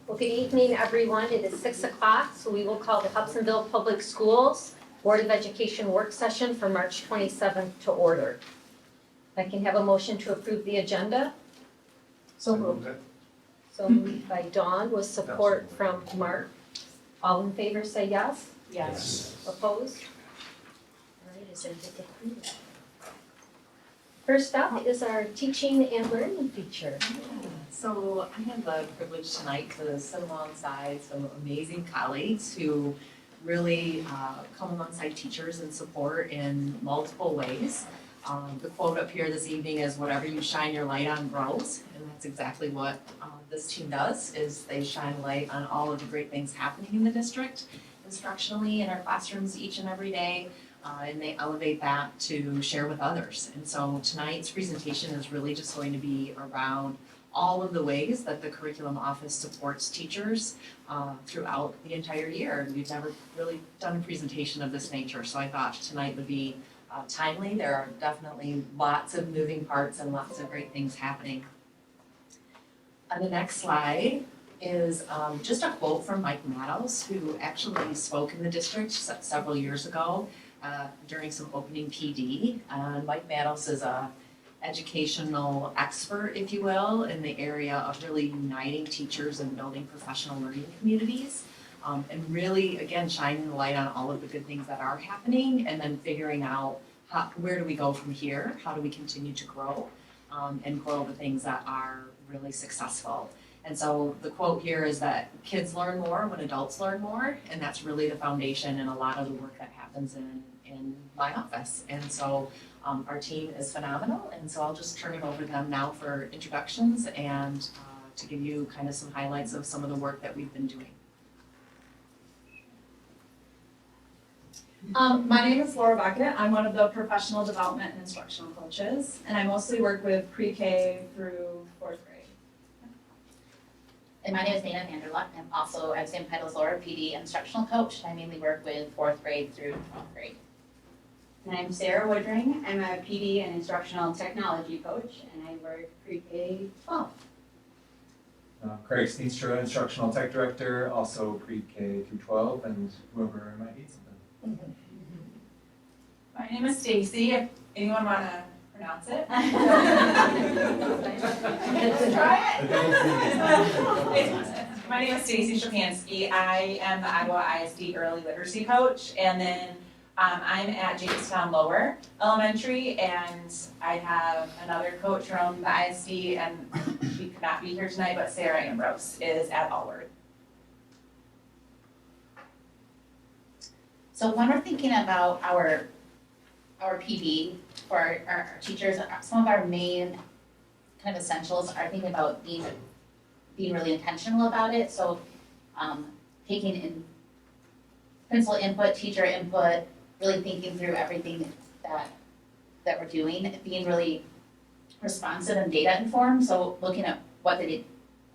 Well, good evening, everyone. It is 6 o'clock, so we will call the Hudsonville Public Schools Board of Education work session for March 27th to order. If I can have a motion to approve the agenda. So moved. So moved by Dawn with support from Mark. All in favor say yes. Yes. Opposed? All right, is everybody approved? First up is our teaching and learning feature. So I have the privilege tonight to sit alongside some amazing colleagues who really come alongside teachers and support in multiple ways. The quote up here this evening is "Whatever you shine your light on grows," and that's exactly what this team does. Is they shine light on all of the great things happening in the district, instructionally in our classrooms each and every day. And they elevate that to share with others. And so tonight's presentation is really just going to be around all of the ways that the curriculum office supports teachers throughout the entire year. We've never really done a presentation of this nature, so I thought tonight would be timely. There are definitely lots of moving parts and lots of great things happening. On the next slide is just a quote from Mike Maddowes, who actually spoke in the district several years ago during some opening PD. Mike Maddowes is a educational expert, if you will, in the area of really uniting teachers and building professional learning communities. And really, again, shining the light on all of the good things that are happening and then figuring out where do we go from here? How do we continue to grow and grow the things that are really successful? And so the quote here is that kids learn more when adults learn more, and that's really the foundation in a lot of the work that happens in my office. And so our team is phenomenal, and so I'll just turn it over to them now for introductions and to give you kind of some highlights of some of the work that we've been doing. My name is Laura Buckett. I'm one of the professional development and instructional coaches, and I mostly work with pre-K through 4th grade. And my name is Dana Vanderluck. I'm also at the same title as Laura, PD instructional coach. I mainly work with 4th grade through 12th grade. And I'm Sarah Woodring. I'm a PD and instructional technology coach, and I work pre-K 12. Craig Steenstra, instructional tech director, also pre-K through 12, and whoever might need something. My name is Stacy. If anyone want to pronounce it. Try it. My name is Stacy Shapansky. I am the Iowa ISD Early Literacy Coach, and then I'm at Jamestown Lower Elementary, and I have another coach from the ISD, and she could not be here tonight, but Sarah Ambrose is at Allward. So when we're thinking about our PD for our teachers, some of our main kind of essentials are thinking about being really intentional about it. So taking in principal input, teacher input, really thinking through everything that we're doing, being really responsive and data informed. So looking at what the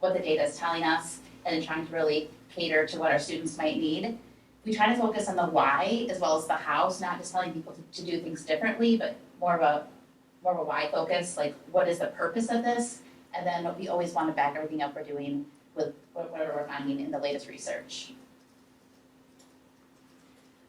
data is telling us and then trying to really cater to what our students might need. We try to focus on the why as well as the how, so not just telling people to do things differently, but more of a why focus, like what is the purpose of this? And then we always want to back everything up we're doing with whatever we're finding in the latest research.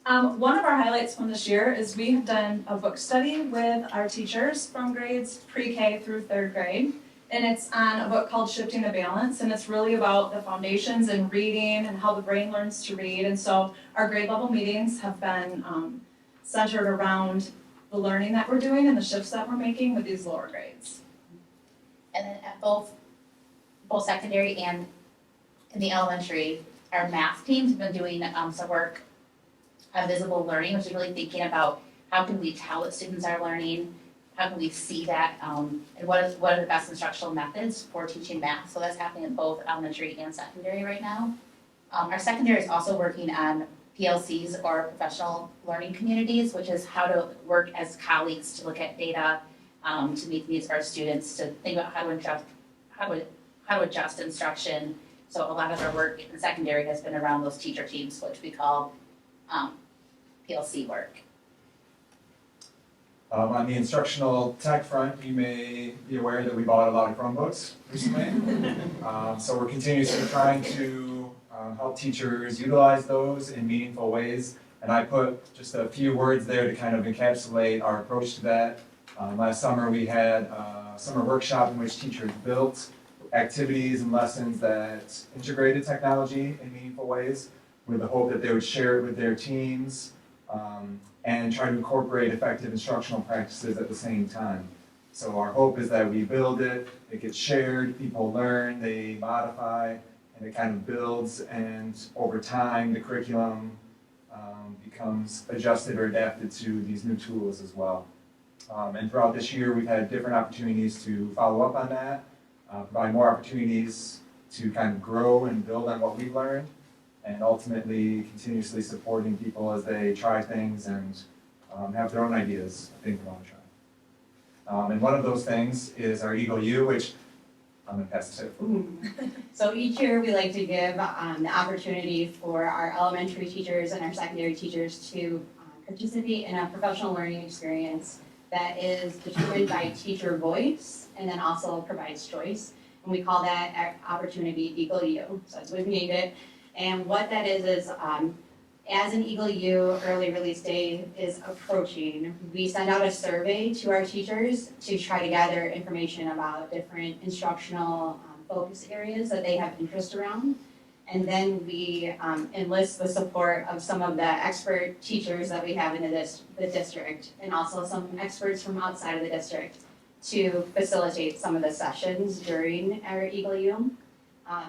One of our highlights from this year is we have done a book study with our teachers from grades pre-K through 3rd grade. And it's on a book called Shifting the Balance, and it's really about the foundations in reading and how the brain learns to read. And so our grade level meetings have been centered around the learning that we're doing and the shifts that we're making with these lower grades. And then at both secondary and in the elementary, our math teams have been doing some work on visible learning, which is really thinking about how can we tell that students are learning, how can we see that, and what are the best instructional methods for teaching math. So that's happening in both elementary and secondary right now. Our secondary is also working on PLCs, or professional learning communities, which is how to work as colleagues to look at data, to meet the needs of our students, to think about how to adjust instruction. So a lot of our work in secondary has been around those teacher teams, which we call PLC work. On the instructional tech front, you may be aware that we bought a lot of Chromebooks recently. So we're continuously trying to help teachers utilize those in meaningful ways. And I put just a few words there to kind of encapsulate our approach to that. Last summer we had a summer workshop in which teachers built activities and lessons that integrated technology in meaningful ways with the hope that they would share it with their teams and try to incorporate effective instructional practices at the same time. So our hope is that we build it, it gets shared, people learn, they modify, and it kind of builds, and over time the curriculum becomes adjusted or adapted to these new tools as well. And throughout this year, we've had different opportunities to follow up on that, provide more opportunities to kind of grow and build on what we've learned, and ultimately continuously supporting people as they try things and have their own ideas of things they want to try. And one of those things is our Eagle U, which I'm going to pass this over. So each year, we like to give the opportunity for our elementary teachers and our secondary teachers to participate in a professional learning experience that is determined by teacher voice and then also provides choice. And we call that opportunity Eagle U. So that's what we named it. And what that is as an Eagle U early release day is approaching, we send out a survey to our teachers to try to gather information about different instructional focus areas that they have interest around. And then we enlist the support of some of the expert teachers that we have in the district, and also some experts from outside of the district to facilitate some of the sessions during our Eagle U.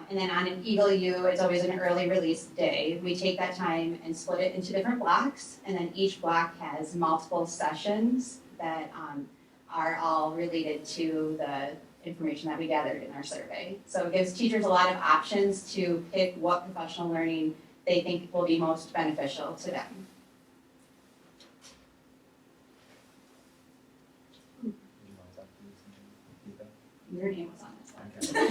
And then on an Eagle U, it's always an early release day. We take that time and split it into different blocks, and then each block has multiple sessions that are all related to the information that we gathered in our survey. So it gives teachers a lot of options to pick what professional learning they think will be most beneficial to them. Your name was on this one.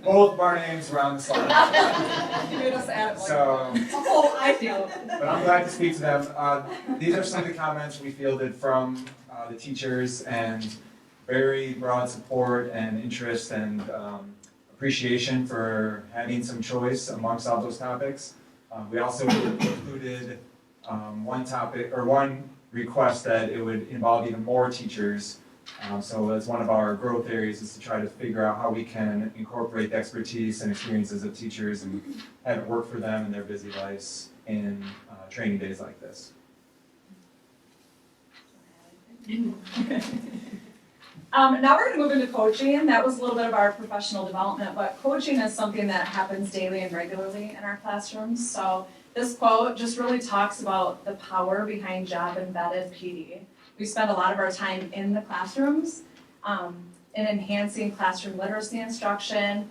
Both of our names were on the slide. You made us add it. So, Oh, I feel. but I'm glad to speak to them. These are some of the comments we fielded from the teachers, and very broad support and interest and appreciation for having some choice amongst all those topics. We also included one request that it would involve even more teachers. So as one of our growth areas is to try to figure out how we can incorporate the expertise and experiences of teachers and have it work for them in their busy lives in training days like this. Now we're going to move into coaching. That was a little bit of our professional development, but coaching is something that happens daily and regularly in our classrooms. So this quote just really talks about the power behind job-embedded PD. We spend a lot of our time in the classrooms in enhancing classroom literacy instruction,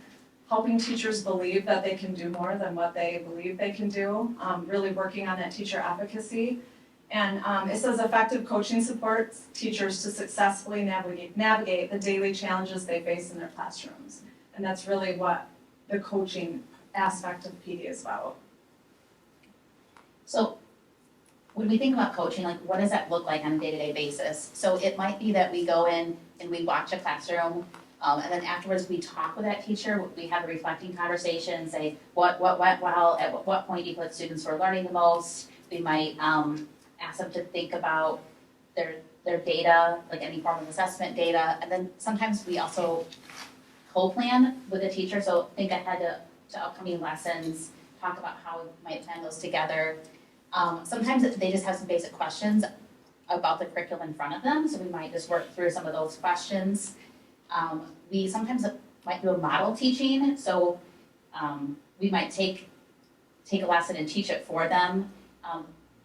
helping teachers believe that they can do more than what they believe they can do, really working on that teacher efficacy. And it says effective coaching supports teachers to successfully navigate the daily challenges they face in their classrooms. And that's really what the coaching aspect of PD is about. So when we think about coaching, like what does that look like on a day-to-day basis? So it might be that we go in and we watch a classroom, and then afterwards we talk with that teacher, we have a reflecting conversation, say what went well, at what point do you feel like students were learning the most. We might ask them to think about their data, like any form of assessment data, and then sometimes we also co-plan with the teacher, so think ahead to upcoming lessons, talk about how we might plan those together. Sometimes they just have some basic questions about the curriculum in front of them, so we might just work through some of those questions. We sometimes might do a model teaching, so we might take a lesson and teach it for them.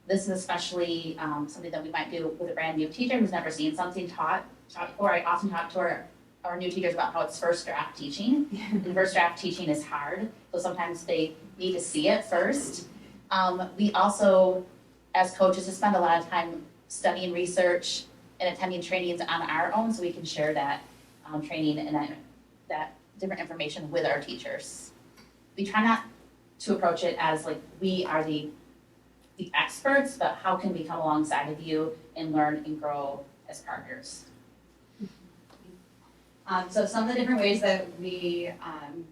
This is especially something that we might do with a brand new teacher who's never seen something taught before. I often talk to our new teachers about how it's first draft teaching. And first draft teaching is hard, so sometimes they need to see it first. We also, as coaches, just spend a lot of time studying research and attending trainings on our own, so we can share that training and that different information with our teachers. We try not to approach it as like we are the the experts, but how can we come alongside of you and learn and grow as partners? So some of the different ways that we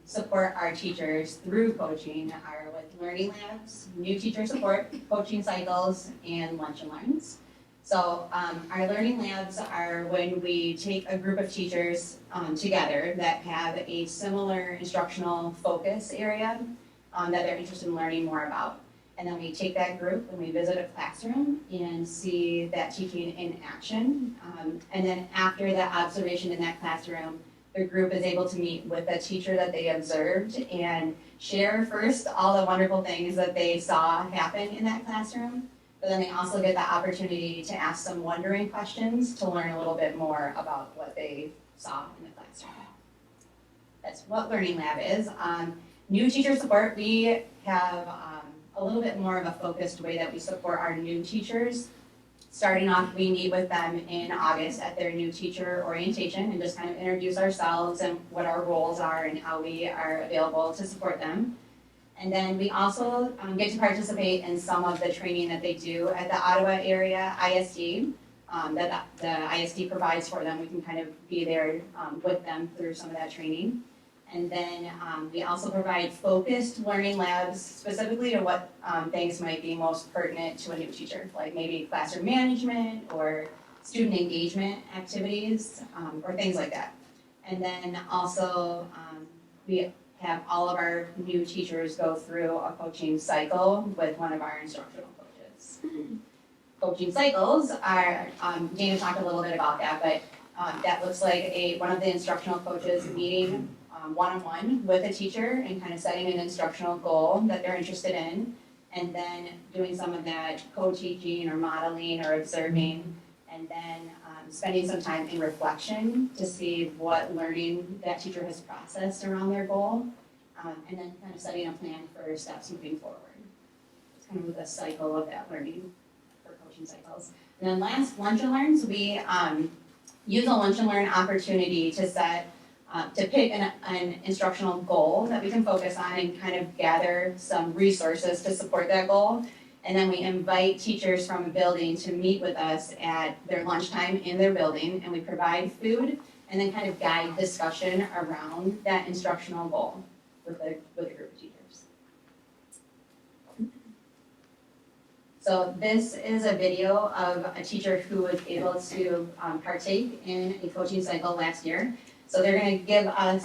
support our teachers through coaching are with learning labs, new teacher support, coaching cycles, and lunch and learns. So our learning labs are when we take a group of teachers together that have a similar instructional focus area that they're interested in learning more about. And then we take that group and we visit a classroom and see that teaching in action. And then after that observation in that classroom, the group is able to meet with a teacher that they observed and share first all the wonderful things that they saw happen in that classroom. But then they also get the opportunity to ask some wondering questions to learn a little bit more about what they saw in the classroom. That's what Learning Lab is. New teacher support, we have a little bit more of a focused way that we support our new teachers. Starting off, we meet with them in August at their new teacher orientation and just kind of introduce ourselves and what our roles are and how we are available to support them. And then we also get to participate in some of the training that they do at the Ottawa area ISD that the ISD provides for them. We can kind of be there with them through some of that training. And then we also provide focused learning labs specifically to what things might be most pertinent to a new teacher, like maybe classroom management or student engagement activities or things like that. And then also we have all of our new teachers go through a coaching cycle with one of our instructional coaches. Coaching cycles are, Dana talked a little bit about that, but that looks like one of the instructional coaches meeting one-on-one with a teacher and kind of setting an instructional goal that they're interested in, and then doing some of that co-teaching or modeling or observing, and then spending some time in reflection to see what learning that teacher has processed around their goal, and then kind of setting a plan for steps moving forward. It's kind of the cycle of that learning for coaching cycles. And then last, lunch and learns, we use a lunch and learn opportunity to set to pick an instructional goal that we can focus on and kind of gather some resources to support that goal. And then we invite teachers from a building to meet with us at their lunchtime in their building, and we provide food and then kind of guide discussion around that instructional goal with a group of teachers. So this is a video of a teacher who was able to partake in a coaching cycle last year. So they're going to give us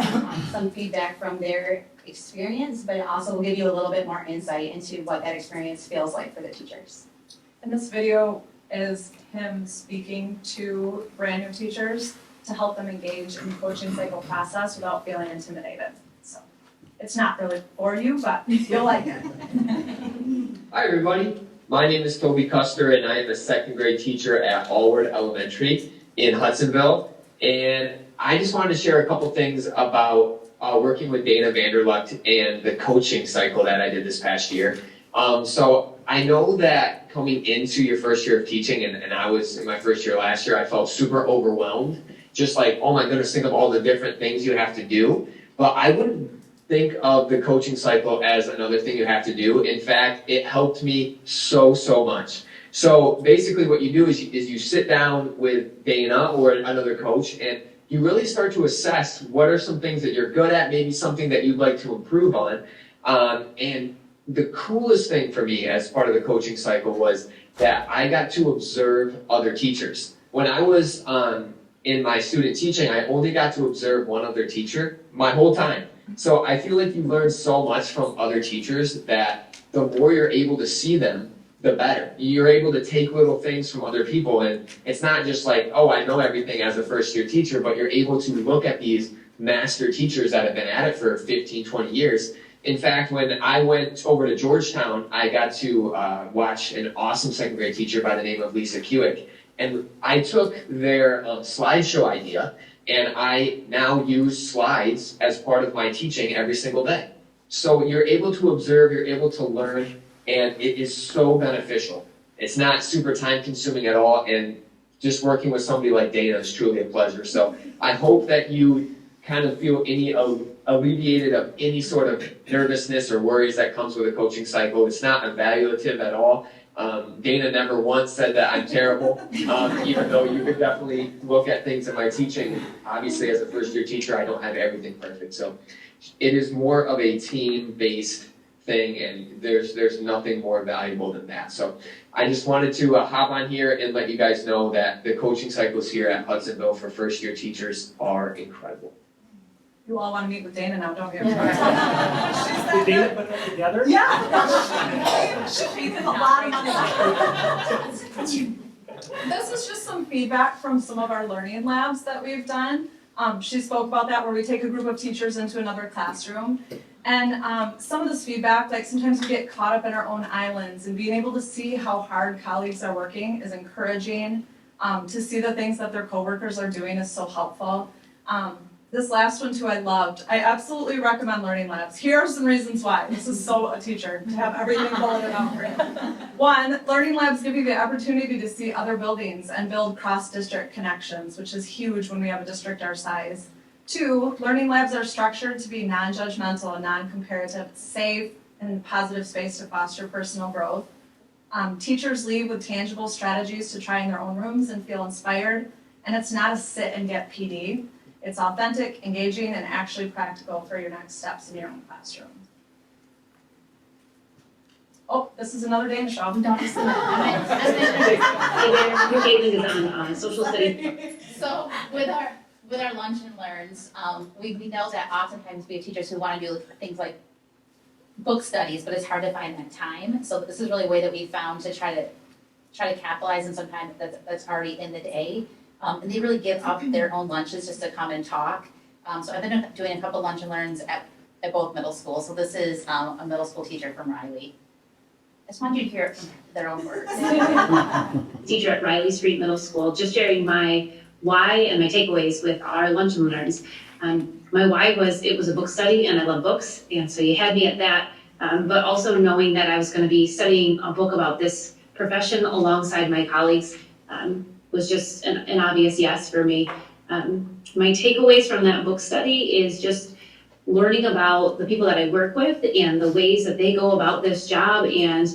some feedback from their experience, but also will give you a little bit more insight into what that experience feels like for the teachers. And this video is him speaking to brand new teachers to help them engage in the coaching cycle process without feeling intimidated. So it's not really for you, but you'll like it. Hi everybody, my name is Toby Custer and I am a second grade teacher at Allward Elementary in Hudsonville. And I just wanted to share a couple things about working with Dana Vanderlucht and the coaching cycle that I did this past year. So I know that coming into your first year of teaching, and I was in my first year last year, I felt super overwhelmed. Just like, oh my goodness, think of all the different things you have to do. But I wouldn't think of the coaching cycle as another thing you have to do. In fact, it helped me so much. So basically what you do is you sit down with Dana or another coach and you really start to assess what are some things that you're good at, maybe something that you'd like to improve on. And the coolest thing for me as part of the coaching cycle was that I got to observe other teachers. When I was in my student teaching, I only got to observe one other teacher my whole time. So I feel like you learn so much from other teachers that the more you're able to see them, the better. You're able to take little things from other people, and it's not just like, oh, I know everything as a first year teacher, but you're able to look at these master teachers that have been at it for 15, 20 years. In fact, when I went over to Georgetown, I got to watch an awesome second grade teacher by the name of Lisa Kewick, and I took their slideshow idea, and I now use slides as part of my teaching every single day. So you're able to observe, you're able to learn, and it is so beneficial. It's not super time consuming at all, and just working with somebody like Dana is truly a pleasure. So I hope that you kind of feel any alleviated of any sort of nervousness or worries that comes with a coaching cycle. It's not evaluative at all. Dana never once said that I'm terrible, even though you could definitely look at things in my teaching. Obviously, as a first-year teacher, I don't have everything perfect. So it is more of a team-based thing, and there's nothing more valuable than that. So I just wanted to hop on here and let you guys know that the coaching cycles here at Hudsonville for first-year teachers are incredible. You all want to meet with Dana now, don't you? Did Dana put that together? Yeah. She paid them a lot of money. This is just some feedback from some of our learning labs that we've done. She spoke about that where we take a group of teachers into another classroom. And some of this feedback, like sometimes we get caught up in our own islands, and being able to see how hard colleagues are working is encouraging. To see the things that their coworkers are doing is so helpful. This last one too I loved. I absolutely recommend learning labs. Here are some reasons why. This is so a teacher to have everything bulleted out for you. One, learning labs give you the opportunity to see other buildings and build cross-district connections, which is huge when we have a district our size. Two, learning labs are structured to be non-judgmental and non-comparative, safe, and positive space to foster personal growth. Teachers leave with tangible strategies to try in their own rooms and feel inspired. And it's not a sit and get PD. It's authentic, engaging, and actually practical for your next steps in your own classroom. Oh, this is another Dana show. Don't just Your Caitlin is on social studies. So with our lunch and learns, we know that oftentimes we have teachers who want to do things like book studies, but it's hard to find that time. So this is really a way that we found to try to capitalize on some time that's already in the day. And they really give up their own lunches just to come and talk. So I've been doing a couple lunch and learns at both middle schools. So this is a middle school teacher from Riley. I just wanted you to hear it from their own words. Teacher at Riley Street Middle School, just sharing my why and my takeaways with our lunch and learns. My why was it was a book study and I love books, and so you had me at that. But also knowing that I was going to be studying a book about this profession alongside my colleagues was just an obvious yes for me. My takeaways from that book study is just learning about the people that I work with and the ways that they go about this job, and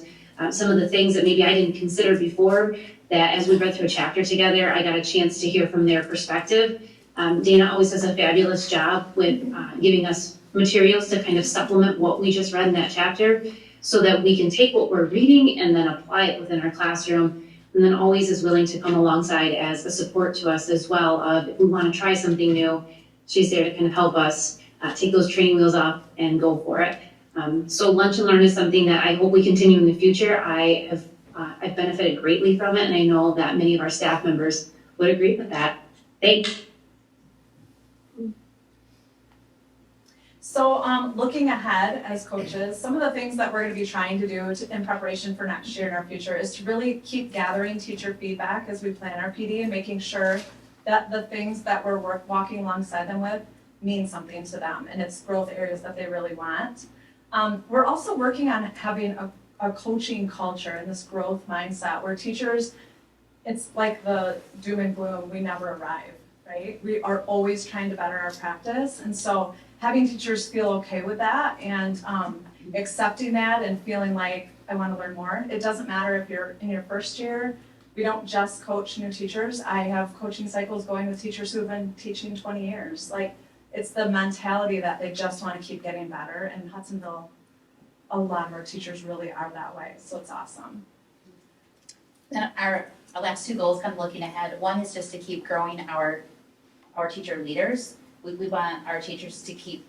some of the things that maybe I didn't consider before, that as we read through a chapter together, I got a chance to hear from their perspective. Dana always does a fabulous job with giving us materials to kind of supplement what we just read in that chapter, so that we can take what we're reading and then apply it within our classroom. And then always is willing to come alongside as a support to us as well of if we want to try something new, she's there to kind of help us take those training wheels off and go for it. So lunch and learn is something that I hope we continue in the future. I've benefited greatly from it, and I know that many of our staff members would agree with that. Thanks. So looking ahead as coaches, some of the things that we're going to be trying to do in preparation for next year and our future is to really keep gathering teacher feedback as we plan our PD and making sure that the things that we're walking alongside them with mean something to them and it's growth areas that they really want. We're also working on having a coaching culture and this growth mindset where teachers, it's like the doom and gloom, we never arrive, right? We are always trying to better our practice, and so having teachers feel okay with that and accepting that and feeling like I want to learn more. It doesn't matter if you're in your first year. We don't just coach new teachers. I have coaching cycles going with teachers who have been teaching 20 years. Like, it's the mentality that they just want to keep getting better. And Hudsonville, a lot of our teachers really are that way. So it's awesome. Then our last two goals, kind of looking ahead, one is just to keep growing our teacher leaders. We want our teachers to keep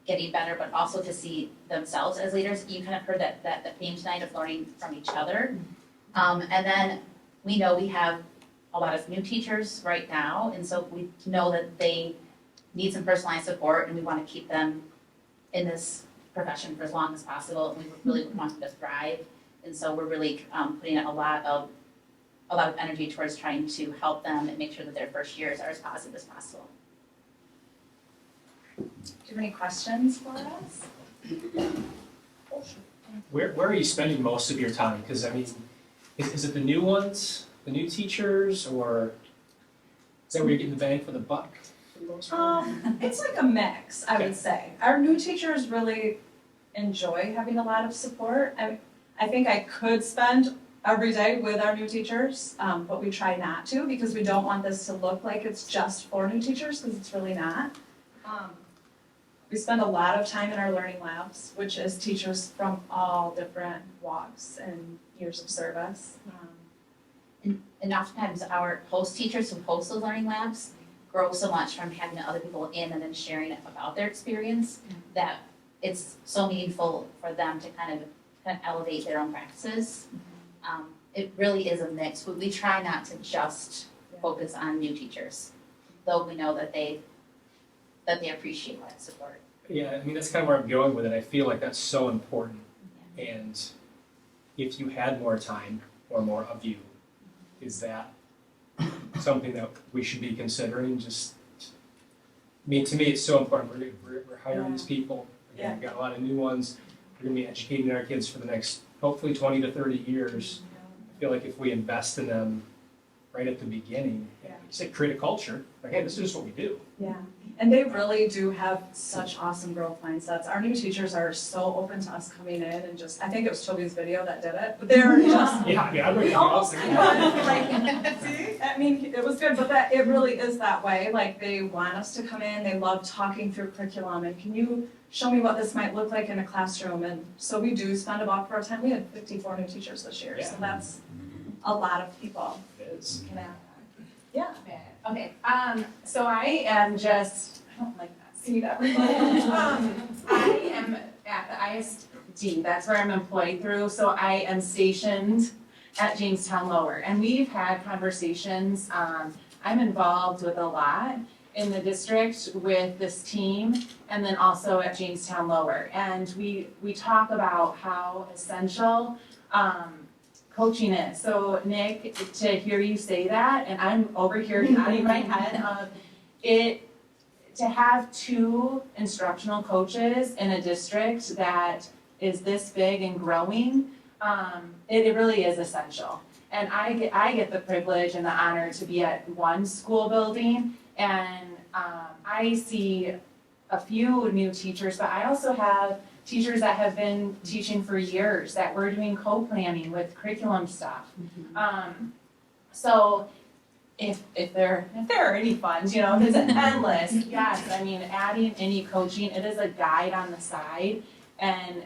getting better, but also to see themselves as leaders. You kind of heard that theme tonight of learning from each other. And then we know we have a lot of new teachers right now, and so we know that they need some personalized support, and we want to keep them in this profession for as long as possible. And we really want them to thrive, and so we're really putting a lot of energy towards trying to help them and make sure that their first years are as positive as possible. Do you have any questions for us? Where are you spending most of your time? Because I mean, is it the new ones, the new teachers, or is that where you're getting the bang for the buck for the most part? It's like a mix, I would say. Our new teachers really enjoy having a lot of support. I think I could spend every day with our new teachers, but we try not to because we don't want this to look like it's just for new teachers, because it's really not. We spend a lot of time in our learning labs, which is teachers from all different walks and years of service. And oftentimes our host teachers who host those learning labs grow so much from having other people in and then sharing about their experience that it's so meaningful for them to kind of elevate their own practices. It really is a mix, but we try not to just focus on new teachers, though we know that they appreciate that support. Yeah, I mean, that's kind of where I'm going with it. I feel like that's so important. And if you had more time or more of you, is that something that we should be considering? Just, I mean, to me, it's so important. We're hiring these people. Again, we've got a lot of new ones. We're gonna be educating our kids for the next, hopefully 20 to 30 years. I feel like if we invest in them right at the beginning, say create a culture, like, hey, this is just what we do. Yeah, and they really do have such awesome growth mindsets. Our new teachers are so open to us coming in and just, I think it was Toby's video that did it, but they're just. Yeah, I'm ready to Almost, go. like, see, I mean, it was good, but that, it really is that way. Like, they want us to come in, they love talking through curriculum, and can you show me what this might look like in a classroom? And so we do spend a bulk of our time. We had 54 new teachers this year, so that's a lot of people. It is. Yeah. Okay, so I am just, I don't like that seat up. I am at the ISD, that's where I'm employed through, so I am stationed at Jamestown Lower. And we've had conversations, I'm involved with a lot in the district with this team, and then also at Jamestown Lower. And we talk about how essential, coaching is. So Nick, to hear you say that, and I'm over here nodding my head of it, to have 2 instructional coaches in a district that is this big and growing, it really is essential. And I get the privilege and the honor to be at one school building, and I see a few new teachers, but I also have teachers that have been teaching for years that we're doing co-planning with curriculum stuff. So if there are any funds, you know, it's endless. Yes, I mean, adding any coaching, it is a guide on the side. And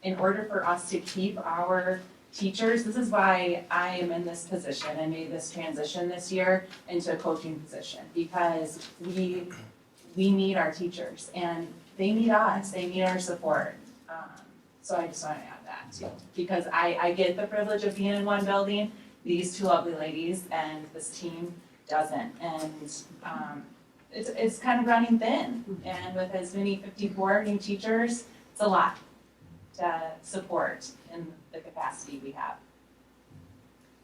in order for us to keep our teachers, this is why I am in this position and made this transition this year into a coaching position, because we need our teachers and they need us, they need our support. So I just want to add that too, because I get the privilege of being in one building, these 2 lovely ladies, and this team doesn't. And it's kind of running thin. And with as many 54 new teachers, it's a lot to support in the capacity we have.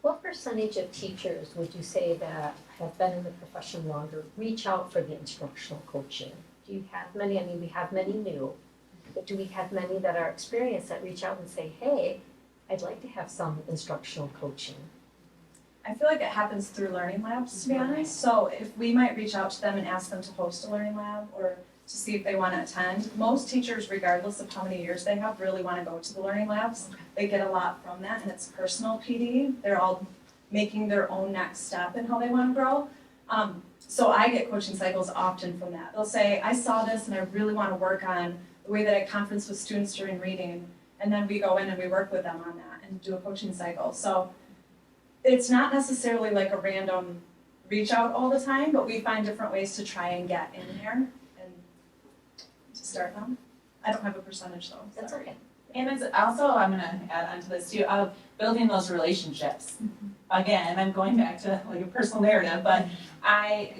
What percentage of teachers would you say that have been in the profession longer reach out for the instructional coaching? Do you have many? I mean, we have many new, but do we have many that are experienced that reach out and say, hey, I'd like to have some instructional coaching? I feel like it happens through learning labs, to be honest. So if we might reach out to them and ask them to host a learning lab or to see if they want to attend. Most teachers, regardless of how many years they have, really want to go to the learning labs. They get a lot from that, and it's personal PD. They're all making their own next step in how they want to grow. So I get coaching cycles often from that. They'll say, I saw this and I really want to work on the way that I conference with students during reading. And then we go in and we work with them on that and do a coaching cycle. So it's not necessarily like a random reach out all the time, but we find different ways to try and get in there and to start them. I don't have a percentage though. That's sorry. okay. And it's also, I'm gonna add on to this too, of building those relationships. Again, I'm going back to like a personal narrative, but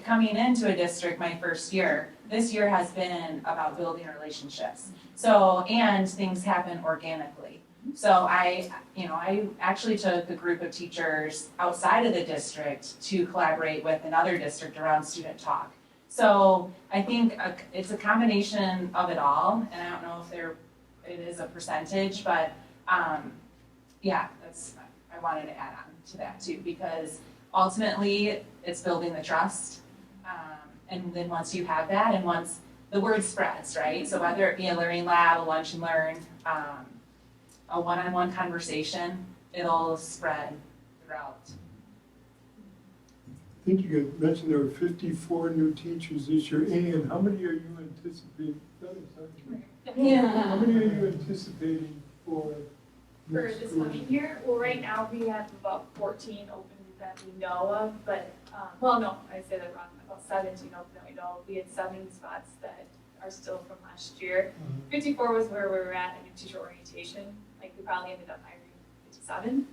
coming into a district my first year, this year has been about building relationships. So, and things happen organically. So I actually took a group of teachers outside of the district to collaborate with another district around student talk. So I think it's a combination of it all, and I don't know if it is a percentage, but yeah, I wanted to add on to that too, because ultimately it's building the trust. And then once you have that, and once the word spreads, right? So whether it be a learning lab, a lunch and learn, a one-on-one conversation, it'll spread throughout. I think you had mentioned there were 54 new teachers this year, and how many are you anticipating? How many are you anticipating for For next this school coming year, well, right now we have about 14 open that we know of, but, well, no, I say that wrong, about 17 open that we know of. We had 7 spots that are still from last year. 54 was where we were at in teacher orientation, like we probably ended up hiring 57.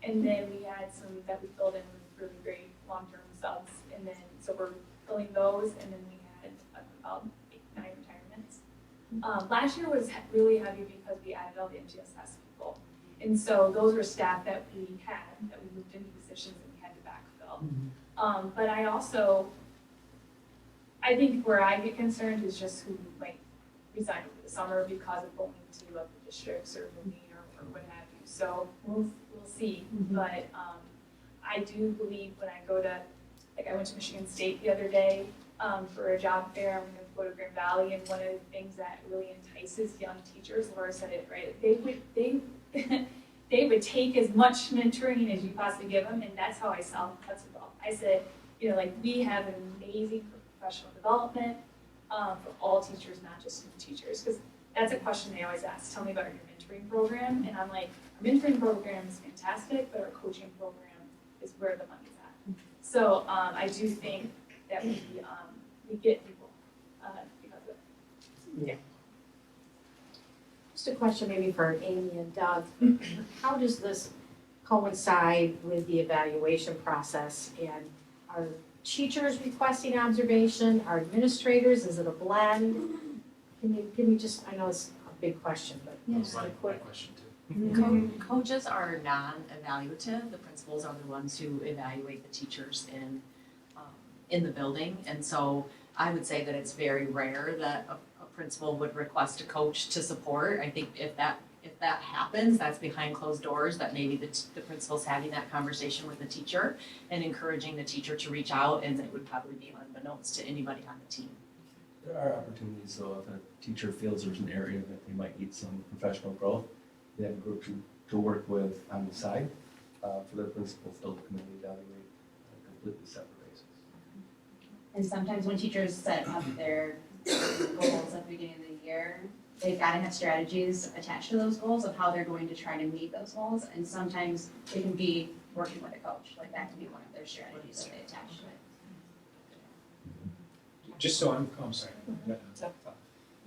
And then we had some that we filled in with really great long-term subs, and then, so we're filling those, and then we had about 8-9 retirements. Last year was really heavy because we added all the MTSS people. And so those were staff that we had, that we moved into positions and we had to backfill. But I think where I get concerned is just who might resign over the summer because of going to other districts or moving or what have you. So we'll see. But I do believe when I go to, like I went to Michigan State the other day for a job fair, I'm gonna go to Grand Valley, and one of the things that really entices young teachers, Laura said it right, they would take as much mentoring as you possibly give them, and that's how I sell Hudsonville. I said, like we have an amazing professional development for all teachers, not just new teachers, because that's a question they always ask. Tell me about your mentoring program, and I'm like, our mentoring program is fantastic, but our coaching program is where the money's at. So I do think that we get people because of it. Yeah. Just a question maybe for Amy and Doug. How does this coincide with the evaluation process? And are teachers requesting observation? Are administrators? Is it a blend? Can you just, I know it's a big question, but just a quick. question too. Coaches are non-evaluative. The principals are the ones who evaluate the teachers in the building. And so I would say that it's very rare that a principal would request a coach to support. I think if that happens, that's behind closed doors, that maybe the principal's having that conversation with the teacher and encouraging the teacher to reach out, and it would probably be unbeknownst to anybody on the team. There are opportunities, though, if a teacher feels there's an area that they might need some professional growth, they have a group to work with on the side for their principal still to come and evaluate on a completely separate basis. And sometimes when teachers set up their goals at the beginning of the year, they've got to have strategies attached to those goals of how they're going to try to meet those goals. And sometimes it can be working with a coach, like that can be one of their strategies that they attach to it. Just so I'm sorry.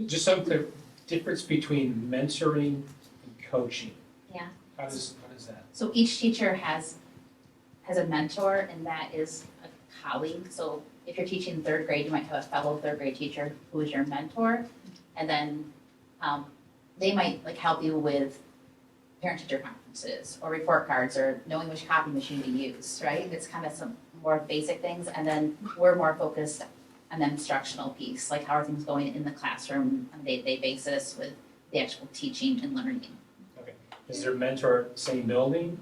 Just so I'm clear, difference between mentoring and coaching. Yeah. How does that? So each teacher has a mentor, and that is a colleague. So if you're teaching 3rd grade, you might have a fellow 3rd grade teacher who is your mentor, and then they might help you with parent-teacher conferences or report cards or knowing which copy machine to use, right? It's kind of some more basic things, and then we're more focused on the instructional piece, like how are things going in the classroom on a day-to-day basis with the actual teaching and learning. Okay. Is their mentor same building?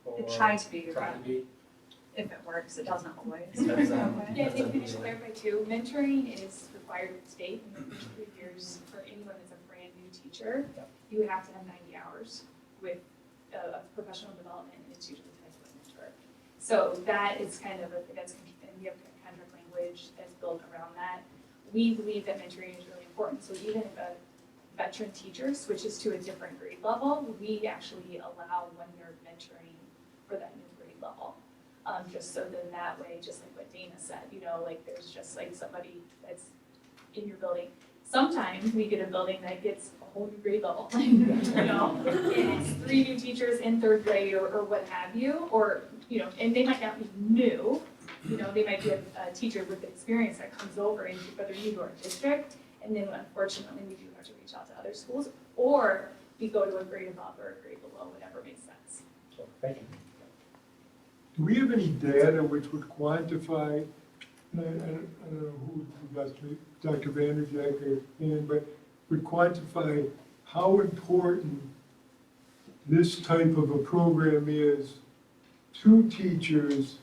Or It tried to be, try to be? if it works, it doesn't always. Yeah, I think we need to clarify too, mentoring is required in state in the first 3 years for anyone that's a brand new teacher. You have to have 90 hours with professional development, and it's usually tied to a mentor. So that is kind of and we have contract language that's built around that. We believe that mentoring is really important, so even if a veteran teacher switches to a different grade level, we actually allow 1 year of mentoring for that new grade level. Just so then that way, just like what Dana said, there's just somebody that's in your building. Sometimes we get a building that gets a whole new grade level, and it's 3 new teachers in 3rd grade or what have you, or, and they might not be new, they might be a teacher with experience that comes over and whether you to our district, and then unfortunately we do have to reach out to other schools, or we go to a grade above or a grade below, whatever makes sense. So, thank you. Do we have any data which would quantify, and I don't know who got to me, Dr. Vanderjack or Ann, but would quantify how important this type of a program is to teachers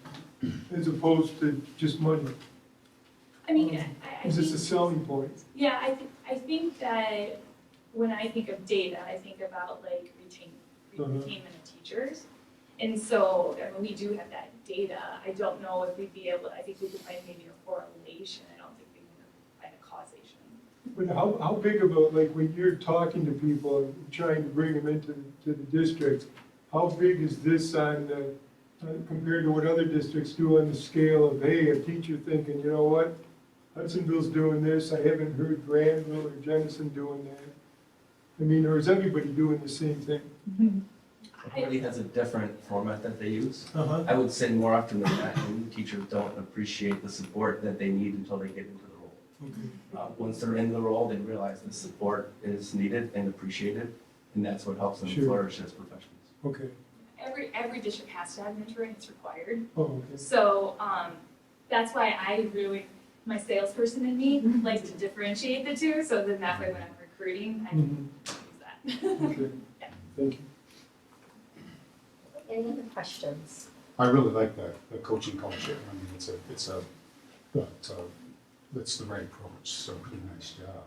as opposed to just money? I mean, Is this a selling point? Yeah, I think that when I think of data, I think about we Mhm. became into teachers. And so, I mean, we do have that data. I don't know if we'd be able, I think we could find maybe a correlation. I don't think we can find a causation. But how big of a, like, when you're talking to people and trying to bring them into the district, how big is this on the, compared to what other districts do on the scale of, hey, a teacher thinking, you know what? Hudsonville's doing this, I haven't heard Granville or Jennison doing that. I mean, or is everybody doing the same thing? Everybody has a different format that they use. Uh-huh. I would say more often than not, new teachers don't appreciate the support that they need until they get into the role. Once they're in the role, they realize the support is needed and appreciated, and that's what helps them Sure. flourish as professionals. Okay. Every district has to have mentoring, it's required. Oh, okay. So, that's why I really, my salesperson in me likes to differentiate the two, so then that way when I'm recruiting, I can use that. Okay. Thank you. Any other questions? I really like the coaching culture. I mean, that's the right approach, so pretty nice job.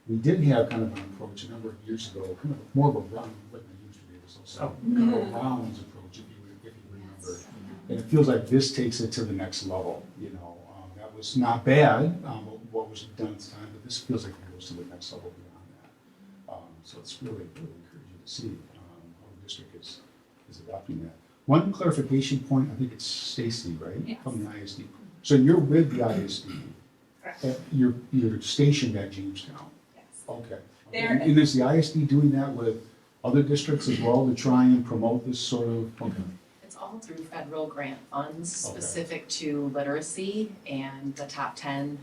We did have kind of an approach a number of years ago, kind of more of a run, like they used to be, it was also kind of a rounds approach, if you remember. And it feels like this takes it to the next level, you know. That was not bad, what was done at the time, but this feels like it goes to the next level beyond that. So it's really, really encouraging to see how the district is adopting that. One clarification point, I think it's Stacy, right? Yes. From the ISD. So you're with the ISD. Correct. You're stationed at Jamestown. Yes. Okay. There- And is the ISD doing that with other districts as well to try and promote this sort of? Okay. It's all through federal grant funds Okay. specific to literacy and the top 10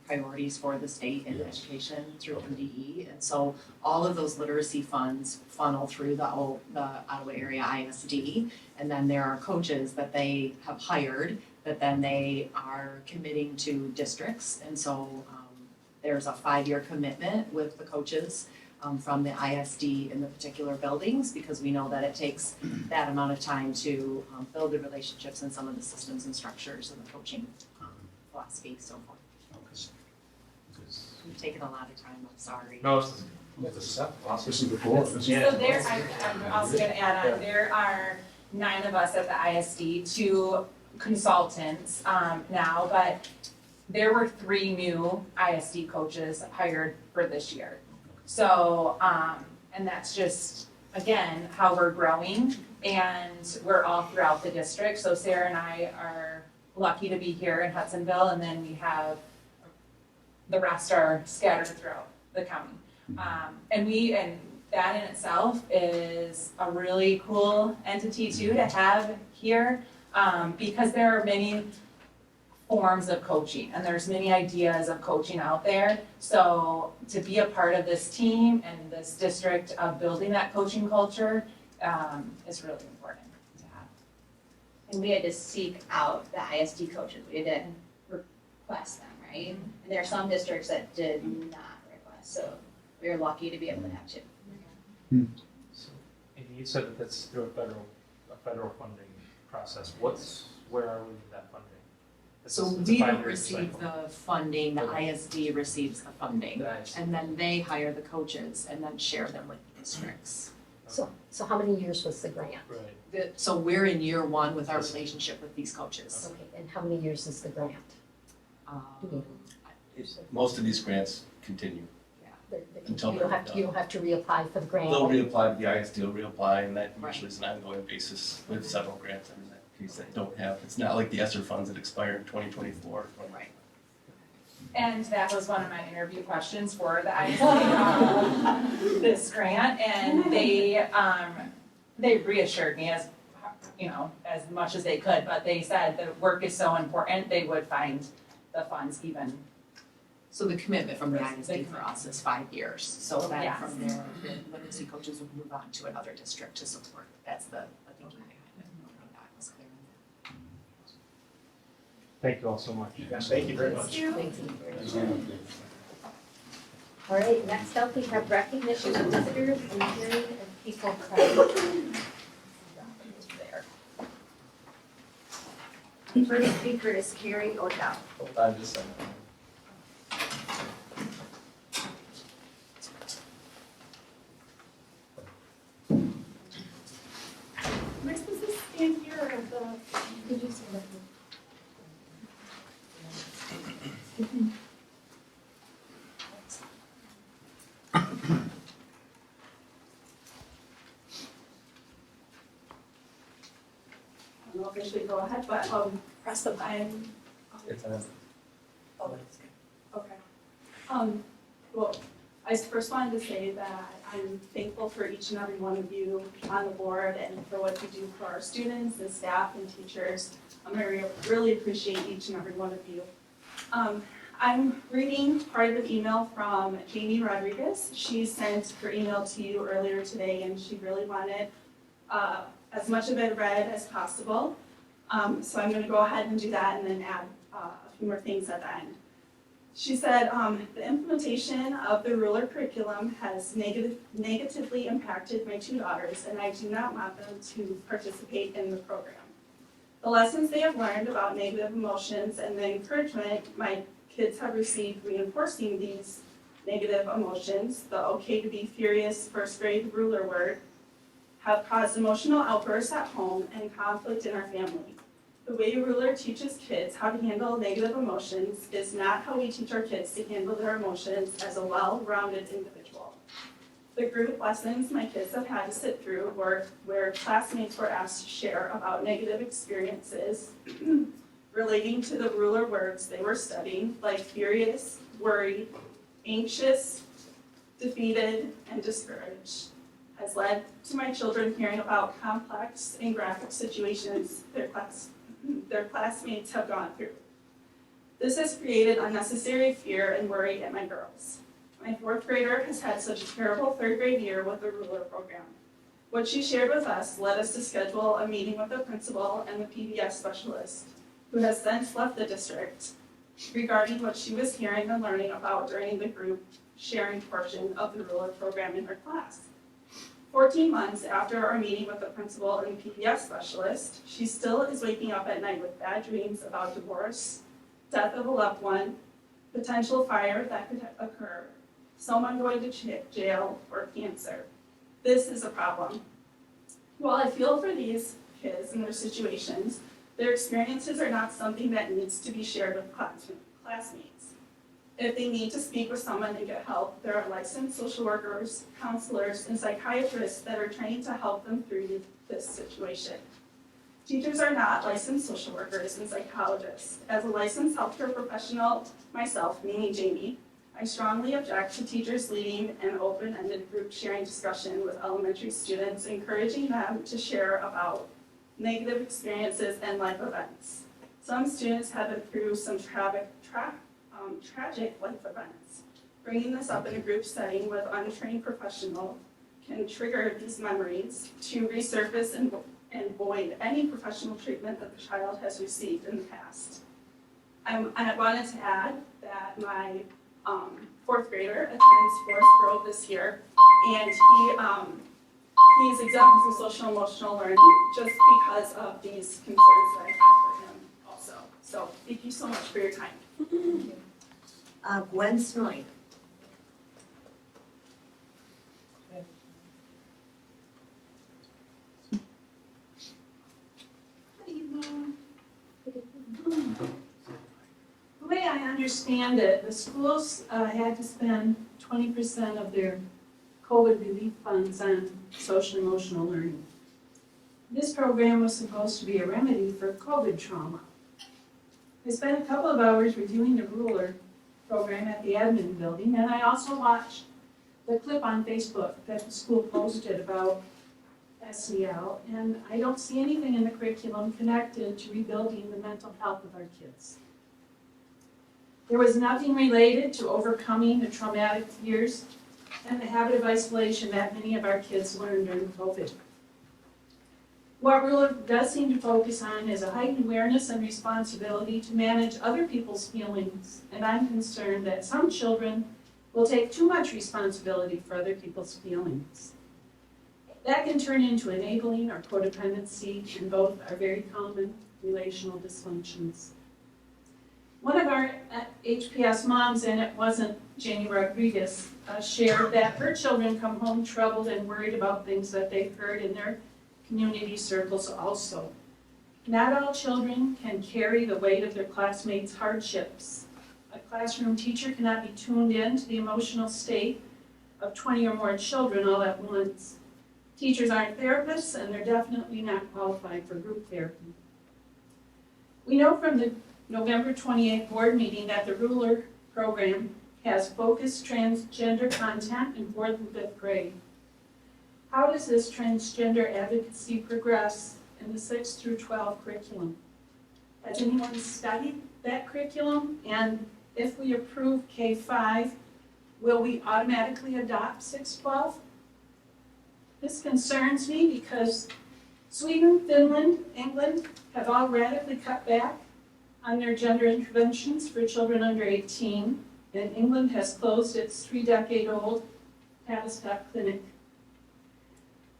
priorities for the state in Yes. education through Okay. MDE. And so all of those literacy funds funnel through the Ottawa area ISD. And then there are coaches that they have hired that then they are committing to districts. And so there's a 5-year commitment with the coaches from the ISD in the particular buildings, because we know that it takes that amount of time to build the relationships and some of the systems and structures and the coaching philosophy, so forth. We've taken a lot of time, I'm sorry. No, This is before. So there, I'm also gonna add on, there are 9 of us at the ISD, 2 consultants, now, but there were 3 new ISD coaches hired for this year. So, and that's just, again, how we're growing, and we're all throughout the district. So Sarah and I are lucky to be here in Hudsonville, and then we have, the rest are scattered throughout the county. And that in itself is a really cool entity too to have here, because there are many forms of coaching and there's many ideas of coaching out there. So to be a part of this team and this district of building that coaching culture is really important to have. And we had to seek out the ISD coaches, we had to request them, right? And there are some districts that did not request, so we were lucky to be able to have 2. So, and you said that that's through a federal funding process. Where are we with that funding? So It's a we don't 5-year receive cycle. the funding, the Okay. ISD receives the funding. The ISD. And then they hire the coaches and then share them with the districts. So how many years was the grant? Right. So we're in year 1 with our relationship with these coaches. Okay, and how many years is the grant? Do we know? Most of these grants continue. Until You don't they're have to, you don't have to reapply for the grant? They'll reapply, the ISD will reapply, and that Right. usually is an ongoing basis with several grants in that case that don't have, it's not like the ESSER funds that expire in 2024. Right. And that was one of my interview questions for the ISD, this grant, and they reassured me as, you know, as much as they could, but they said the work is so important, they would find the funds even. So the commitment from the ISD for us is 5 years. So then Yes. from there, the literacy coaches would move on to another district to support. That's the thinking behind it. Hopefully that was clear. Thank you all so much. Thank you very much. Thank you. All right, next up, we have recognition of visitors and hearing of people present. The first speaker is Carrie O'Dowd. I'm just saying. usually go ahead, but press the button. It's on. Oh, that's good. Okay. Well, I first wanted to say that I'm thankful for each and every one of you on the board and for what you do for our students and staff and teachers. I really appreciate each and every one of you. I'm reading part of an email from Jamie Rodriguez. She sent her email to you earlier today, and she really wanted as much of it read as possible. So I'm going to go ahead and do that and then add a few more things at the end. She said, the implementation of the ruler curriculum has negatively impacted my two daughters, and I do not want them to participate in the program. The lessons they have learned about negative emotions and the encouragement my kids have received reinforcing these negative emotions, the okay to be furious first grade ruler word, have caused emotional outbursts at home and conflict in our family. The way ruler teaches kids how to handle negative emotions is not how we teach our kids to handle their emotions as a well-rounded individual. The group lessons my kids have had to sit through were where classmates were asked to share about negative experiences relating to the ruler words they were studying, like furious, worried, anxious, defeated, and discouraged, has led to my children hearing about complex and graphic situations their classmates have gone through. This has created unnecessary fear and worry at my girls. My fourth grader has had such a terrible third grade year with the ruler program. What she shared with us led us to schedule a meeting with the principal and the PBS specialist, who has since left the district, regarding what she was hearing and learning about during the group sharing portion of the ruler program in her class. 14 months after our meeting with the principal and the PBS specialist, she still is waking up at night with bad dreams about divorce, death of a loved one, potential fire that could occur, someone going to jail, or cancer. This is a problem. While I feel for these kids and their situations, their experiences are not something that needs to be shared with classmates. If they need to speak with someone and get help, there are licensed social workers, counselors, and psychiatrists that are trained to help them through this situation. Teachers are not licensed social workers and psychologists. As a licensed healthcare professional myself, meaning Jamie, I strongly object to teachers leading an open-ended group sharing discussion with elementary students, encouraging them to share about negative experiences and life events. Some students have been through some tragic life events. Bringing this up in a group setting with untrained professional can trigger these memories to resurface and void any professional treatment that the child has received in the past. I wanted to add that my fourth grader attends Forest Grove this year, and he's exempt from social emotional learning just because of these concerns that I have for him also. So thank you so much for your time. Gwen Snoy. The way I understand it, the schools had to spend 20% of their COVID relief funds on social emotional learning. This program was supposed to be a remedy for COVID trauma. I spent a couple of hours reviewing the ruler program at the admin building, and I also watched the clip on Facebook that the school posted about SEL, and I don't see anything in the curriculum connected to rebuilding the mental health of our kids. There was nothing related to overcoming the traumatic fears and the habit of isolation that many of our kids learned during COVID. What ruler does seem to focus on is a heightened awareness and responsibility to manage other people's feelings, and I'm concerned that some children will take too much responsibility for other people's feelings. That can turn into enabling or codependency, and both are very common relational dysfunctions. One of our HPS moms, and it wasn't Jamie Rodriguez, shared that her children come home troubled and worried about things that they've heard in their community circles also. Not all children can carry the weight of their classmates' hardships. A classroom teacher cannot be tuned in to the emotional state of 20 or more children all at once. Teachers aren't therapists, and they're definitely not qualified for group therapy. We know from the November 28th board meeting that the ruler program has focused transgender content in 4th and 5th grade. How does this transgender advocacy progress in the 6th through 12 curriculum? Has anyone studied that curriculum? And if we approve K-5, will we automatically adopt 6-12? This concerns me because Sweden, Finland, England have all radically cut back on their gender interventions for children under 18, and England has closed its 3-decade-old Tavistock clinic.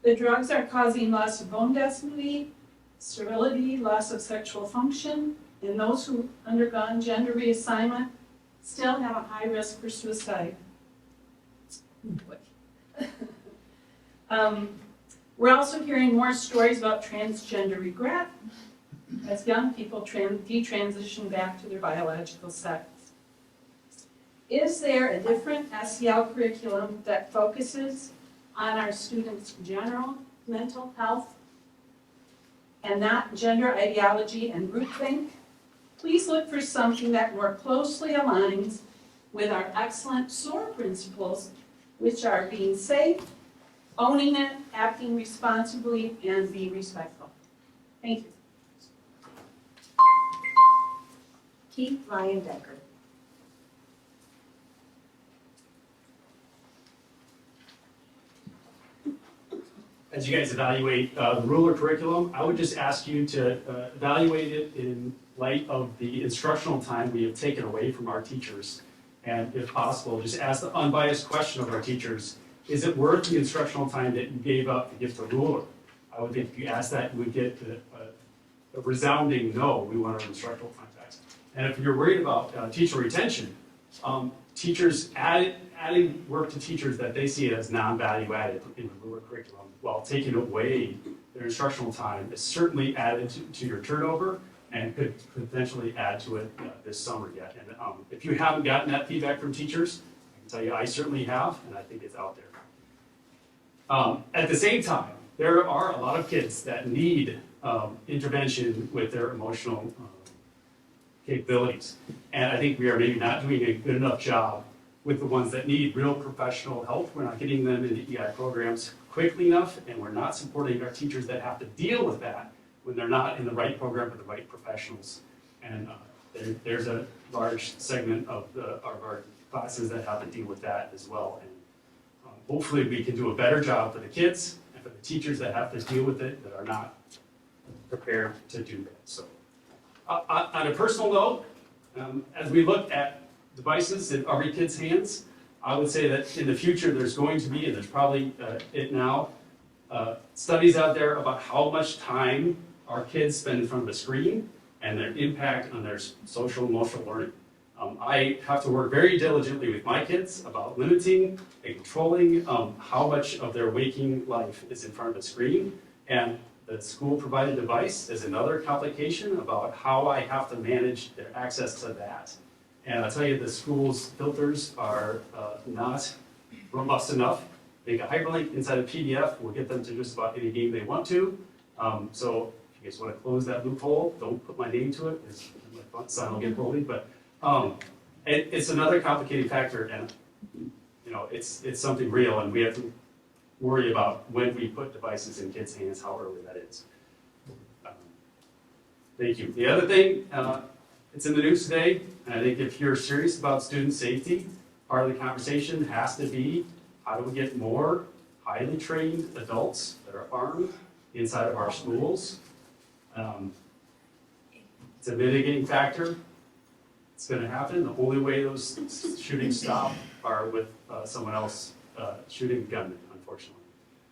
The drugs are causing loss of bone density, sterility, loss of sexual function, and those who undergone gender reassignment still have a high risk for suicide. We're also hearing more stories about transgender regret as young people detransition back to their biological sex. Is there a different SEL curriculum that focuses on our students' general mental health and not gender ideology and groupthink? Please look for something that more closely aligns with our excellent SOAR principles, which are being safe, owning it, acting responsibly, and being respectful. Thank you. Keith Ryan Decker. As you guys evaluate the ruler curriculum, I would just ask you to evaluate it in light of the instructional time we have taken away from our teachers. And if possible, just ask the unbiased question of our teachers, is it worth the instructional time that you gave up to give the ruler? I would think if you ask that, you would get a resounding no, we want our instructional time back. And if you're worried about teacher retention, teachers adding work to teachers that they see as non-value added in the ruler curriculum while taking away their instructional time is certainly added to your turnover and could potentially add to it this summer yet. And if you haven't gotten that feedback from teachers, I can tell you I certainly have, and I think it's out there. At the same time, there are a lot of kids that need intervention with their emotional capabilities. And I think we are maybe not doing a good enough job with the ones that need real professional help. We're not getting them into EI programs quickly enough, and we're not supporting our teachers that have to deal with that when they're not in the right program with the right professionals. And there's a large segment of our classes that have to deal with that as well. And hopefully we can do a better job for the kids and for the teachers that have to deal with it that are not prepared to do that. So on a personal note, as we look at devices in every kid's hands, I would say that in the future there's going to be, and there's probably it now, studies out there about how much time our kids spend in front of a screen and their impact on their social emotional learning. I have to work very diligently with my kids about limiting and controlling how much of their waking life is in front of a screen. And the school-provided device is another complication about how I have to manage their access to that. And I'll tell you, the school's filters are not robust enough. Make a hyperlink inside a PDF, we'll get them to just about any game they want to. So if you guys want to close that loophole, don't put my name to it, because my son will get bullied. But it's another complicating factor, and you know, it's something real, and we have to worry about when we put devices in kids' hands, how early that is. Thank you. The other thing, it's in the news today, and I think if you're serious about student safety, part of the conversation has to be, how do we get more highly trained adults that are armed inside of our schools? It's a mitigating factor. It's going to happen. The only way those shootings stop are with someone else shooting a gunman, unfortunately.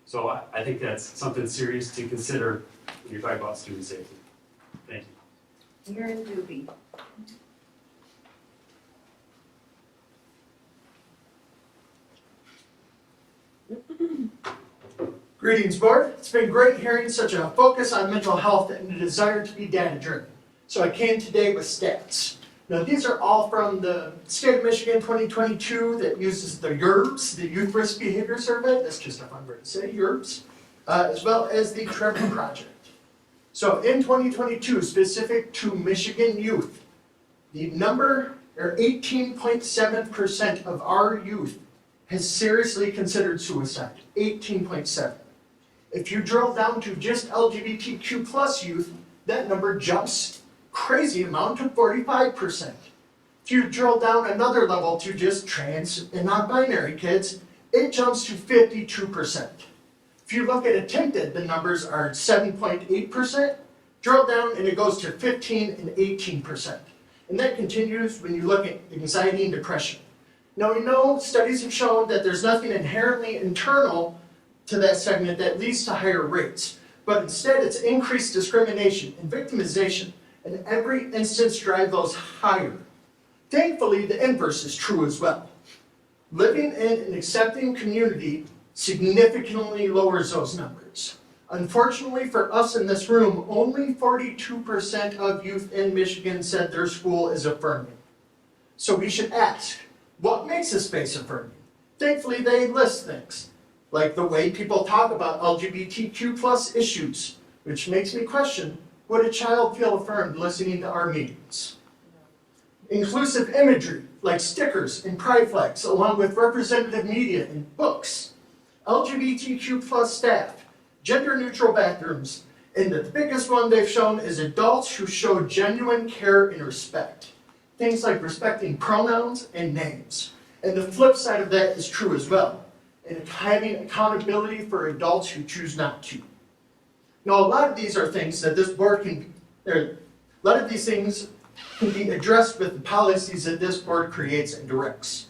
So I think that's something serious to consider when you're talking about student safety. Thank you. You're in Doobie. Greetings, board. It's been great hearing such a focus on mental health and a desire to be data-driven. So I came today with stats. Now these are all from the State of Michigan 2022 that uses the YERBS, the Youth Risk Behavior Survey. That's just a fun word to say, YERBS, as well as the Trevor Project. So in 2022, specific to Michigan youth, the number, or 18.7% of our youth has seriously considered suicide, 18.7. If you drill down to just LGBTQ plus youth, that number jumps crazy amount to 45%. If you drill down another level to just trans and non-binary kids, it jumps to 52%. If you look at attempted, the numbers are 7.8%. Drill down and it goes to 15 and 18%. And that continues when you look at anxiety and depression. Now we know studies have shown that there's nothing inherently internal to that segment that leads to higher rates, but instead it's increased discrimination and victimization, and every instance drive those higher. Thankfully, the inverse is true as well. Living in an accepting community significantly lowers those numbers. Unfortunately for us in this room, only 42% of youth in Michigan said their school is affirming. So we should ask, what makes a space affirming? Thankfully, they list things, like the way people talk about LGBTQ plus issues, which makes me question, would a child feel affirmed listening to our meetings? Inclusive imagery, like stickers and pride flags, along with representative media and books. LGBTQ plus staff, gender neutral bathrooms, and the biggest one they've shown is adults who show genuine care and respect. Things like respecting pronouns and names. And the flip side of that is true as well, and having accountability for adults who choose not to. Now, a lot of these are things that this board can, a lot of these things can be addressed with the policies that this board creates and directs.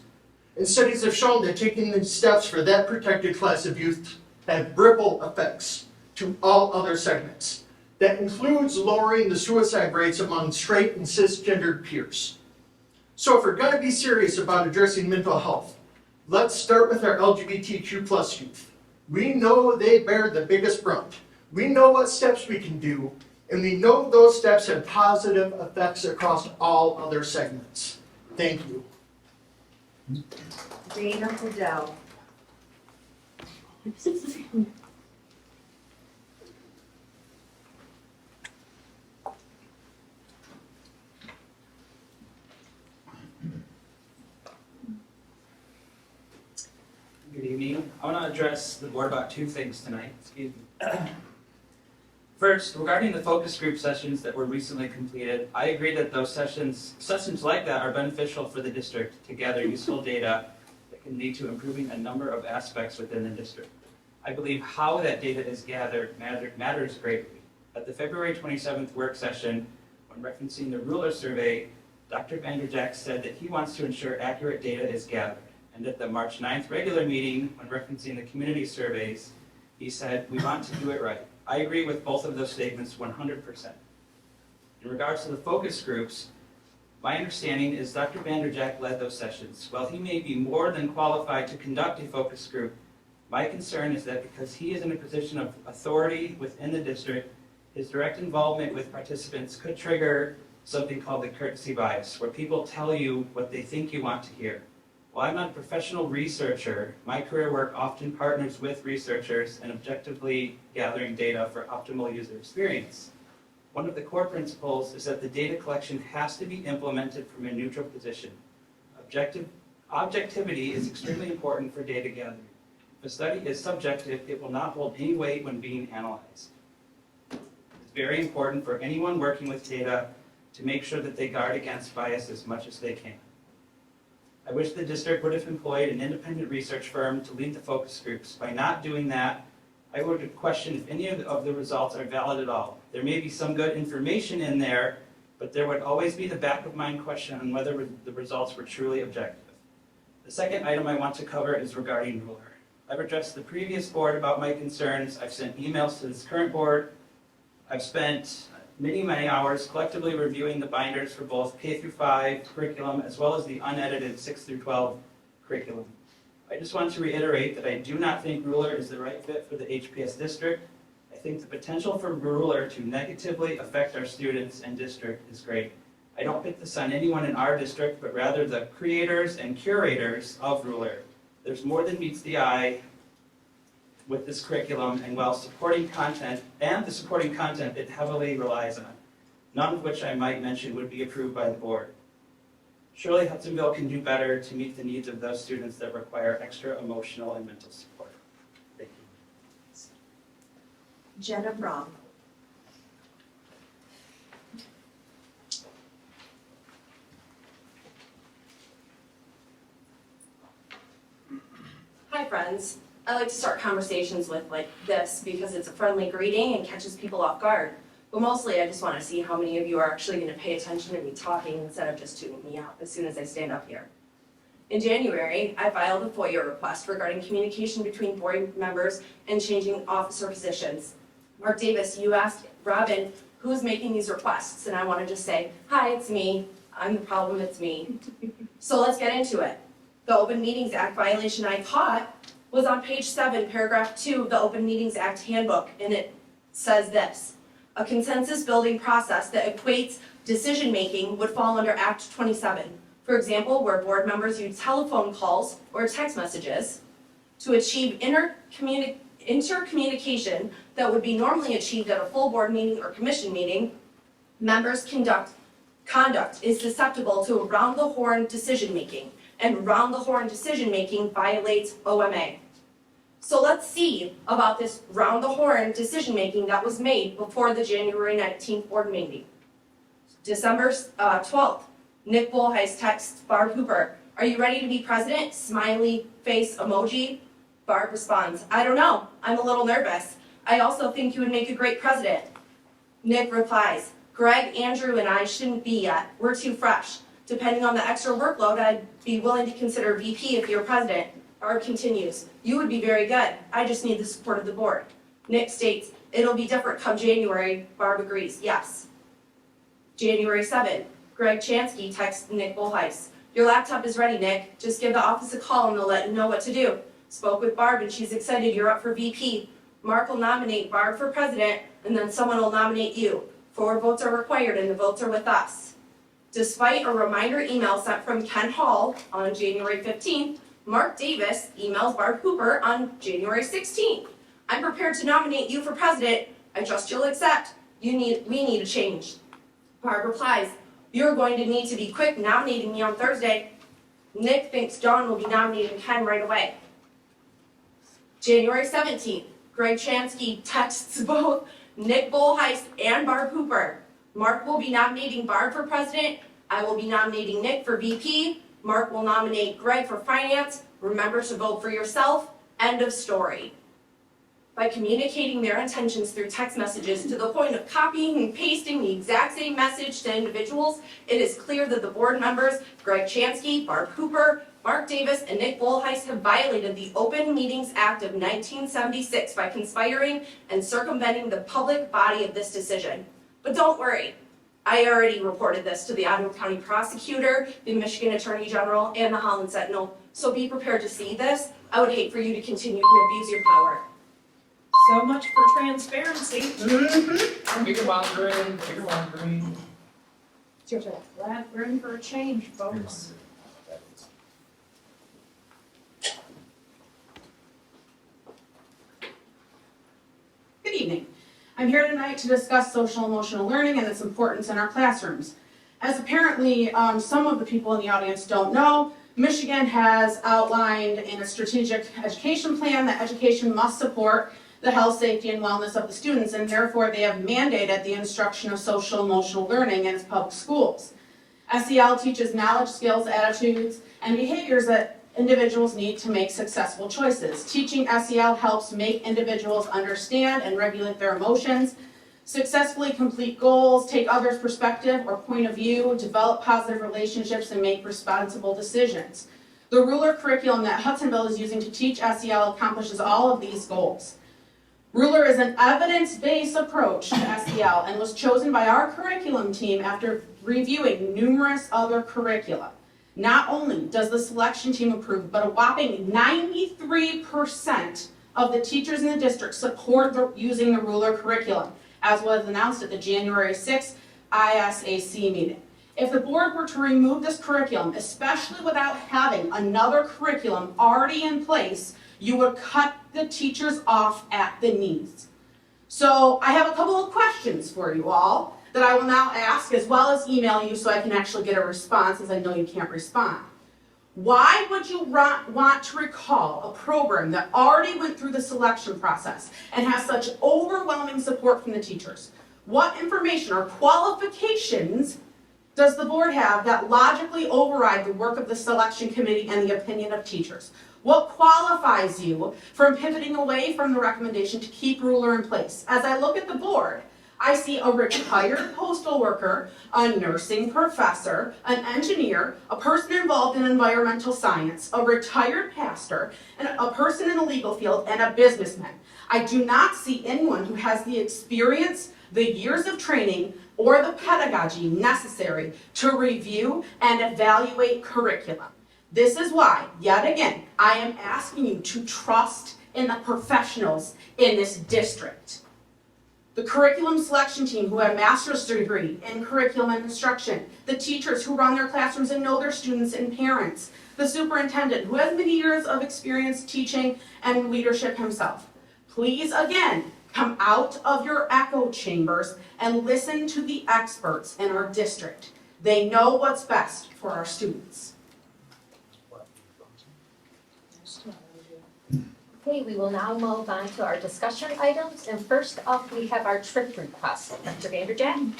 And studies have shown that taking the steps for that protected class of youth have ripple effects to all other segments. That includes lowering the suicide rates among straight and cisgendered peers. So if we're going to be serious about addressing mental health, let's start with our LGBTQ plus youth. We know they bear the biggest brunt. We know what steps we can do, and we know those steps have positive effects across all other segments. Thank you. Dana Hodel. Good evening. I want to address the board about two things tonight. Excuse me. First, regarding the focus group sessions that were recently completed, I agree that those sessions like that are beneficial for the district to gather useful data that can lead to improving a number of aspects within the district. I believe how that data is gathered matters greatly. At the February 27th work session, when referencing the ruler survey, Dr. Vanderjack said that he wants to ensure accurate data is gathered. And at the March 9th regular meeting, when referencing the community surveys, he said, we want to do it right. I agree with both of those statements 100%. In regards to the focus groups, my understanding is Dr. Vanderjack led those sessions. While he may be more than qualified to conduct a focus group, my concern is that because he is in a position of authority within the district, his direct involvement with participants could trigger something called the courtesy bias, where people tell you what they think you want to hear. While I'm not a professional researcher, my career work often partners with researchers in objectively gathering data for optimal user experience. One of the core principles is that the data collection has to be implemented from a neutral position. Objectivity is extremely important for data gathering. If a study is subjective, it will not hold any weight when being analyzed. It's very important for anyone working with data to make sure that they guard against bias as much as they can. I wish the district would have employed an independent research firm to lead the focus groups. By not doing that, I would question if any of the results are valid at all. There may be some good information in there, but there would always be the back of mind question on whether the results were truly objective. The second item I want to cover is regarding ruler. I've addressed the previous board about my concerns. I've sent emails to this current board. I've spent many hours collectively reviewing the binders for both K through 5 curriculum as well as the unedited 6 through 12 curriculum. I just want to reiterate that I do not think ruler is the right fit for the HPS district. I think the potential for ruler to negatively affect our students and district is great. I don't put this on anyone in our district, but rather the creators and curators of ruler. There's more than meets the eye with this curriculum and while supporting content and the supporting content it heavily relies on, none of which I might mention would be approved by the board. Surely Hudsonville can do better to meet the needs of those students that require extra emotional and mental support. Thank you. Jenna Braun. Hi friends. I like to start conversations with like this because it's a friendly greeting and catches people off guard. But mostly I just want to see how many of you are actually going to pay attention to me talking instead of just tuning me out as soon as I stand up here. In January, I filed a FOIA request regarding communication between board members and changing officer positions. Mark Davis, you asked Robin, who's making these requests? And I want to just say, hi, it's me. I'm the problem, it's me. So let's get into it. The Open Meetings Act violation I caught was on page 7, paragraph 2 of the Open Meetings Act handbook, and it says this. A consensus building process that equates decision-making would fall under Act 27. For example, where board members use telephone calls or text messages to achieve intercommunication that would be normally achieved at a full board meeting or commission meeting, members' conduct is susceptible to around-the-horn decision-making, and round-the-horn decision-making violates OMA. So let's see about this round-the-horn decision-making that was made before the January 19th board meeting. December 12th, Nick Bullheis texts Barb Hooper, "Are you ready to be president?" Smiley face emoji. Barb responds, "I don't know, I'm a little nervous. I also think you would make a great president." Nick replies, "Greg, Andrew, and I shouldn't be yet. We're too fresh. Depending on the extra workload, I'd be willing to consider VP if you're president." Barb continues, "You would be very good. I just need the support of the board." Nick states, "It'll be different come January." Barb agrees, yes. January 7th, Greg Chansky texts Nick Bullheis, "Your laptop is ready, Nick. Just give the office a call and they'll let you know what to do." Spoke with Barb and she's excited you're up for VP. Mark will nominate Barb for president and then someone will nominate you. 4 votes are required and the votes are with us. Despite a reminder email sent from Ken Hall on January 15th, Mark Davis emails Barb Hooper on January 16th. "I'm prepared to nominate you for president. I trust you'll accept. We need a change." Barb replies, "You're going to need to be quick nominating me on Thursday." Nick thinks John will be nominating Ken right away. January 17th, Greg Chansky texts both Nick Bullheis and Barb Hooper. "Mark will be nominating Barb for president. I will be nominating Nick for VP. Mark will nominate Greg for finance. Remember to vote for yourself." End of story. By communicating their intentions through text messages to the point of copying and pasting the exact same message to individuals, it is clear that the board members, Greg Chansky, Barb Hooper, Mark Davis, and Nick Bullheis have violated the Open Meetings Act of 1976 by conspiring and circumventing the public body of this decision. But don't worry. I already reported this to the Ottawa County Prosecutor, the Michigan Attorney General, and the Holland Sentinel, so be prepared to see this. I would hate for you to continue to abuse your power. So much for transparency. Bigger monitoring, bigger monitoring. It's your turn. Glad we're in for a change, folks. Good evening. I'm here tonight to discuss social emotional learning and its importance in our classrooms. As apparently some of the people in the audience don't know, Michigan has outlined in a strategic education plan that education must support the health, safety, and wellness of the students, and therefore they have mandated the instruction of social emotional learning in its public schools. SEL teaches knowledge, skills, attitudes, and behaviors that individuals need to make successful choices. Teaching SEL helps make individuals understand and regulate their emotions, successfully complete goals, take others' perspective or point of view, develop positive relationships, and make responsible decisions. The ruler curriculum that Hudsonville is using to teach SEL accomplishes all of these goals. Ruler is an evidence-based approach to SEL and was chosen by our curriculum team after reviewing numerous other curricula. Not only does the selection team approve, but a whopping 93% of the teachers in the district support using the ruler curriculum, as was announced at the January 6th ISAC meeting. If the board were to remove this curriculum, especially without having another curriculum already in place, You would cut the teachers off at the knees. So I have a couple of questions for you all that I will now ask, as well as email you so I can actually get a response, as I know you can't respond. Why would you want to recall a program that already went through the selection process and has such overwhelming support from the teachers? What information or qualifications does the board have that logically override the work of the selection committee and the opinion of teachers? What qualifies you from pivoting away from the recommendation to keep ruler in place? As I look at the board, I see a retired postal worker, a nursing professor, an engineer, a person involved in environmental science, a retired pastor, and a person in the legal field, and a businessman. I do not see anyone who has the experience, the years of training, or the pedagogy necessary to review and evaluate curriculum. This is why, yet again, I am asking you to trust in the professionals in this district. The curriculum selection team who have a master's degree in curriculum and instruction, the teachers who run their classrooms and know their students and parents, the superintendent who has many years of experience teaching and leadership himself. Please, again, come out of your echo chambers and listen to the experts in our district. They know what's best for our students. Okay, we will now move on to our discussion items, and first up, we have our trip request. Dr. Vanderjack?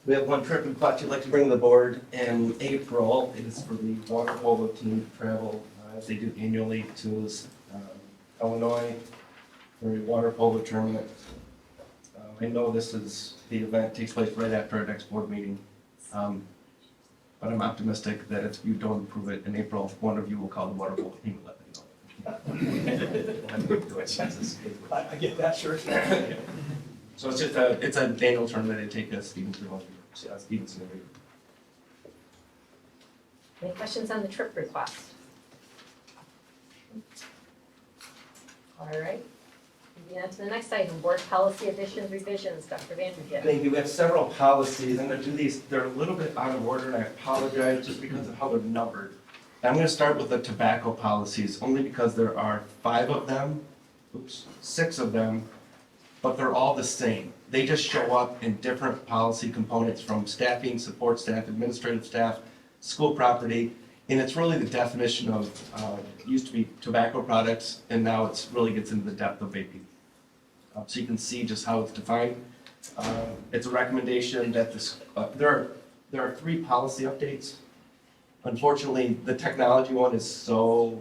We have one trip request you'd like to bring to the board in April. It is for the water polo team to travel, as they do annually, to Illinois for a water polo tournament. I know the event takes place right after our next board meeting. But I'm optimistic that if you don't approve it in April, one of you will call the water polo team and let them know. I get that, sure. So it's just it's an annual tournament they take us Stevenson every year. Any questions on the trip request? All right. Moving on to the next item, board policy additions, revisions. Dr. Vanderjack. Thank you. We have several policies. I'm going to do these. They're a little bit out of order, and I apologize just because of how they're numbered. I'm going to start with the tobacco policies, only because there are 6 of them, but they're all the same. They just show up in different policy components from staffing, support staff, administrative staff, school property, and it's really the definition of, used to be tobacco products, and now it's really gets into the depth of vaping. So you can see just how it's defined. It's a recommendation that there are 3 policy updates. Unfortunately, the technology one is so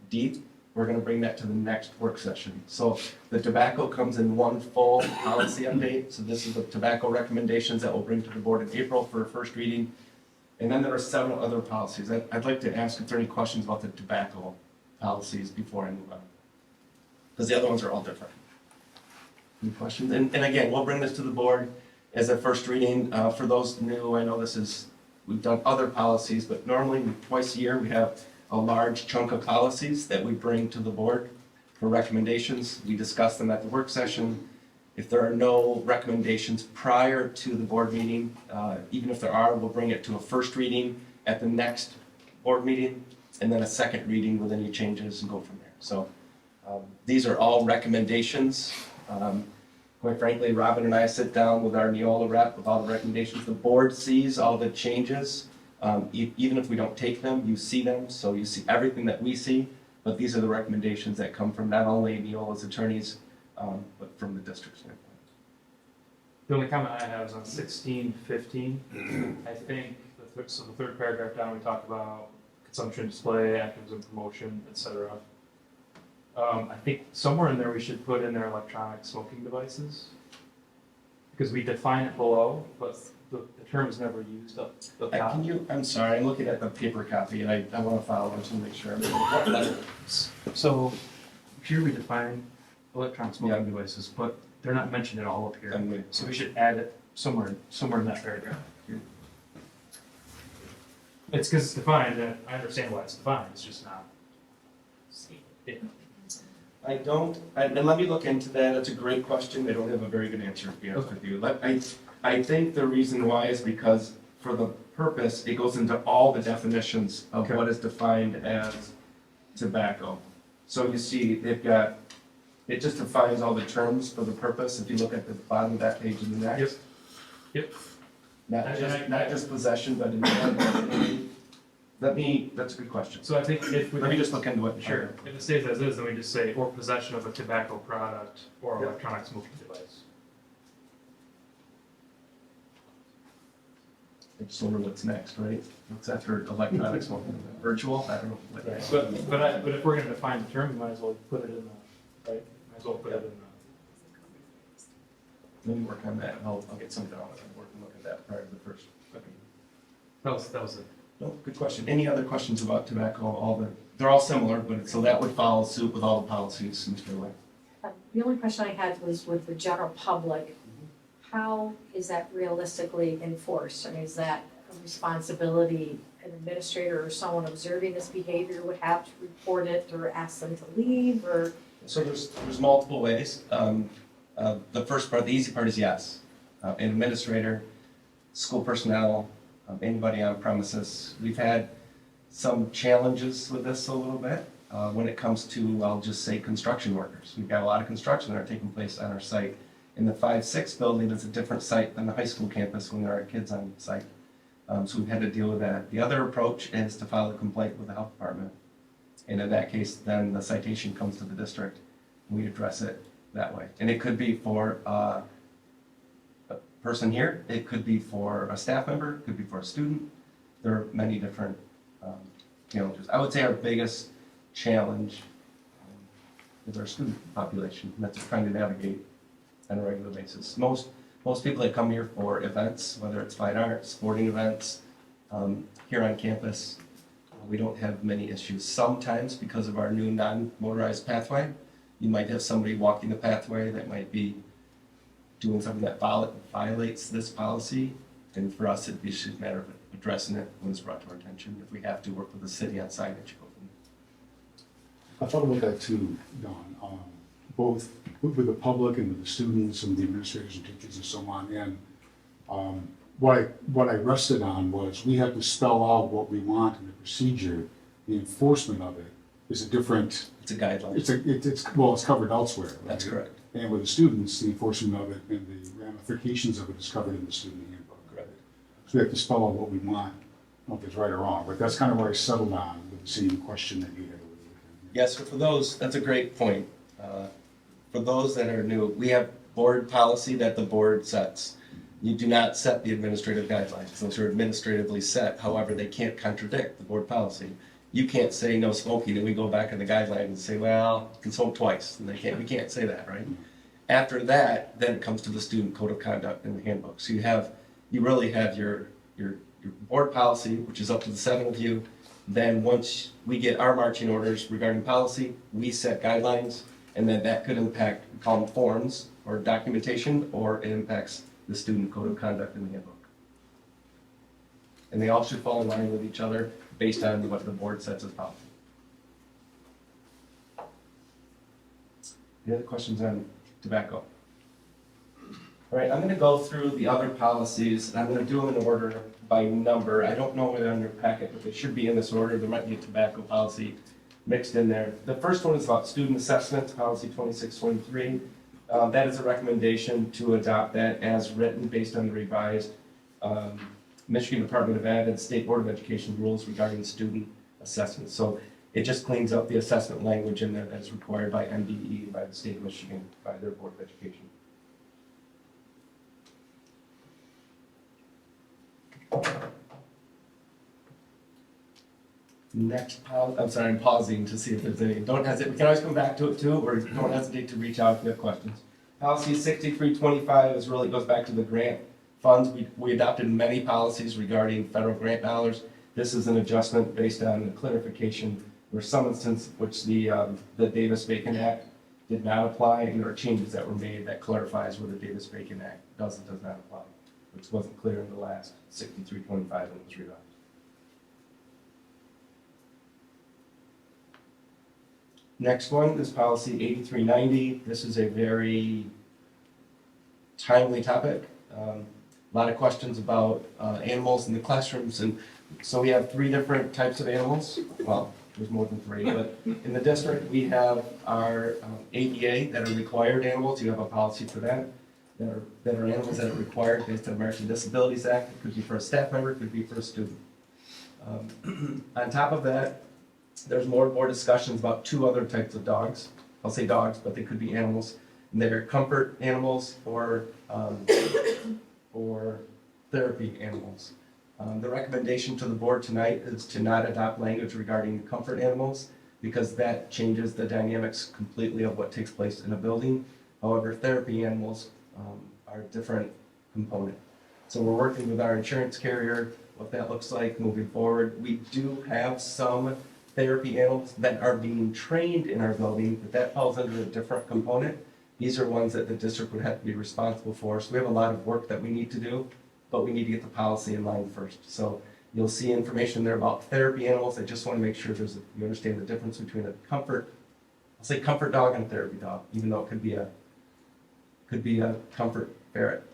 deep, we're going to bring that to the next work session. So the tobacco comes in one full policy update. So this is the tobacco recommendations that we'll bring to the board in April for a first reading. And then there are several other policies. I'd like to ask if there are any questions about the tobacco policies before I move on. Because the other ones are all different. Any questions? And again, we'll bring this to the board as a first reading. For those new, I know we've done other policies, but normally twice a year we have a large chunk of policies that we bring to the board for recommendations. We discuss them at the work session. If there are no recommendations prior to the board meeting, even if there are, we'll bring it to a first reading at the next board meeting, and then a second reading with any changes and go from there. So these are all recommendations. Quite frankly, Robin and I sit down with our Neola rep with all the recommendations. The board sees all the changes. Even if we don't take them, you see them, so you see everything that we see, but these are the recommendations that come from not only Neola's attorneys, but from the district standpoint. The only comment I have is on 1615. I think the third paragraph down, we talk about consumption, display, activism, promotion, etc. I think somewhere in there we should put in there electronic smoking devices, because we define it below, but the term is never used up top. I'm sorry, I'm looking at the paper copy, and I want to follow just to make sure. What letter? So here we define electronic smoking devices, but they're not mentioned at all up here. So we should add it somewhere in that paragraph. It's because it's defined, and I understand why it's defined, it's just not. Yeah. I don't, and let me look into that, it's a great question, I don't have a very good answer to be honest with you. I think the reason why is because for the purpose, it goes into all the definitions of what is defined as tobacco. So you see, they've got, it just defines all the terms for the purpose, if you look at the bottom of that page in the next. Yep. Not just possession, but in that's a good question. So I think if we. Let me just look into it. Sure, if it stays as is, then we just say, or possession of a tobacco product or electronic smoking device. I just wonder what's next, right? What's after electronic smoking? Virtual? I don't know. Right. But if we're gonna define the term, we might as well put it in the, right? Might as well put it in the. Let me work on that, I'll get something on it, and work and look at that prior to the first. That was it. No, good question. Any other questions about tobacco? They're all similar, but so that would follow suit with all the policies, Mr. Lake. The only question I had was with the general public, how is that realistically enforced? I mean, is that a responsibility an administrator or someone observing this behavior would have to report it or ask them to leave or? So there's multiple ways. The first part, the easy part is yes. An administrator, school personnel, anybody on premises. We've had some challenges with this a little bit when it comes to, I'll just say, construction workers. We've got a lot of construction that are taking place on our site. In the 5-6 building, it's a different site than the high school campus when there are kids on site. So we've had to deal with that. The other approach is to file a complaint with the health department. And in that case, then the citation comes to the district. And we address it that way. And it could be for a person here, it could be for a staff member, it could be for a student. There are many different challenges. I would say our biggest challenge is our student population, and that's trying to navigate on a regular basis. Most people that come here for events, whether it's fine arts, sporting events, here on campus, we don't have many issues. Sometimes because of our new non-motorized pathway, you might have somebody walking the pathway that might be doing something that violates this policy, and for us, it'd be just a matter of addressing it when it's brought to our attention. If we have to work with the city on signage. I thought about that too, Don, both with the public and with the students and the administrators and teachers and so on. And what I rested on was we have to spell out what we want in the procedure. The enforcement of it is a different. It's a guideline. It's covered elsewhere. Right? That's correct. And with the students, the enforcement of it and the ramifications of it is covered in the student handbook. Correct. So we have to spell out what we want. I don't know if it's right or wrong, but that's kind of where I settled on with the same question that you had. Yes, for those, that's a great point. For those that are new, we have board policy that the board sets. You do not set the administrative guidelines. Those are administratively set. However, they can't contradict the board policy. You can't say no smoking and we go back in the guidelines and say, well, you can smoke twice. And we can't say that, right? After that, then it comes to the student code of conduct in the handbook. So you really have your board policy, which is up to the 7 of you. Then once we get our marching orders regarding policy, we set guidelines, and then that could impact, we call them forms or documentation, or it impacts the student code of conduct in the handbook. And they all should fall in line with each other based on what the board sets as policy. Any other questions on tobacco? All right, I'm going to go through the other policies, and I'm going to do them in order by number. I don't know whether they're in your packet, but they should be in this order. There might be a tobacco policy mixed in there. The first one is about student assessment, policy 2623. That is a recommendation to adopt that as written based on the revised Michigan Department of Ed and State Board of Education rules regarding student assessment. So it just cleans up the assessment language in there that is required by MDE, by the state of Michigan, by their Board of Education. Next, I'm sorry, I'm pausing to see if there's any. Don't hesitate. We can always come back to it too, or don't hesitate to reach out if you have questions. Policy 6325 really goes back to the grant funds. We adopted many policies regarding federal grant dollars. This is an adjustment based on the clarification or some instance which the Davis-Bacon Act did not apply, and there are changes that were made that clarifies where the Davis-Bacon Act does and does not apply, which wasn't clear in the last 6325 when it was revised. Next one is policy 8390. This is a very timely topic. A lot of questions about animals in the classrooms, and so we have 3 different types of animals. Well, there's more than 3, but in the district we have our ADA that are required animals. You have a policy for that. That are animals that are required based on American Disabilities Act. It could be for a staff member, it could be for a student. On top of that, there's more and more discussions about 2 other types of dogs. I'll say dogs, but they could be animals. And they're comfort animals or therapy animals. The recommendation to the board tonight is to not adopt language regarding comfort animals because that changes the dynamics completely of what takes place in a building. However, therapy animals are a different component. So we're working with our insurance carrier, what that looks like moving forward. We do have some therapy animals that are being trained in our building, but that falls under a different component. These are ones that the district would have to be responsible for. So we have a lot of work that we need to do, but we need to get the policy in line first. So you'll see information there about therapy animals. I just want to make sure you understand the difference between a comfort dog and a therapy dog, even though it could be a comfort ferret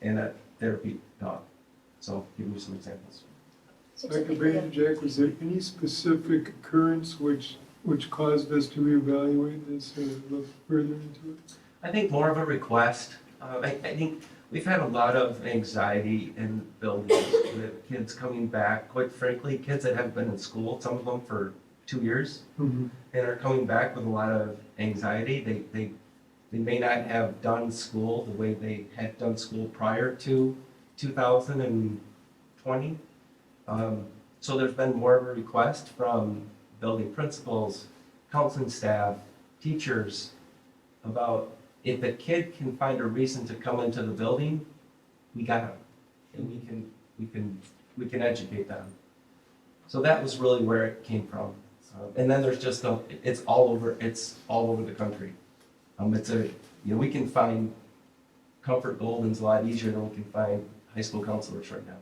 and a therapy dog. So give you some examples. Dr. Banjak, was there any specific occurrence which caused us to reevaluate this or look further into it? I think more of a request. I think we've had a lot of anxiety in buildings with kids coming back. Quite frankly, kids that haven't been in school, some of them for 2 years, and are coming back with a lot of anxiety. They may not have done school the way they had done school prior to 2020. So there's been more of a request from building principals, counseling staff, teachers about if a kid can find a reason to come into the building, we got them, and we can educate them. So that was really where it came from. And then there's just it's all over the country. We can find comfort Goldens a lot easier than we can find high school counselors right now.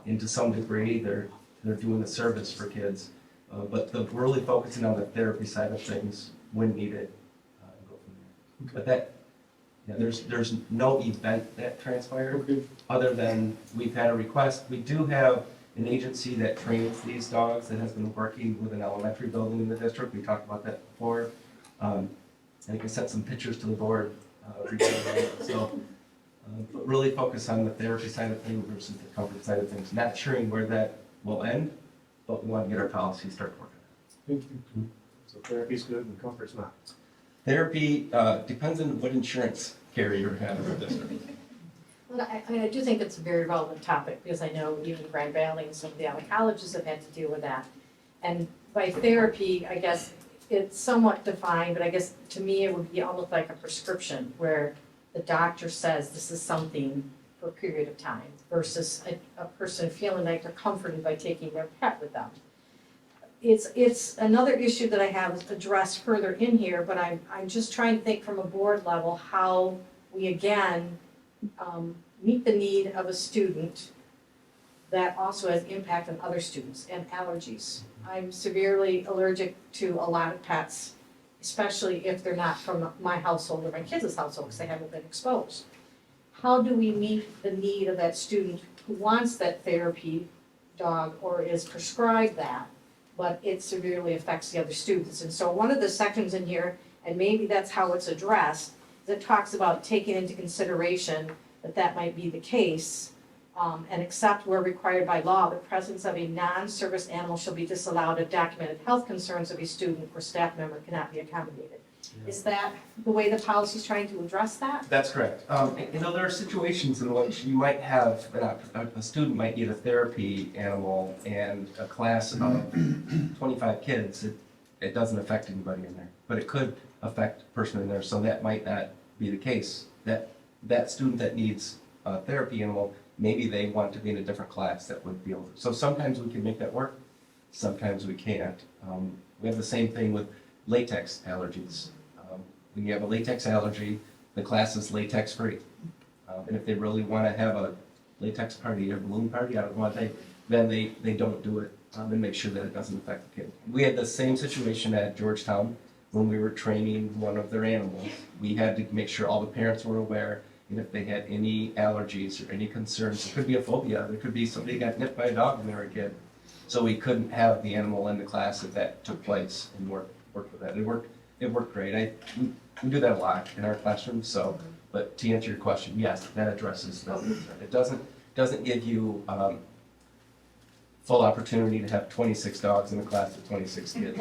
And to some degree, they're doing a service for kids, but we're really focusing on the therapy side of things when needed. And go from there. But there's no event that transpired other than we've had a request. We do have an agency that trains these dogs that has been working with an elementary building in the district. We talked about that before. And I can send some pictures to the board regarding that. So, but really focus on the therapy side of things versus the comfort side of things. Not sure where that will end, but we want to get our policy start working. Thank you. So therapy's good and comfort's not. Therapy depends on what insurance carrier you have in the district. Well, I do think it's a very relevant topic because I know even Grand Valley and some of the other colleges have had to deal with that. And by therapy, I guess it's somewhat defined, but I guess to me it would be almost like a prescription where the doctor says this is something for a period of time versus a person feeling like they're comforted by taking their pet with them. It's another issue that I have addressed further in here, but I'm just trying to think from a board level how we again meet the need of a student that also has impact on other students and allergies. I'm severely allergic to a lot of pets, especially if they're not from my household or my kids' household because they haven't been exposed. How do we meet the need of that student who wants that therapy dog or is prescribed that, but it severely affects the other students? And so one of the sections in here, and maybe that's how it's addressed, is it talks about taking into consideration that might be the case, and except where required by law, the presence of a non-service animal shall be disallowed if documented health concerns of a student or staff member cannot be accommodated. Yeah. Is that the way the policy is trying to address that? That's correct. There are situations in which you might have, a student might need a therapy animal and a class of 25 kids. It doesn't affect anybody in there, but it could affect a person in there, so that might not be the case. That student that needs a therapy animal, maybe they want to be in a different class that would be able to. So sometimes we can make that work, sometimes we can't. We have the same thing with latex allergies. When you have a latex allergy, the class is latex free. And if they really want to have a latex party or balloon party, I don't know what then they don't do it and make sure that it doesn't affect the kid. We had the same situation at Georgetown when we were training one of their animals. We had to make sure all the parents were aware, and if they had any allergies or any concerns, it could be a phobia, there could be somebody got nipped by a dog when they were a kid. So we couldn't have the animal in the class if that took place, and work with that. It worked great. We do that a lot in our classrooms, so, but to answer your question, yes, that addresses the concern. It doesn't give you, full opportunity to have 26 dogs in a class of 26 kids.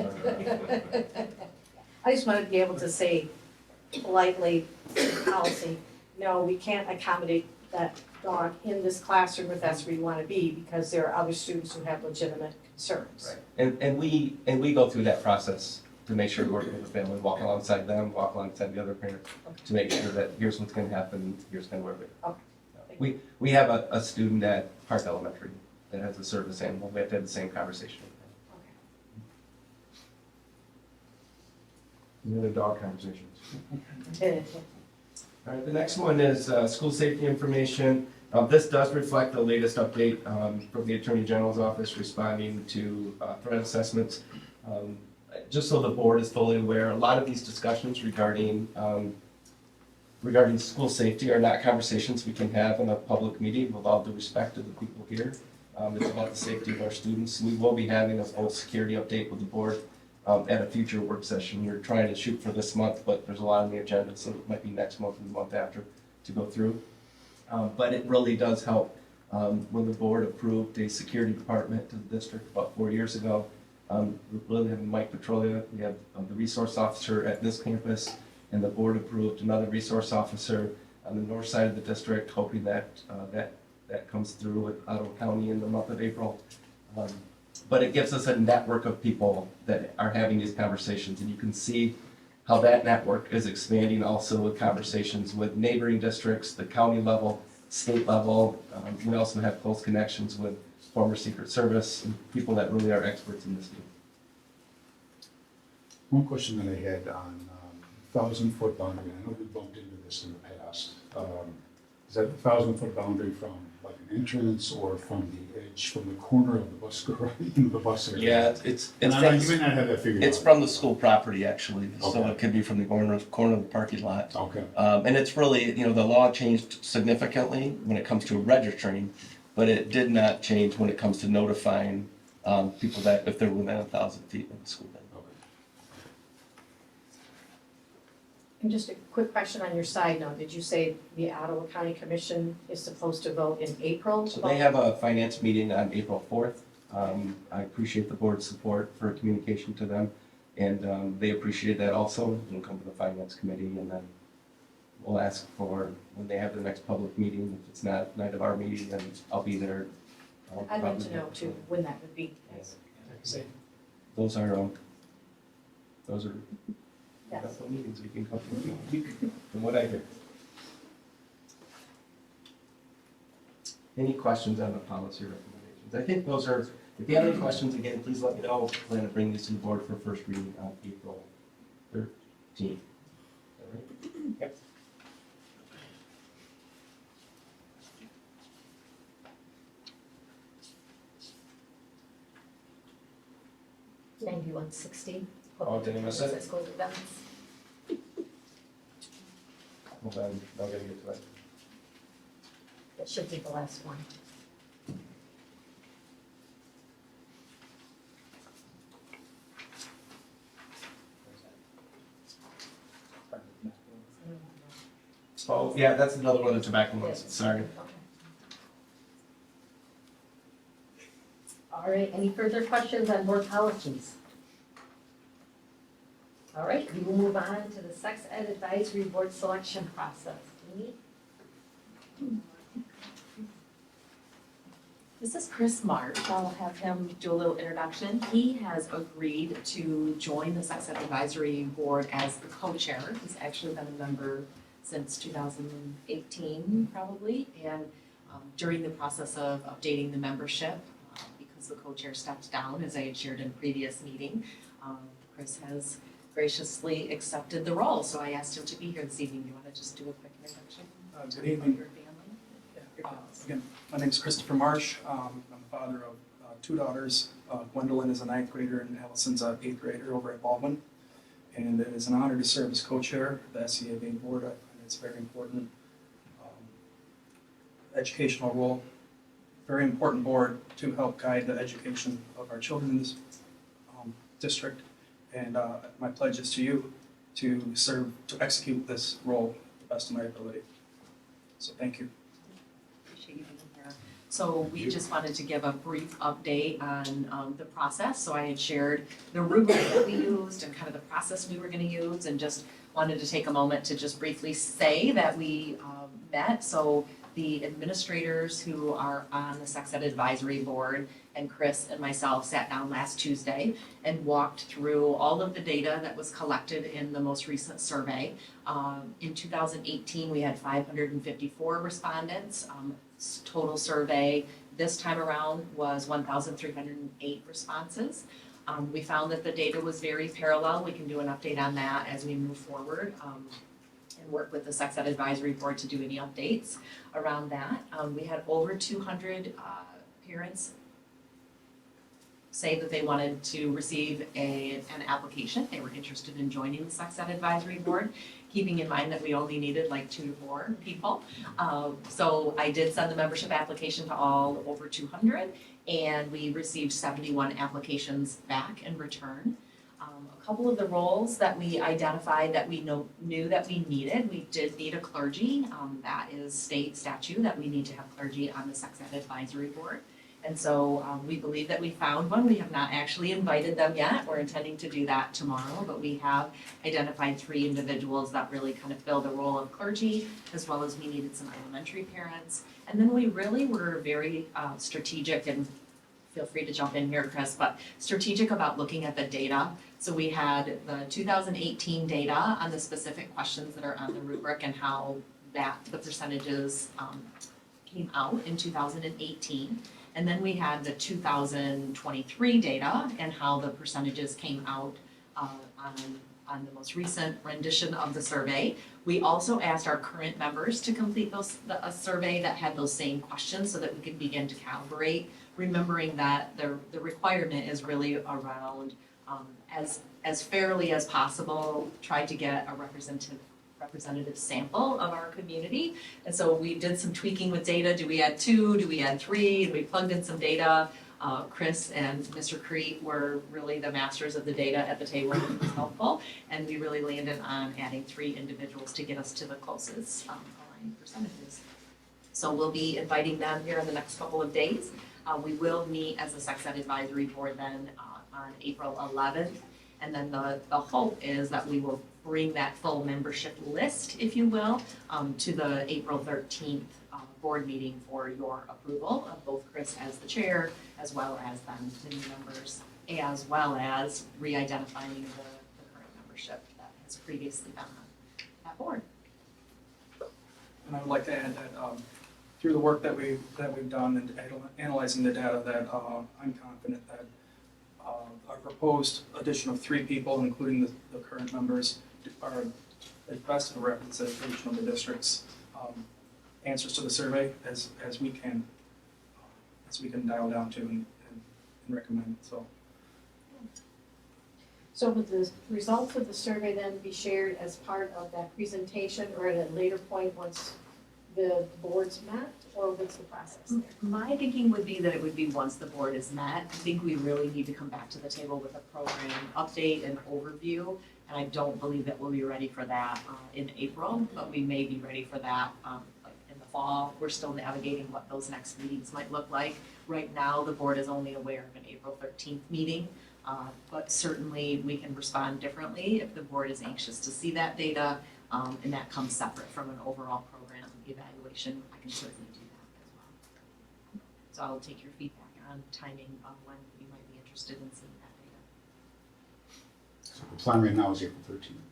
I just wanted to be able to say politely, policy, no, we can't accommodate that dog in this classroom if that's where you want to be, because there are other students who have legitimate concerns. Right. And we go through that process to make sure we're working with the family, walk alongside them, walk alongside the other parent, to make sure that here's what's going to happen, here's kind of where we. Okay. We have a student at Park Elementary that has a service animal. We have to have the same conversation with them. Any other dog conversations? All right, the next one is school safety information. This does reflect the latest update from the Attorney General's office responding to threat assessments. Just so the board is fully aware, a lot of these discussions regarding school safety are not conversations we can have in a public meeting with all due respect to the people here. It's about the safety of our students. We will be having a full security update with the board at a future work session. We're trying to shoot for this month, but there's a lot on the agenda, so it might be next month and the month after to go through. But it really does help. When the board approved a security department to the district about 4 years ago, we really have Mike Petrolia, we have the resource officer at this campus, and the board approved another resource officer on the north side of the district, hoping that that comes through with Ottawa County in the month of April. But it gives us a network of people that are having these conversations, and you can see how that network is expanding also with conversations with neighboring districts, the county level, state level. We also have close connections with former Secret Service and people that really are experts in this field. One question that I had on 1,000-foot boundary, I know we bumped into this in the past. Is that the 1,000-foot boundary from like an entrance or from the edge, from the corner of the bus garage, the bus area? Yeah, it's And I know you may not have that figured out. It's from the school property actually, so Okay. it could be from the corner of the parking lot. Okay. And it's really, the law changed significantly when it comes to registering, but it did not change when it comes to notifying people that if they're within 1,000 feet of the school building. And just a quick question on your side note, did you say the Ottawa County Commission is supposed to vote in April? So they have a finance meeting on April 4th. I appreciate the board's support for communication to them, and they appreciated that also. We'll come to the finance committee, and then we'll ask for when they have their next public meeting. If it's not night of our meeting, then I'll be there. I'd like to know too, when that would be. Yes. Those are Yes. couple meetings we can come to, from what I hear. Any questions on the policy recommendations? I think those are, if you have any questions, again, please let me know. We'll plan to bring this to the board for first reading on April 13th. All right? Yep. $91.60. Oh, did I miss it? School events. Hold on, I'll get to that. That should be the last one. Oh, yeah, that's another one of the tobacco ones, sorry. All right, any further questions on board policies? All right, we will move on to the Sex Ed Advisory Board selection process. Amy? This is Chris March. I'll have him do a little introduction. He has agreed to join the Sex Ed Advisory Board as the co-chair. He's actually been a member since 2018, probably, and during the process of updating the membership, because the co-chair stepped down, as I had shared in a previous meeting, Chris has graciously accepted the role, so I asked him to be here this evening. Do you want to just do a quick introduction? Good evening. Your family? Again, my name is Christopher Marsh. I'm the father of two daughters. Gwendolyn is a ninth grader and Allison's an eighth grader over at Baldwin. And it is an honor to serve as co-chair of the SEAB board. I find it's a very important educational role, very important board to help guide the education of our children in this district. And my pledge is to you to serve, to execute this role to the best of my ability. So thank you. Appreciate you being here. So we just wanted to give a brief update on the process. So I had shared the rubric that we used and kind of the process we were going to use, and just wanted to take a moment to just briefly say that we met. So the administrators who are on the Sex Ed Advisory Board and Chris and myself sat down last Tuesday and walked through all of the data that was collected in the most recent survey. In 2018, we had 554 respondents. Total survey this time around was 1,308 responses. We found that the data was very parallel. We can do an update on that as we move forward. And work with the Sex Ed Advisory Board to do any updates around that. We had over 200 parents say that they wanted to receive an application. They were interested in joining the Sex Ed Advisory Board, keeping in mind that we only needed like 2 to 4 people. So I did send the membership application to all over 200, and we received 71 applications back in return. A couple of the roles that we identified that we knew that we needed, we did need a clergy. That is state statute that we need to have clergy on the Sex Ed Advisory Board. And so we believe that we found one. We have not actually invited them yet. We're intending to do that tomorrow, but we have identified 3 individuals that really kind of fill the role of clergy, as well as we needed some elementary parents. And then we really were very strategic, and feel free to jump in here, Chris, but strategic about looking at the data. So we had the 2018 data on the specific questions that are on the rubric and how the percentages came out in 2018. And then we had the 2023 data and how the percentages came out on the most recent rendition of the survey. We also asked our current members to complete a survey that had those same questions so that we could begin to calibrate, remembering that the requirement is really around as fairly as possible, try to get a representative sample of our community. And so we did some tweaking with data. Do we add 2? Do we add 3? And we plugged in some data. Chris and Mr. Crete were really the masters of the data at the table, which was helpful. And we really landed on adding 3 individuals to get us to the closest aligned percentages. So we'll be inviting them here in the next couple of days. We will meet as a Sex Ed Advisory Board then on April 11th. And then the hope is that we will bring that full membership list, if you will, to the April 13th board meeting for your approval of both Chris as the chair, as well as then the new members, as well as re-identifying the current membership that has previously been on that board. And I would like to add that through the work that we've done and analyzing the data, that I'm confident that our proposed addition of 3 people, including the current members, are as best of a representation of the district's answers to the survey as we can dial down to and recommend. So would the results of the survey then be shared as part of that presentation, or at a later point once the board's met, or what's the process there? My thinking would be that it would be once the board is met. I think we really need to come back to the table with a program update and overview. And I don't believe that we'll be ready for that in April, but we may be ready for that like in the fall. We're still navigating what those next meetings might look like. Right now, the board is only aware of an April 13th meeting, but certainly we can respond differently if the board is anxious to see that data, and that comes separate from an overall program evaluation. I can certainly do that as well. So I'll take your feedback on timing of when you might be interested in seeing that data. So the plan right now is April 13th.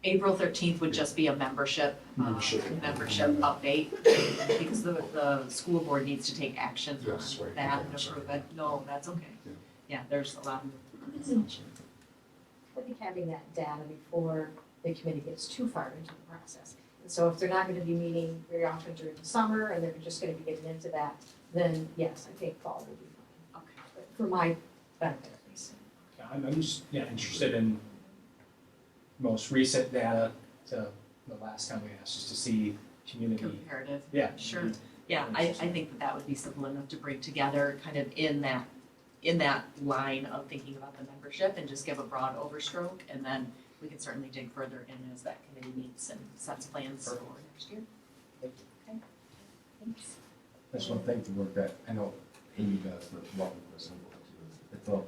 April 13th would just be a membership update, because the school board needs to take action on that and approve it. No, that's okay. Yeah, there's a lot of information. I think having that data before the committee gets too far into the process. And so if they're not going to be meeting very often during the summer and they're just going to be getting into that, then yes, I think fall will be fine. Okay. But for my benefit at least. Yeah, I'm just, interested in most recent data to the last time we asked, just to see community. Comparative. Yeah. Sure. Yeah, I think that would be simple enough to bring together kind of in that line of thinking about the membership and just give a broad overstroke, and then we can certainly dig further in as that committee meets and sets plans for next year. Okay, thanks. I just want to thank the work that I know Amy does, but welcome to us. It's all,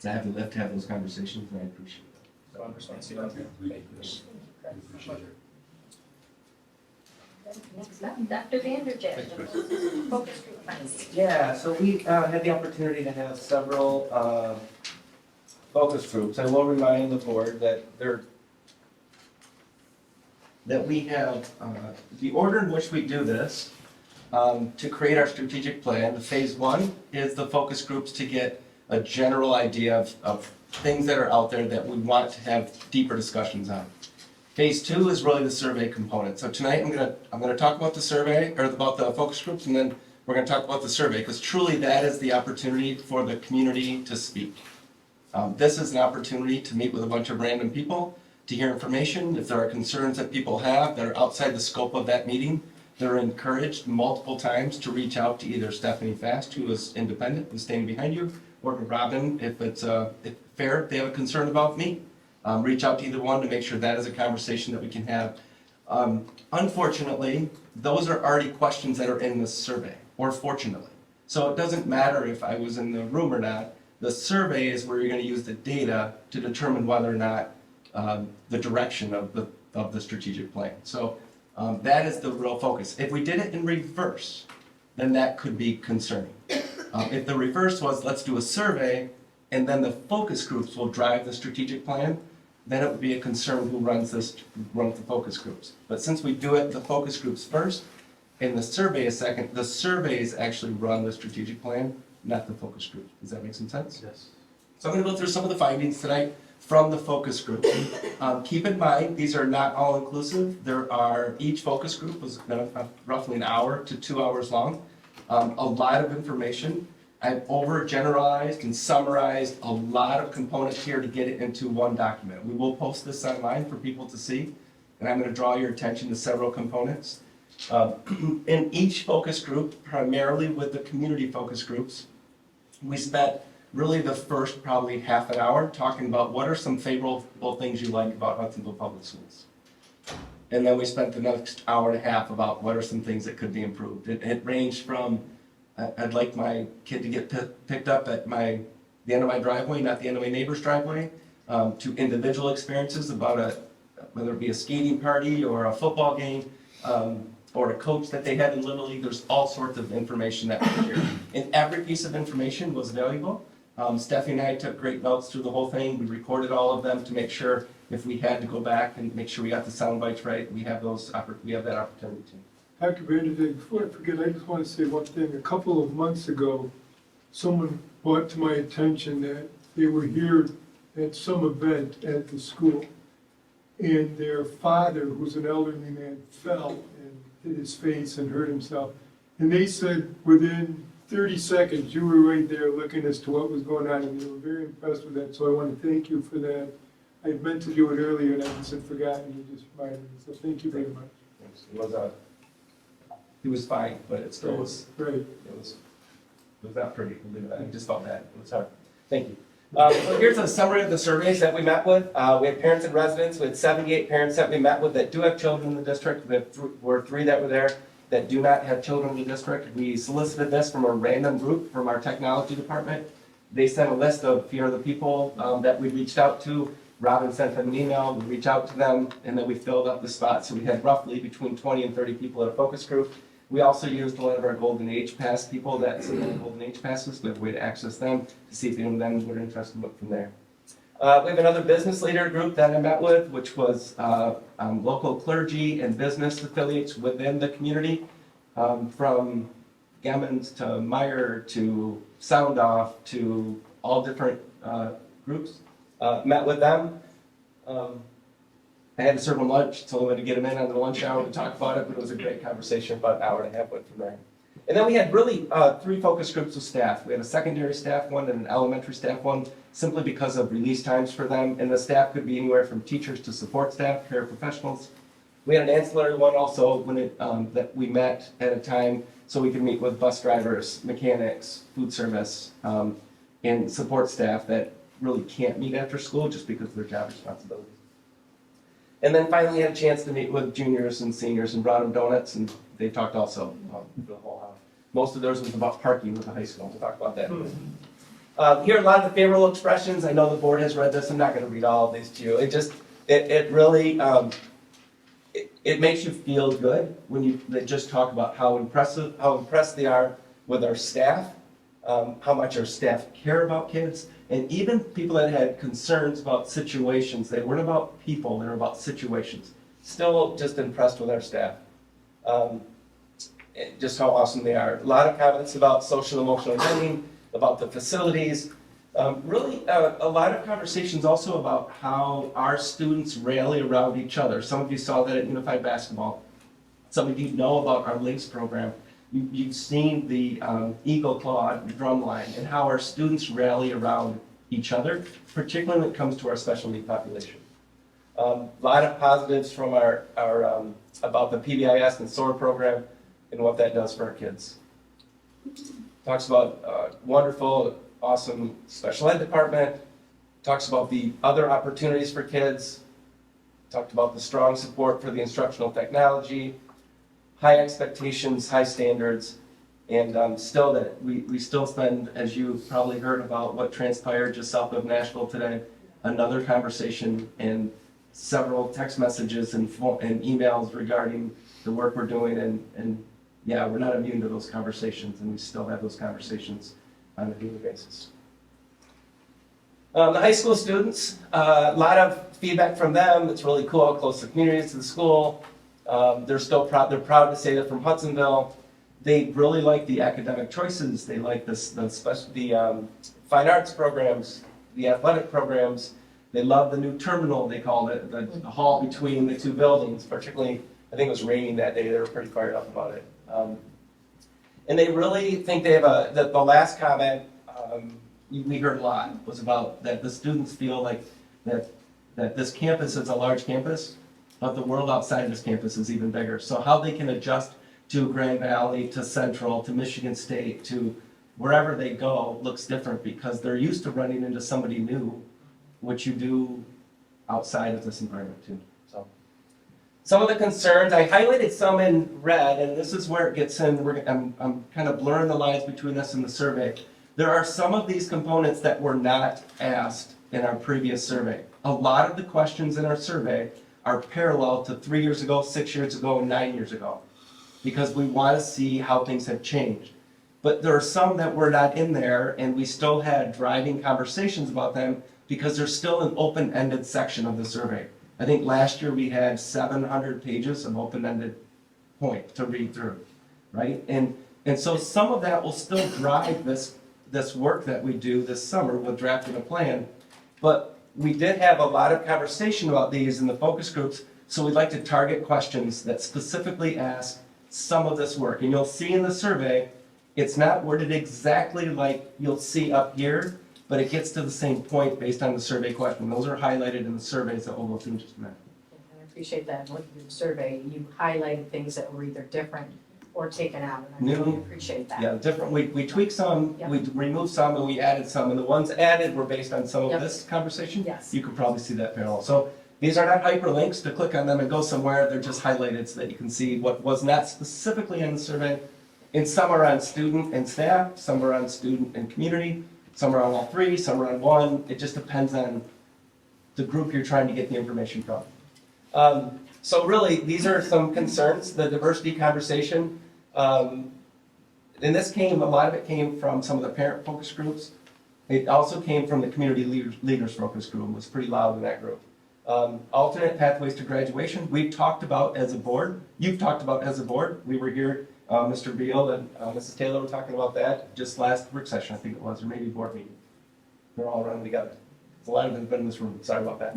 I have to have those conversations, and I appreciate that. So I'm responsible. Thank you. Next up, Dr. Vanderjagt, focus group findings. Yeah, so we had the opportunity to have several focus groups. I will remind the board that we have the order in which we do this to create our strategic plan. The phase one is the focus groups to get a general idea of things that are out there that we want to have deeper discussions on. Phase two is really the survey component. So tonight I'm gonna talk about the survey, or about the focus groups, and then we're gonna talk about the survey, because truly that is the opportunity for the community to speak. This is an opportunity to meet with a bunch of random people, to hear information. If there are concerns that people have that are outside the scope of that meeting, they're encouraged multiple times to reach out to either Stephanie Fast, who is independent, who's standing behind you, or to Robin, if it's if fair, if they have a concern about me. Reach out to either one to make sure that is a conversation that we can have. Unfortunately, those are already questions that are in the survey, or fortunately. So it doesn't matter if I was in the room or not. The survey is where you're going to use the data to determine whether or not the direction of the strategic plan. So that is the real focus. If we did it in reverse, then that could be concerning. If the reverse was, let's do a survey, and then the focus groups will drive the strategic plan, then it would be a concern who runs the focus groups. But since we do it, the focus groups first, and the survey is second, the surveys actually run the strategic plan, not the focus groups. Does that make some sense? Yes. So I'm going to go through some of the findings tonight from the focus group. Keep in mind, these are not all inclusive. Each focus group was roughly an hour to 2 hours long. A lot of information. I've overgeneralized and summarized a lot of components here to get it into one document. We will post this online for people to see, and I'm going to draw your attention to several components. In each focus group, primarily with the community focus groups, we spent really the first probably half an hour talking about what are some favorable things you like about Hudsonville Public Schools. And then we spent the next hour and a half about what are some things that could be improved. It ranged from, I'd like my kid to get picked up at the end of my driveway, not the end of my neighbor's driveway, to individual experiences about whether it be a skating party or a football game, or a coach that they had in Little League. There's all sorts of information that we shared. And every piece of information was valuable. Stephanie and I took great notes through the whole thing. We recorded all of them to make sure if we had to go back and make sure we got the sound bites right, we have that opportunity too. Dr. Vanderjagt, before I forget, I just want to say one thing. A couple of months ago, someone brought to my attention that they were here at some event at the school, and their father, who's an elderly man, fell and hit his face and hurt himself. And they said within 30 seconds, you were right there looking as to what was going on, and they were very impressed with that. So I want to thank you for that. I meant to do it earlier, and I just had forgotten. You just reminded me. So thank you very much. He was fine, but it still was. Right. It was not pretty. I just felt bad. It was hard. Thank you. So here's a summary of the surveys that we met with. We had parents and residents. We had 78 parents that we met with that do have children in the district. There were 3 that were there that do not have children in the district. We solicited this from a random group from our technology department. They sent a list of the people that we reached out to. Robin sent them an email, we reached out to them, and then we filled up the spots. So we had roughly between 20 and 30 people at a focus group. We also used a lot of our Golden Age Pass people that submitted Golden Age Passes. We have a way to access them to see if any of them were interested in looking from there. We have another business leader group that I met with, which was local clergy and business affiliates within the community, from Gemmons to Meyer to Sound Off to all different groups. Met with them. I had to serve them lunch, so I had to get them in on the lunch hour to talk about it, but it was a great conversation, about an hour and a half went from there. And then we had really 3 focus groups of staff. We had a secondary staff one and an elementary staff one, simply because of release times for them. And the staff could be anywhere from teachers to support staff, paraprofessionals. We had an ancillary one also when that we met at a time so we could meet with bus drivers, mechanics, food service, and support staff that really can't meet after school just because of their job responsibilities. And then finally we had a chance to meet with juniors and seniors and brought them donuts, and they talked also for the whole house. Most of theirs was about parking with the high school. We'll talk about that. Here are a lot of the favorable expressions. I know the board has read this. I'm not going to read all of these to you. It really it makes you feel good when they just talk about how impressed they are with our staff, how much our staff care about kids, and even people that had concerns about situations. They weren't about people, they were about situations. Still just impressed with our staff. Just how awesome they are. A lot of comments about social emotional learning, about the facilities. Really a lot of conversations also about how our students rally around each other. Some of you saw that at Unified Basketball. Some of you know about our Links program. You've seen the Eagle Claw drum line and how our students rally around each other, particularly when it comes to our special needs population. A lot of positives from our about the PBIS and SOAR program and what that does for our kids. Talks about wonderful, awesome special ed department. Talks about the other opportunities for kids. Talked about the strong support for the instructional technology, high expectations, high standards, and still that we still spend, as you probably heard about what transpired just south of Nashville today, another conversation and several text messages and emails regarding the work we're doing, and yeah, we're not immune to those conversations, and we still have those conversations on a daily basis. The high school students, a lot of feedback from them. It's really cool how close the community is to the school. They're still proud. They're proud to say they're from Hudsonville. They really like the academic choices. They like the fine arts programs, the athletic programs. They love the new terminal, they called it, the hall between the 2 buildings. Particularly, I think it was raining that day. They were pretty fired up about it. And they really think they have the last comment we heard a lot was about that the students feel like that this campus is a large campus, but the world outside of this campus is even bigger. So how they can adjust to Grand Valley, to Central, to Michigan State, to wherever they go looks different because they're used to running into somebody new, which you do outside of this environment too. So some of the concerns, I highlighted some in red, and this is where it gets in. I'm kind of blurring the lines between this and the survey. There are some of these components that were not asked in our previous survey. A lot of the questions in our survey are parallel to 3 years ago, 6 years ago, 9 years ago, because we want to see how things have changed. But there are some that were not in there, and we still had driving conversations about them because there's still an open-ended section of the survey. I think last year we had 700 pages of open-ended point to read through, right? And so some of that will still drive this work that we do this summer with drafting a plan. But we did have a lot of conversation about these in the focus groups, so we'd like to target questions that specifically ask some of this work. And you'll see in the survey, it's not worded exactly like you'll see up here, but it gets to the same point based on the survey question. Those are highlighted in the surveys that we'll go through in just a minute. I appreciate that. Looking through the survey, you highlighted things that were either different or taken out, and I really appreciate that. Yeah, different. We tweaked some, Yep. we removed some, and we added some. And the ones added were based on some of Yep. this conversation. Yes. You could probably see that parallel. So these are not hyperlinks to click on them and go somewhere. They're just highlighted so that you can see what was not specifically in the survey. And some are on student and staff, some are on student and community, some are on all 3, some are on 1. It just depends on the group you're trying to get the information from. So really, these are some concerns, the diversity conversation. And this a lot of it came from some of the parent focus groups. It also came from the community leaders focus group. It was pretty loud in that group. Alternate pathways to graduation, we've talked about as a board. You've talked about as a board. We were here, Mr. Beal and Mrs. Taylor were talking about that just last work session, I think it was, or maybe board meeting. They're all running together. A lot of them have been in this room, sorry about that.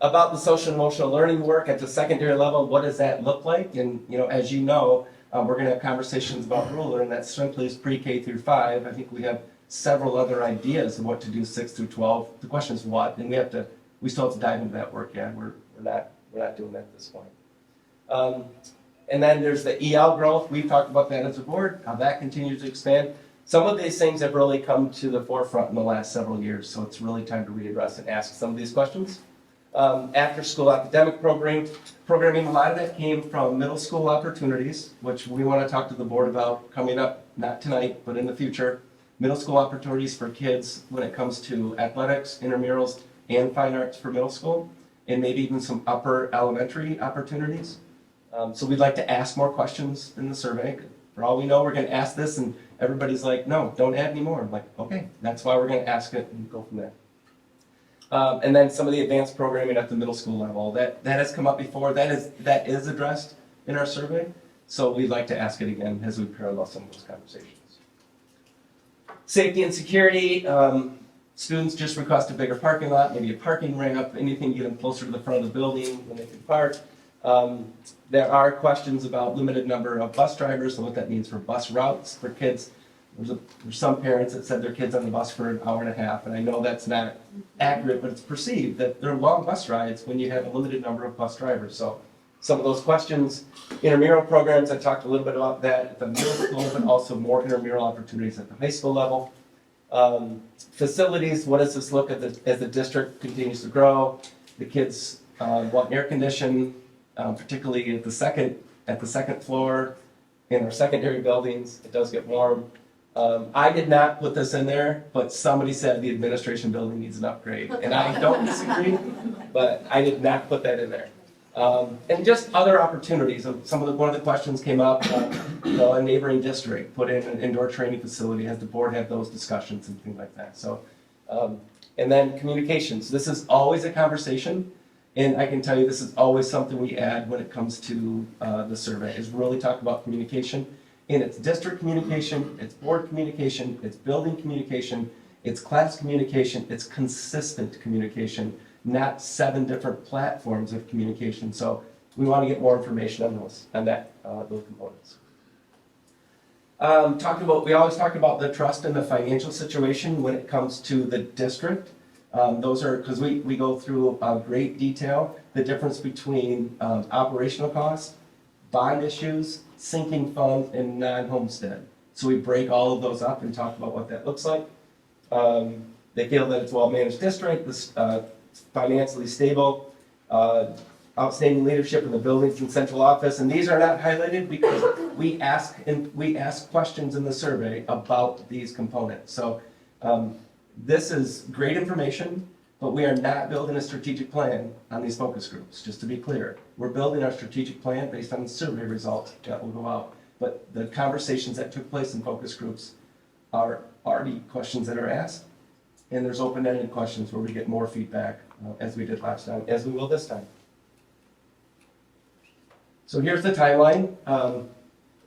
About the social and emotional learning work at the secondary level, what does that look like? And as you know, We're gonna have conversations about ruler, and that simply is pre-K through 5. I think we have several other ideas of what to do 6 through 12. The question is what, and we still have to dive into that work yet. We're not doing that at this point. And then there's the EL growth. We've talked about that as a board, how that continues to expand. Some of these things have really come to the forefront in the last several years, so it's really time to readdress and ask some of these questions. After school academic programming, a lot of that came from middle school opportunities, which we want to talk to the board about coming up, not tonight, but in the future. Middle school opportunities for kids when it comes to athletics, intramurals, and fine arts for middle school, and maybe even some upper elementary opportunities. So we'd like to ask more questions in the survey. For all we know, we're going to ask this, and everybody's like, no, don't add any more. I'm like, okay, that's why we're going to ask it and go from there. And then some of the advanced programming at the middle school level. That has come up before. That is addressed in our survey. So we'd like to ask it again as we parallel some of those conversations. Safety and security. Students just request a bigger parking lot, maybe a parking ramp, anything to get them closer to the front of the building when they can park. There are questions about limited number of bus drivers and what that means for bus routes for kids. There's some parents that said their kids on the bus for an hour and a half, and I know that's not accurate, but it's perceived that there are long bus rides when you have a limited number of bus drivers. So some of those questions, intramural programs, I talked a little bit about that at the middle school, but also more intramural opportunities at the high school level. Facilities, what does this look at as the district continues to grow? The kids want air conditioning, particularly at the second floor in our secondary buildings. It does get warm. I did not put this in there, but somebody said the administration building needs an upgrade, and I don't disagree, but I did not put that in there. And just other opportunities. One of the questions came up, a neighboring district put in an indoor training facility. Has the board had those discussions and things like that? So, and then communications. This is always a conversation, and I can tell you this is always something we add when it comes to the survey. Is really talk about communication. And it's district communication, it's board communication, it's building communication, it's class communication, it's consistent communication, not 7 different platforms of communication. So we want to get more information on those components. We always talk about the trust and the financial situation when it comes to the district. Those are, because we go through great detail, the difference between operational costs, bond issues, sinking fund, and non-homestead. So we break all of those up and talk about what that looks like. They feel that it's a well-managed district, financially stable, outstanding leadership in the buildings and central office. And these are not highlighted because we ask questions in the survey about these components. So this is great information, but we are not building a strategic plan on these focus groups, just to be clear. We're building our strategic plan based on the survey results that will go out. But the conversations that took place in focus groups are already questions that are asked, and there's open-ended questions where we get more feedback as we did last time, as we will this time. So here's the timeline.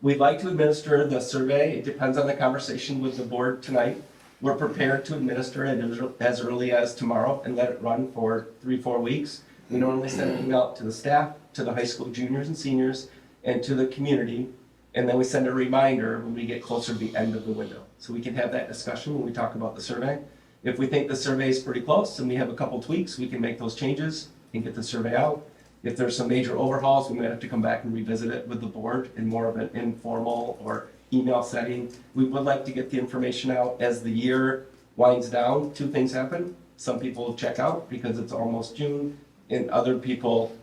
We'd like to administer the survey. It depends on the conversation with the board tonight. We're prepared to administer it as early as tomorrow and let it run for 3-4 weeks. We normally send an email to the staff, to the high school juniors and seniors, and to the community. And then we send a reminder when we get closer to the end of the window. So we can have that discussion when we talk about the survey. If we think the survey is pretty close and we have a couple tweaks, we can make those changes and get the survey out. If there's some major overhauls, we might have to come back and revisit it with the board in more of an informal or email setting. We would like to get the information out as the year winds down. 2 things happen. Some people check out because it's almost June, and other people,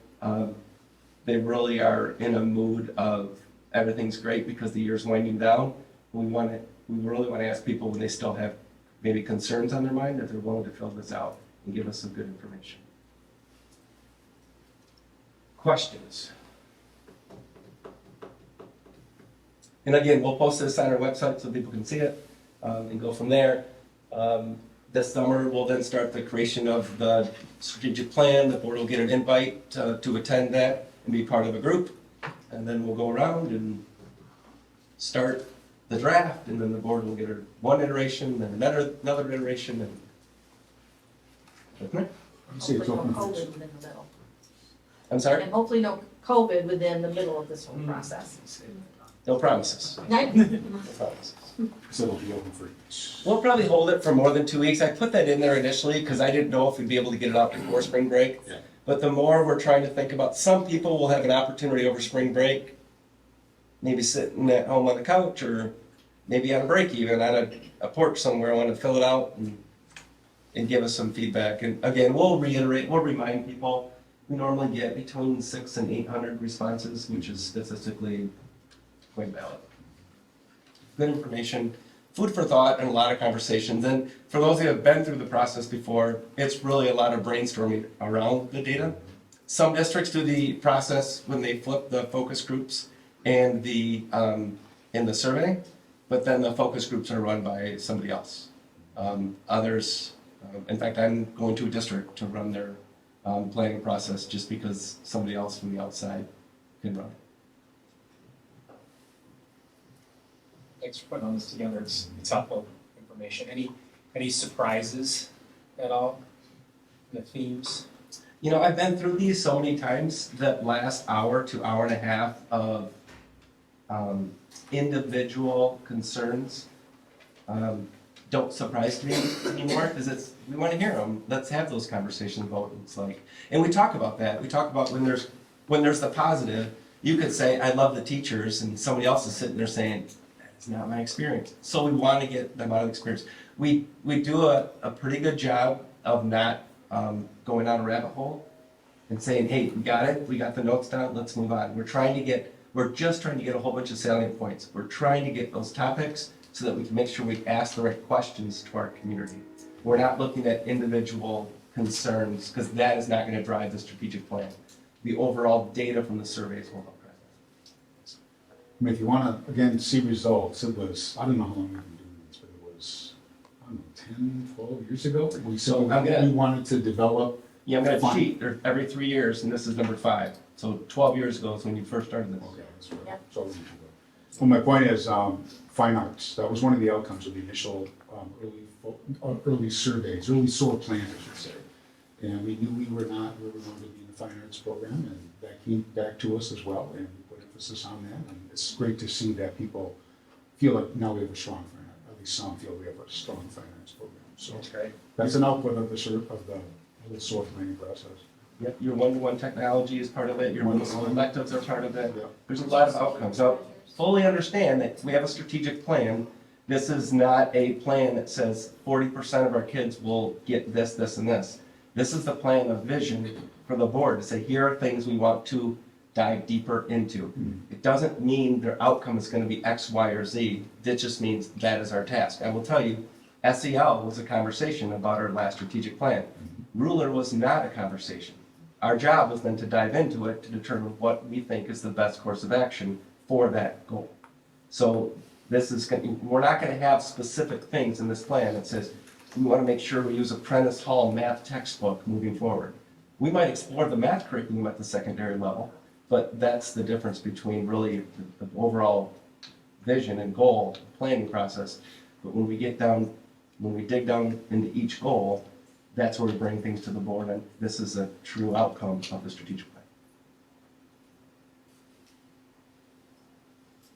they really are in a mood of everything's great because the year's winding down. We really want to ask people when they still have maybe concerns on their mind that they're willing to fill this out and give us some good information. Questions? And again, we'll post this on our website so people can see it and go from there. This summer, we'll then start the creation of the strategic plan. The board will get an invite to attend that and be part of a group. And then we'll go around and start the draft, and then the board will get one iteration, then another iteration, and Hopefully no COVID within the middle. I'm sorry? And hopefully no COVID within the middle of this whole process. No promises. Nice. No promises. So it'll be open for. We'll probably hold it for more than 2 weeks. I put that in there initially because I didn't know if we'd be able to get it out before spring break. Yeah. But the more we're trying to think about, some people will have an opportunity over spring break, maybe sitting at home on the couch or maybe on a break even on a porch somewhere, want to fill it out and give us some feedback. And again, we'll remind people, we normally get between 600 and 800 responses, which is statistically quite valid. Good information, food for thought, and a lot of conversations. And for those who have been through the process before, it's really a lot of brainstorming around the data. Some districts do the process when they flip the focus groups and the in the survey, but then the focus groups are run by somebody else. Others, in fact, I'm going to a district to run their planning process just because somebody else from the outside can run it. Thanks for putting all this together. It's helpful information. Any surprises at all? The themes? You know, I've been through these so many times that last hour to hour and a half of individual concerns don't surprise me anymore because we want to hear them. Let's have those conversations about what it's like, and we talk about that. We talk about when there's the positive. You could say, "I love the teachers," and somebody else is sitting there saying, "That's not my experience." So we want to get them out of the experience. We do a pretty good job of not going down a rabbit hole and saying, "Hey, we got it. We got the notes down. Let's move on." We're just trying to get a whole bunch of salient points. We're trying to get those topics so that we can make sure we ask the right questions to our community. We're not looking at individual concerns because that is not going to drive the strategic plan. The overall data from the surveys will help drive that. I mean, if you want to, again, see results, it was, I don't know how long we've been doing this, but it was, I don't know, 10, 12 years ago. We said we wanted to develop. Yeah, I'm going to cheat. They're every 3 years, and this is number 5. So 12 years ago is when you first started this. Okay, that's right. Yeah. So, well, my point is, fine arts, that was one of the outcomes of the initial early surveys, early SOAR plan, I should say. And we knew we were going to be in the fine arts program, and that came back to us as well, and we put emphasis on that. And it's great to see that people feel like now we have a strong fine arts, at least some feel we have a strong fine arts program. So that's great. That's an output of the SOAR planning process. Yep, your one-to-one technology is part of it, your municipal electives are part of it. There's a lot of outcomes. So fully understand that we have a strategic plan. This is not a plan that says 40% of our kids will get this, this, and this. This is the plan of vision for the board to say, here are things we want to dive deeper into. It doesn't mean their outcome is going to be X, Y, or Z. It just means that is our task. I will tell you, SEL was a conversation about our last strategic plan. Ruler was not a conversation. Our job was then to dive into it to determine what we think is the best course of action for that goal. So we're not going to have specific things in this plan that says we want to make sure we use a Prentice Hall math textbook moving forward. We might explore the math curriculum at the secondary level, but that's the difference between really the overall vision and goal planning process. But when we dig down into each goal, that's where we bring things to the board, and this is a true outcome of the strategic plan.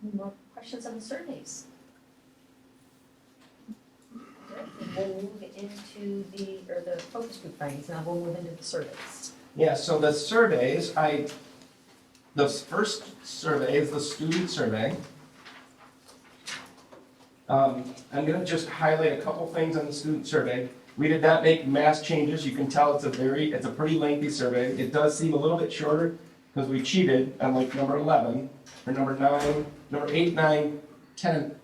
Any more questions on the surveys? Good, then we'll move into the focus group findings. Now we'll move into the surveys. Yeah, so the surveys, the first survey is the student survey. I'm going to just highlight a couple things on the student survey. We did not make mass changes. You can tell it's a pretty lengthy survey. It does seem a little bit shorter because we cheated on like number 11 or number 9, number 8, 9, 10.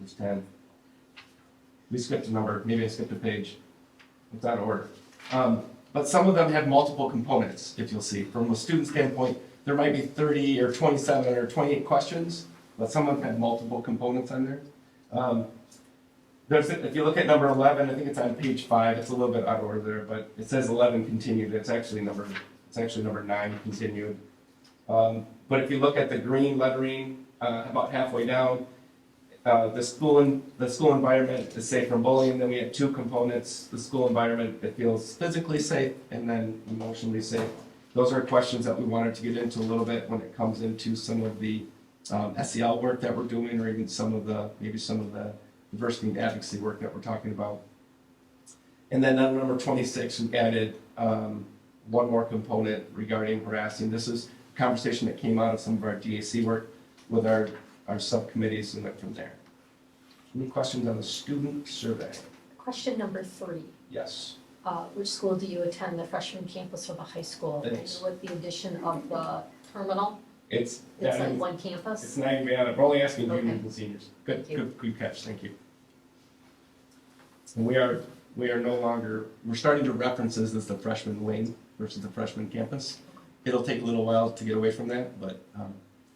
It's 10. We skipped a number. Maybe I skipped a page. It's out of order. But some of them have multiple components, if you'll see. From a student standpoint, there might be 30 or 27 or 28 questions, but some of them have multiple components on there. If you look at number 11, I think it's on page 5. It's a little bit out of order there, but it says 11 continued. It's actually number 9 continued. But if you look at the green lettering about halfway down, the school environment is safe from bullying. Then we have 2 components: the school environment that feels physically safe, and then emotionally safe. Those are questions that we wanted to get into a little bit when it comes into some of the SEL work that we're doing, or even some of the diversity and advocacy work that we're talking about. And then on number 26, we added one more component regarding harassing. This is a conversation that came out of some of our DAC work with our subcommittees and went from there. Any questions on the student survey? Question number 3. Yes. Which school do you attend, the freshman campus or the high school? Thanks. With the addition of the terminal, It's like one campus? It's not even, we're only asking Okay. juniors and seniors. Good, Thank you. good catch, thank you. And we are no longer, we're starting to reference this as the freshman wing versus the freshman campus. It'll take a little while to get away from that, but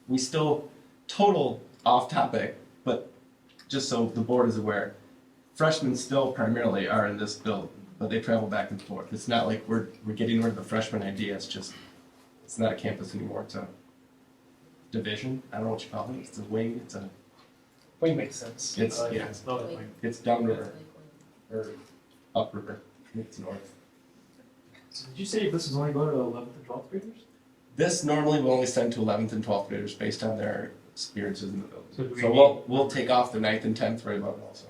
we still, total off topic, but just so the board is aware, freshmen still primarily are in this building, but they travel back and forth. It's not like we're getting rid of the freshman idea, it's just, it's not a campus anymore, it's a division, I don't know what you call it, it's a wing, it's a. Wing makes sense. It's, Yeah, yeah, it's not a wing. it's downriver, or upriver, it's north. So did you say this is only going to 11th and 12th graders? This normally will only send to 11th and 12th graders based on their experiences in the building. So do we So we'll take off the 9th and 10th grade level also.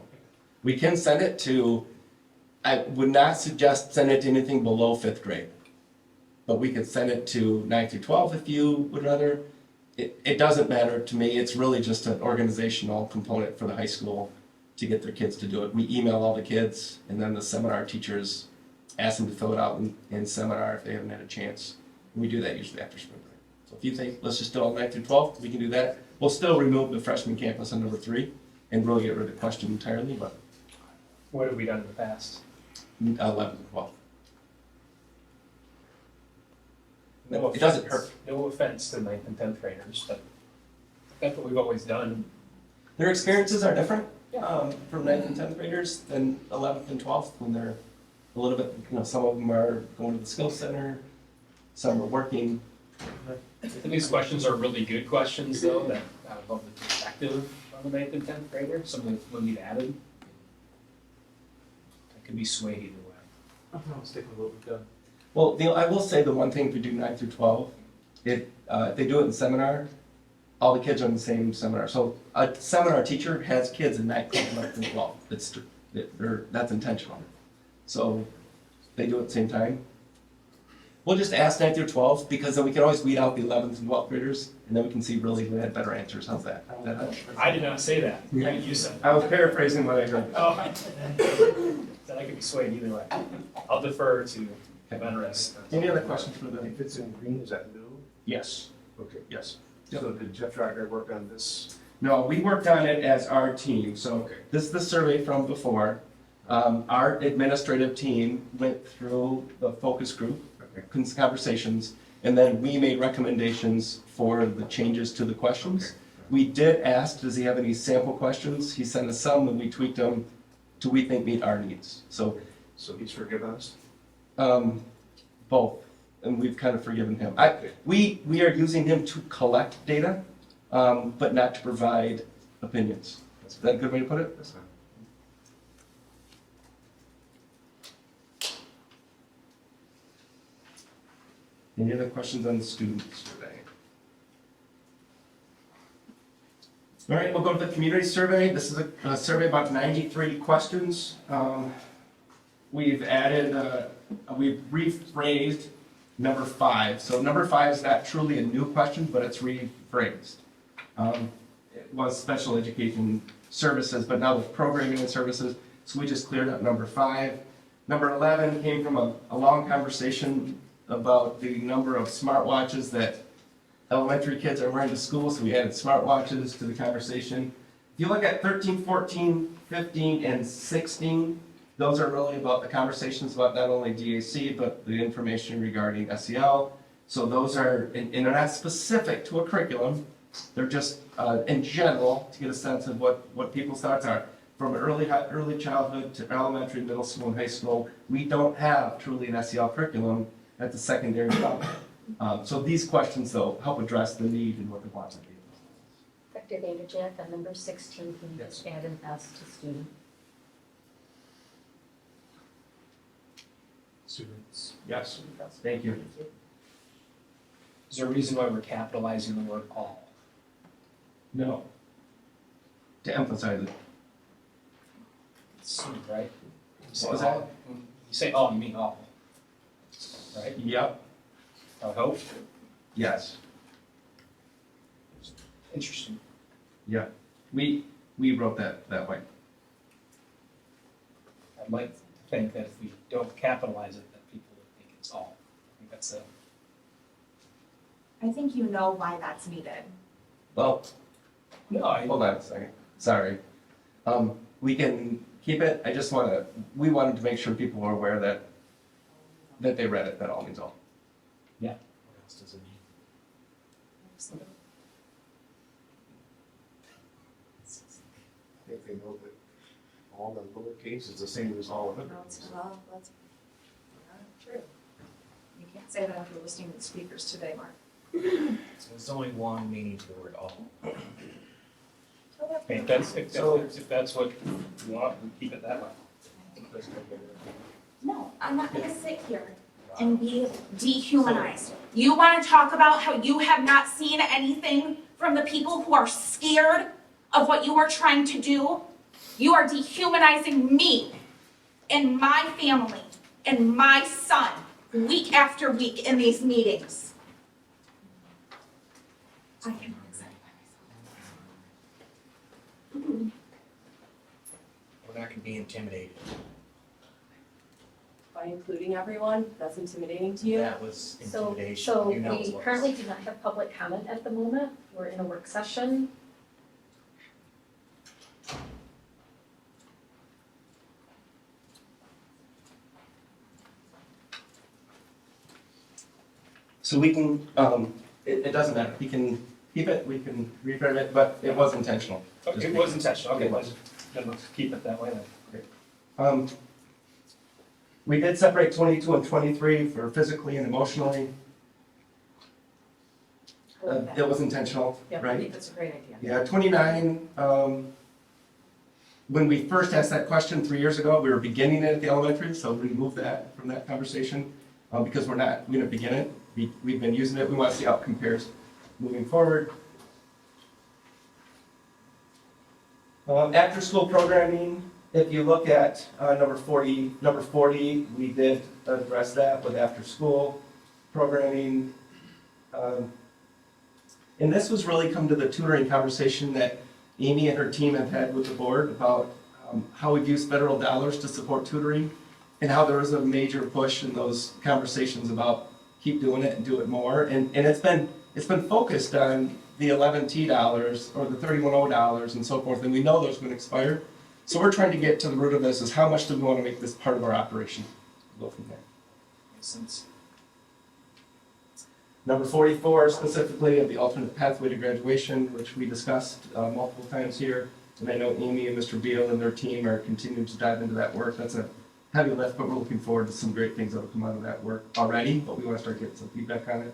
We can send it to, I would not suggest send it to anything below 5th grade. But we could send it to 9th through 12th if you would rather. It doesn't matter to me, it's really just an organizational component for the high school to get their kids to do it. We email all the kids, and then the seminar teachers ask them to fill it out in seminar if they haven't had a chance. We do that usually after spring break. So if you think, let's just do all 9th through 12th, we can do that. We'll still remove the freshman campus on number 3 and really get rid of the question entirely, but What have we done in the past? 11th and 12th. No It doesn't offense- hurt. No offense to 9th and 10th graders, but that's what we've always done. Their experiences are different from 9th and 10th graders than 11th and 12th when they're a little bit, some of them are going to the skills center, some are working. I think these questions are really good questions though, that I would love the perspective on the 9th and 10th grader, some of the ones we've added. That could be swayed either way. I'll stick with what we've done. Well, I will say the one thing if we do 9th through 12, if they do it in seminar, all the kids are in the same seminar. So a seminar teacher has kids in 9th, 11th, and 12th. That's intentional. So they do it at the same time. We'll just ask 9th through 12th because then we can always weed out the 11th and 12th graders, and then we can see really who had better answers. How's that? I did not say that. You said. I was paraphrasing what I heard. Oh, then I could be swayed either way. I'll defer to veterans. Any other questions for the? If it's in green, is that new? Yes. Okay. Yes. So did Jeff Drager work on this? No, we worked on it as our team. So this is the survey from before. Our administrative team went through the focus group conversations, and then we made recommendations for the changes to the questions. We did ask, does he have any sample questions? He sent us some, and we tweaked them to we think meet our needs. So he's forgiven us? Both, and we've kind of forgiven him. We are using him to collect data, but not to provide opinions. Is that a good way to put it? That's fine. Any other questions on the student survey? All right, we'll go to the community survey. This is a survey about 93 questions. We've added, we've rephrased number 5. So number 5 is not truly a new question, but it's rephrased. It was special education services, but now with programming and services, so we just cleared up number 5. Number 11 came from a long conversation about the number of smartwatches that elementary kids are wearing to school, so we added smartwatches to the conversation. If you look at 13, 14, 15, and 16, those are really about the conversations about not only DAC, but the information regarding SEL. So those are, and they're not specific to a curriculum, they're just in general to get a sense of what people's thoughts are. From early childhood to elementary, middle school, and high school, we don't have truly an SEL curriculum at the secondary level. So these questions, though, help address the need and what they want to be. Dr. Vanderjack, on number 16, can you just add an S to student? Students. Yes, thank you. Is there a reason why we're capitalizing the word all? No. To emphasize it. Soon, right? What was that? You say all, you mean all. Right? Yep. I would hope. Yes. Interesting. Yeah. We wrote that way. I'd like to think that if we don't capitalize it, that people would think it's all. I think that's a. I think you know why that's needed. Well, No, I. hold on a second. Sorry. We can keep it. We wanted to make sure people were aware that they read it, that all means all. Yeah. What else does it mean? I think they know that all the lowercase is the same as all of it. Well, that's not true. You can't say that after listening to the speakers today, Mark. So there's only one meaning to the word all. Okay, if that's what you want, we keep it that way. No, I'm not gonna sit here and be dehumanized. You wanna talk about how you have not seen anything from the people who are scared of what you are trying to do? You are dehumanizing me and my family and my son week after week in these meetings. I cannot say by myself. We're not gonna be intimidated. By including everyone, that's intimidating to you? That was So intimidation. You know it we was. currently do not have public comment at the moment. We're in a work session. So we can, it doesn't matter. We can keep it, we can reframe it, but it was intentional. Okay, it was intentional, okay, then let's keep it that way then. We did separate 22 and 23 for physically and emotionally. It was intentional, Yeah, I right? think that's a great idea. Yeah, 29, when we first asked that question 3 years ago, we were beginning it at the elementary, so we moved that from that conversation, because we're not going to begin it. We've been using it, we want to see how it compares moving forward. After-school programming, if you look at number 40, we did address that with after-school programming. And this was really come to the tutoring conversation that Amy and her team have had with the board about how we've used federal dollars to support tutoring and how there was a major push in those conversations about keep doing it and do it more. And it's been focused on the 11T dollars or the 31O dollars and so forth, and we know those are going to expire. So we're trying to get to the root of this is how much do we want to make this part of our operation? We'll go from there. Makes sense. Number 44, specifically of the alternate pathway to graduation, which we discussed multiple times here. And I know Amy and Mr. Beal and their team are continuing to dive into that work. That's a heavy lift, but we're looking forward to some great things that will come out of that work already, but we want to start getting some feedback on it.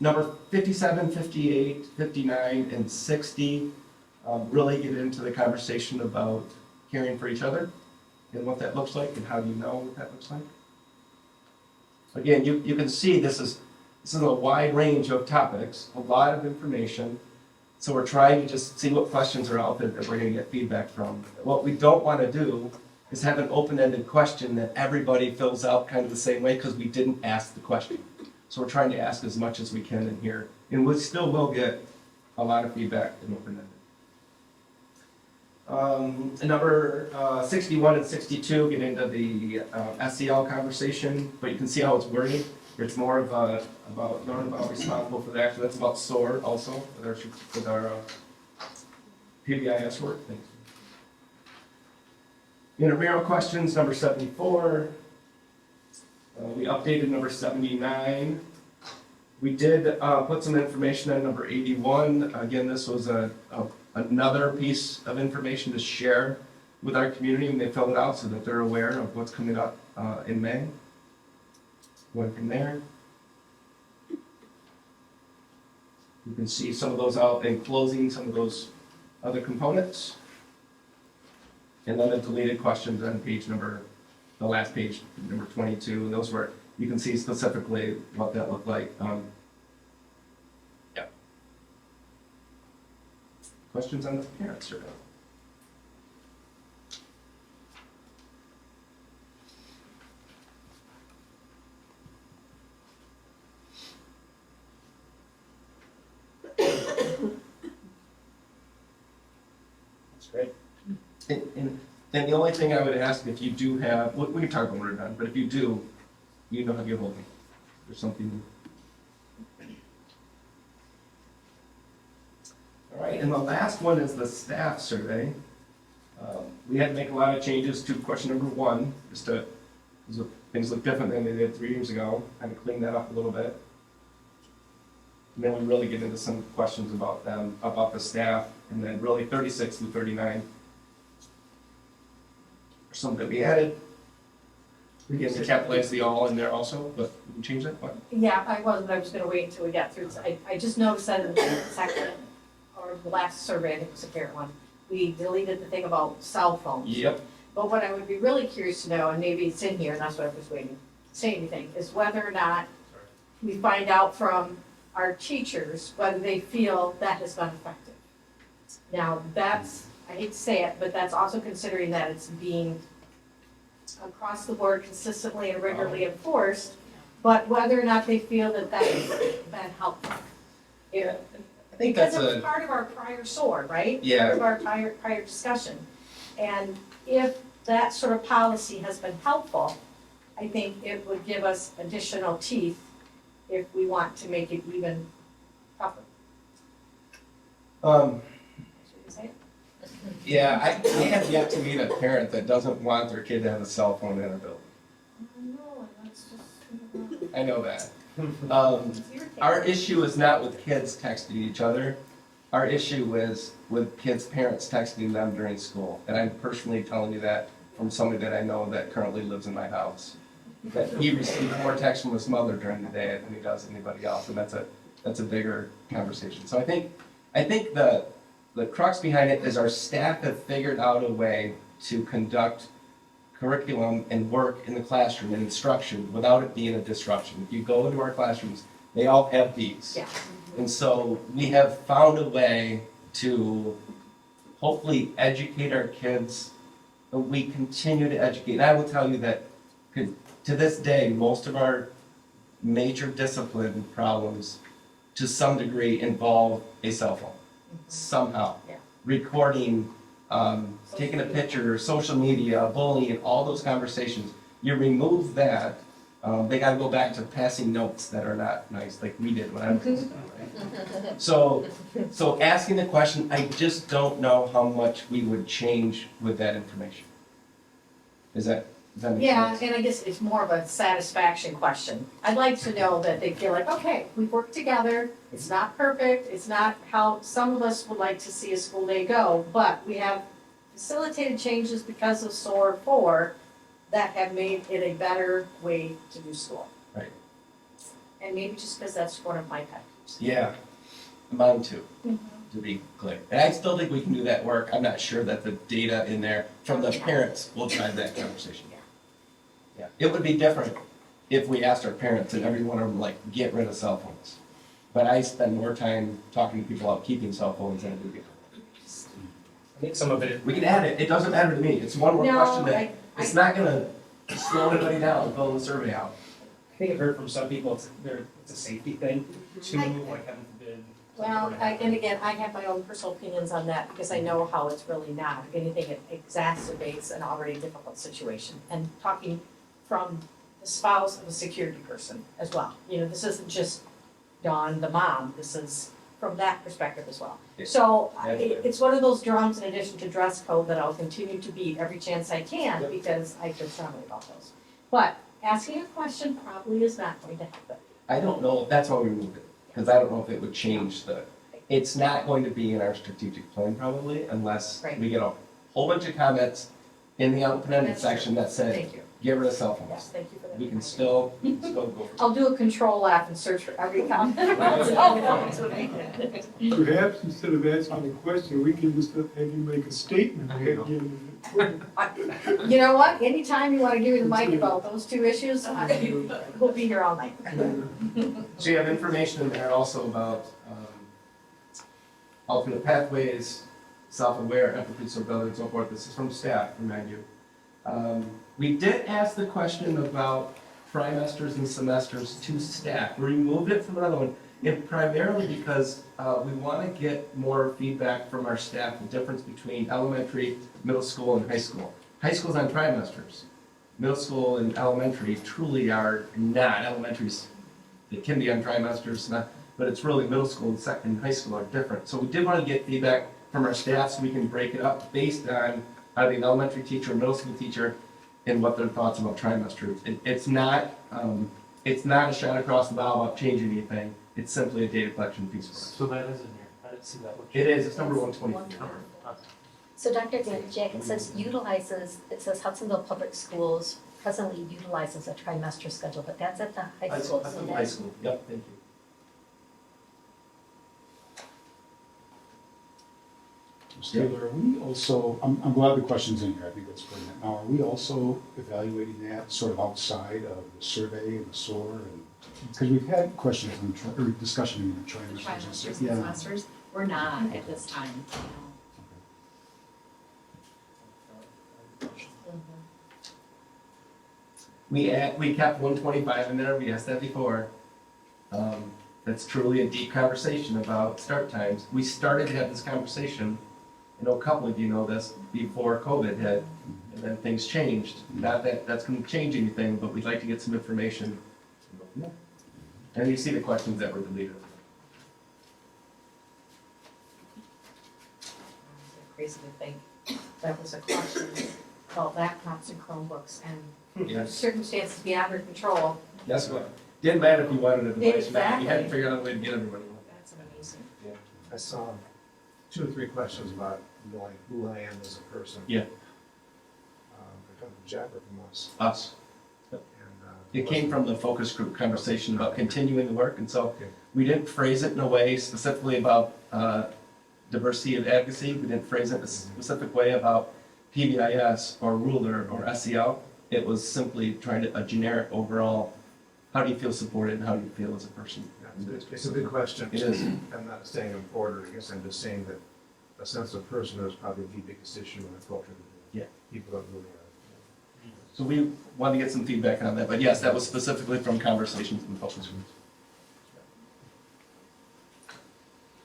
Number 57, 58, 59, and 60 really get into the conversation about caring for each other and what that looks like and how do you know what that looks like. Again, you can see this is a wide range of topics, a lot of information. So we're trying to just see what questions are out there that we're going to get feedback from. What we don't want to do is have an open-ended question that everybody fills out kind of the same way because we didn't ask the question. So we're trying to ask as much as we can in here. And we still will get a lot of feedback and open-ended. Number 61 and 62 get into the SEL conversation, but you can see how it's worded. It's more of about learn about responsible for the action. That's about SOAR also with our PBIS work. Thanks. Intramural questions, number 74. We updated number 79. We did put some information on number 81. Again, this was another piece of information to share with our community when they fill it out so that they're aware of what's coming up in May. Going from there. You can see some of those out in closing, some of those other components. And then the deleted questions on the last page, number 22. And those were, you can see specifically what that looked like. Yeah. questions on the parent survey? That's great. And the only thing I would ask, if you do have, we can talk when we're done, but if you do, you know how to get hold of me. There's something. All right, and the last one is the staff survey. We had to make a lot of changes to question number 1, just to, because things look different than they did 3 years ago, kind of clean that up a little bit. And then we really get into some questions about them, about the staff, and then really 36 through 39 are some that we added. We get to capitalize the all in there also, but we can change that, what? Yeah, I was gonna wait until we got through. I just noticed that in the second, or the last survey, I think it was the parent one, we deleted the thing about cell phones. Yep. But what I would be really curious to know, and maybe it's in here, and that's what I was waiting to say anything, is whether or not we find out from our teachers whether they feel that has been effective. Now, that's, I hate to say it, but that's also considering that it's being across the board consistently and regularly enforced, but whether or not they feel that that has been helpful. I think Because that's it was part of our prior SOAR, right? Yeah. Part of our prior discussion. And if that sort of policy has been helpful, I think it would give us additional teeth if we want to make it even tougher. Should we say it? Yeah, I have yet to meet a parent that doesn't want their kid to have a cell phone in their building. No, that's just. I know that. Our issue is not with kids texting each other. Our issue is with kids' parents texting them during school. And I'm personally telling you that from somebody that I know that currently lives in my house. That he receives more texts from his mother during the day than he does anybody else, and that's a bigger conversation. So I think the crux behind it is our staff have figured out a way to conduct curriculum and work in the classroom and instruction without it being a disruption. If you go into our classrooms, they all have these. Yeah. And so we have found a way to hopefully educate our kids. We continue to educate. And I will tell you that to this day, most of our major discipline problems to some degree involve a cell phone. Somehow. Yeah. Recording, taking a picture, social media, bullying, all those conversations. You remove that, they gotta go back to passing notes that are not nice, like we did when I was in school, right? So asking the question, I just don't know how much we would change with that information. Does that make Yeah, sense? and I guess it's more of a satisfaction question. I'd like to know that they feel like, okay, we've worked together, it's not perfect, it's not how some of us would like to see a school day go, but we have facilitated changes because of SOAR 4 that have made it a better way to do school. Right. And maybe just because that's one of my pet peeves. Yeah, mine too, to be clear. And I still think we can do that work. I'm not sure that the data in there from the parents will drive that conversation. Yeah, it would be different if we asked our parents and every one of them, like, get rid of cell phones. But I spend more time talking to people about keeping cell phones than I do people. I think some of it, We can add it, it doesn't matter to me. It's one more No, question that, it's not gonna slow anybody down filling the survey out. I think I've heard from some people, it's a safety thing too, I- like heaven forbid. Well, and again, I have my own personal opinions on that because I know how it's really not. If anything, it exacerbates an already difficult situation. And talking from the spouse of a security person as well. You know, this isn't just Dawn, the mom, this is from that perspective as well. So it's one of those drums in addition to dress code that I'll continue to beat every chance I can because I feel strongly about those. But asking a question probably is not going to help it. I don't know, that's why we removed it, because I don't know if it would change it's not going to be in our strategic plan probably unless Right. we get a whole bunch of comments in the open-ended That's true. section that said, Thank you. get rid of cell phones. Yes, thank you for that. We can still go for it. I'll do a control F and search for every comment. Perhaps instead of asking a question, we can just have you make a statement. There you You know what? Anytime you want to give me the mic about those two issues, we'll be here all night. So you have information in there also about alternate pathways, self-aware, empathy, stability, and so forth. This is from staff, remind you. We did ask the question about trimesters and semesters to staff. We removed it from another one, and primarily because we want to get more feedback from our staff, the difference between elementary, middle school, and high school. High school's on trimesters. Middle school and elementary truly are not. Elementary's, it can be on trimesters, but it's really middle school and high school are different. So we did want to get feedback from our staff so we can break it up based on either an elementary teacher or middle school teacher and what their thoughts about trimester. It's not a shot across the bow about changing anything. It's simply a data collection piece for us. So that is in here. I didn't see that one. It is. It's number 124. So Dr. Jack, it says Hudsonville Public Schools presently utilizes a trimester schedule, but that's at the high school. That's so in that- high school. Yep, thank you. Taylor, are we also, I'm glad the question's in here, I think that's brilliant. Now, are we also evaluating that sort of outside of the survey and the SOAR? And because we've had questions or discussion in the trimesters. Trimesters and Yeah. semesters, we're not at this time. We kept 125 in there, we asked that before. That's truly a deep conversation about start times. We started to have this conversation, I know a couple of you know this, before COVID hit, and then things changed. Not that that's gonna change anything, but we'd like to get some information. And you see the questions that were deleted. Crazy to think that was a question about laptops and Chromebooks and Yes. circumstances beyond our control. That's what, didn't matter if you wanted a device or not, you Exactly. had to figure out a way to get everybody. That's amazing. Yeah, I saw 2 or 3 questions about knowing who I am as a person. Yeah. They come from Jack or from us? Us. And, It came from the focus group conversation about continuing the work, and so Okay. we didn't phrase it in a way specifically about diversity and advocacy. We didn't phrase it in a specific way about PBIS or ruler or SEL. It was simply trying to, a generic overall, how do you feel supported and how do you feel as a person? It's a good question. It is. I'm not saying in order, I guess I'm just saying that a sense of person is probably the biggest issue in the culture. Yeah. People don't really are. So we wanted to get some feedback on that, but yes, that was specifically from conversations in the focus groups.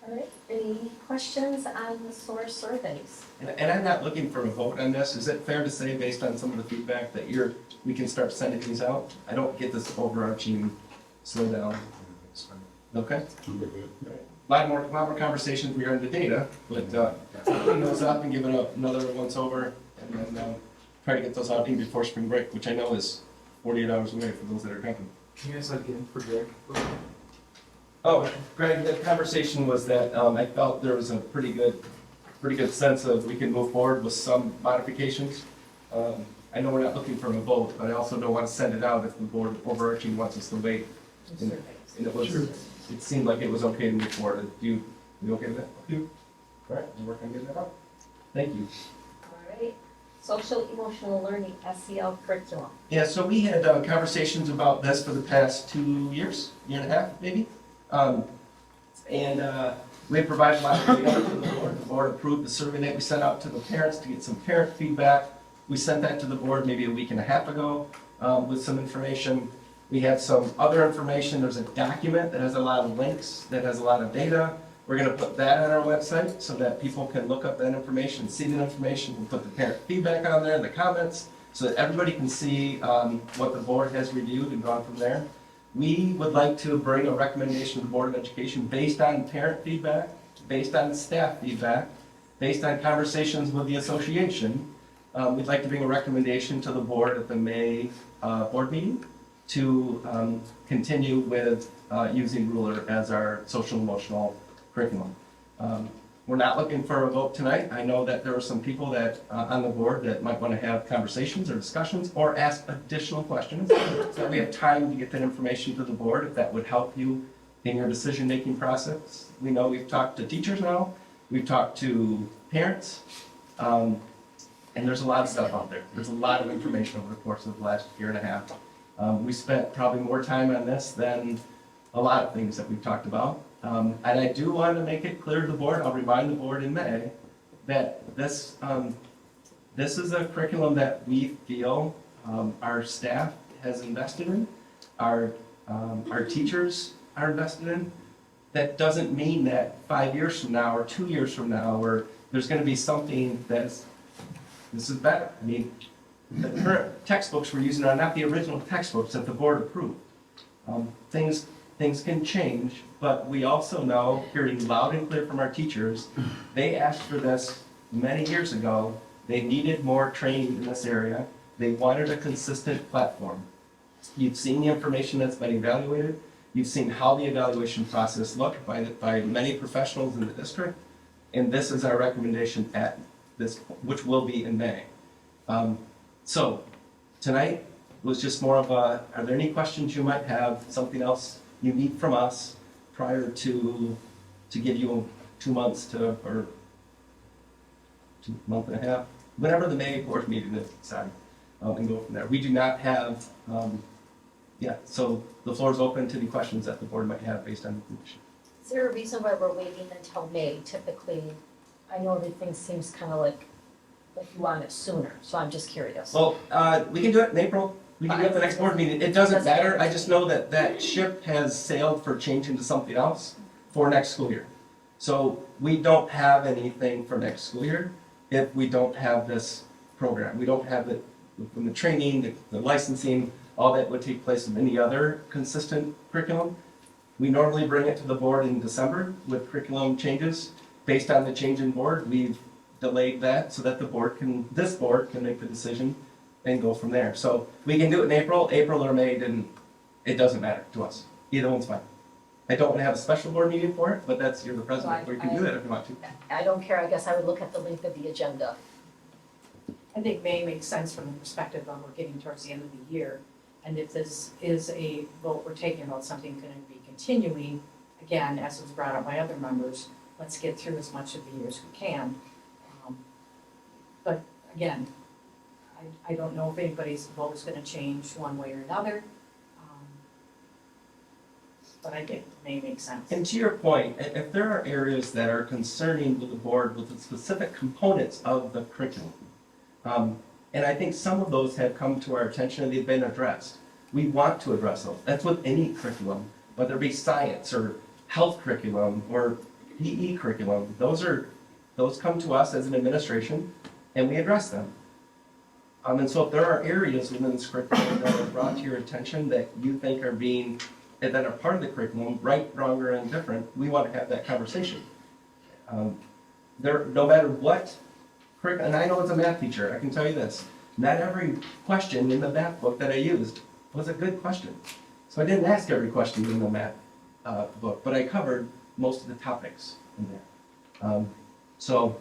All right, any questions on the SOAR surveys? And I'm not looking for a vote on this. Is it fair to say, based on some of the feedback, that we can start sending these out? I don't get this overarching slowdown. Okay? A lot more conversations regarding the data, but clean those up and give it another once over, and then try to get those out even before spring break, which I know is 48 hours away for those that are coming. Can you guys again for Greg? Oh, Greg, the conversation was that I felt there was a pretty good sense of we can move forward with some modifications. I know we're not looking for a vote, but I also don't want to send it out if the board overarching wants us to wait. And it seemed like it was okay to move forward. You okay with that? Yeah. All right, we'll work on getting that out. Thank you. All right, social emotional learning, SEL curriculum. Yeah, so we had conversations about this for the past 2 years, year and a half, maybe. We provided a lot of data to the board. The board approved the survey that we sent out to the parents to get some parent feedback. We sent that to the board maybe a week and a half ago with some information. We have some other information. There's a document that has a lot of links, that has a lot of data. We're going to put that on our website so that people can look up that information, see that information. We'll put the parent feedback on there, the comments, so that everybody can see what the board has reviewed and gone from there. We would like to bring a recommendation to the Board of Education based on parent feedback, based on staff feedback, based on conversations with the association. We'd like to bring a recommendation to the board at the May board meeting to continue with using Ruler as our social emotional curriculum. We're not looking for a vote tonight. I know that there are some people that on the board that might want to have conversations or discussions or ask additional questions. So we have time to get that information to the board if that would help you in your decision-making process. We know we've talked to teachers now, we've talked to parents, and there's a lot of stuff out there. There's a lot of information over the course of the last year and a half. We spent probably more time on this than a lot of things that we've talked about. And I do want to make it clear to the board, I'll remind the board in May, that this is a curriculum that we feel our staff has invested in, our teachers are invested in. That doesn't mean that 5 years from now or 2 years from now, or there's going to be something this is better. I mean, the current textbooks we're using are not the original textbooks that the board approved. Things can change, but we also know, hearing loud and clear from our teachers, they asked for this many years ago. They needed more training in this area. They wanted a consistent platform. You've seen the information that's been evaluated. You've seen how the evaluation process looked by many professionals in the district. And this is our recommendation at this, which will be in May. So tonight was just more of a, are there any questions you might have, something else you need from us prior to give you 2 months to, or 2 month and a half, whatever the May board meeting is, sorry, and go from there. We do not have, so the floor is open to any questions that the board might have based on information. Is there a reason why we're waiting until May typically? I know everything seems kind of like you want it sooner, so I'm just curious. Well, we can do it in April. We can do it at the next board meeting. It doesn't matter. I just know that that ship has sailed for change into something else for next school year. So we don't have anything for next school year if we don't have this program. We don't have it from the training, the licensing, all that would take place in any other consistent curriculum. We normally bring it to the board in December with curriculum changes. Based on the change in board, we've delayed that so that this board can make the decision and go from there. So we can do it in April or May, and it doesn't matter to us. Either one's fine. I don't want to have a special board meeting for it, but you're the president, or you can do that if you want to. I don't care, I guess I would look at the length of the agenda. I think May makes sense from the perspective of we're getting towards the end of the year. And if this is a vote we're taking about something going to be continuing, again, as was brought up by other members, let's get through as much of the year as we can. But again, I don't know if anybody's vote is going to change one way or another. But I think it may make sense. And to your point, if there are areas that are concerning with the board with the specific components of the curriculum, and I think some of those have come to our attention and they've been addressed. We want to address those. That's with any curriculum, whether it be science or health curriculum or PE curriculum. Those come to us as an administration and we address them. And so if there are areas within this curriculum that are brought to your attention that you think are that are part of the curriculum, right, wrong, or indifferent, we want to have that conversation. No matter what curriculum, and I know as a math teacher, I can tell you this, not every question in the math book that I used was a good question. So I didn't ask every question in the math book, but I covered most of the topics in there. So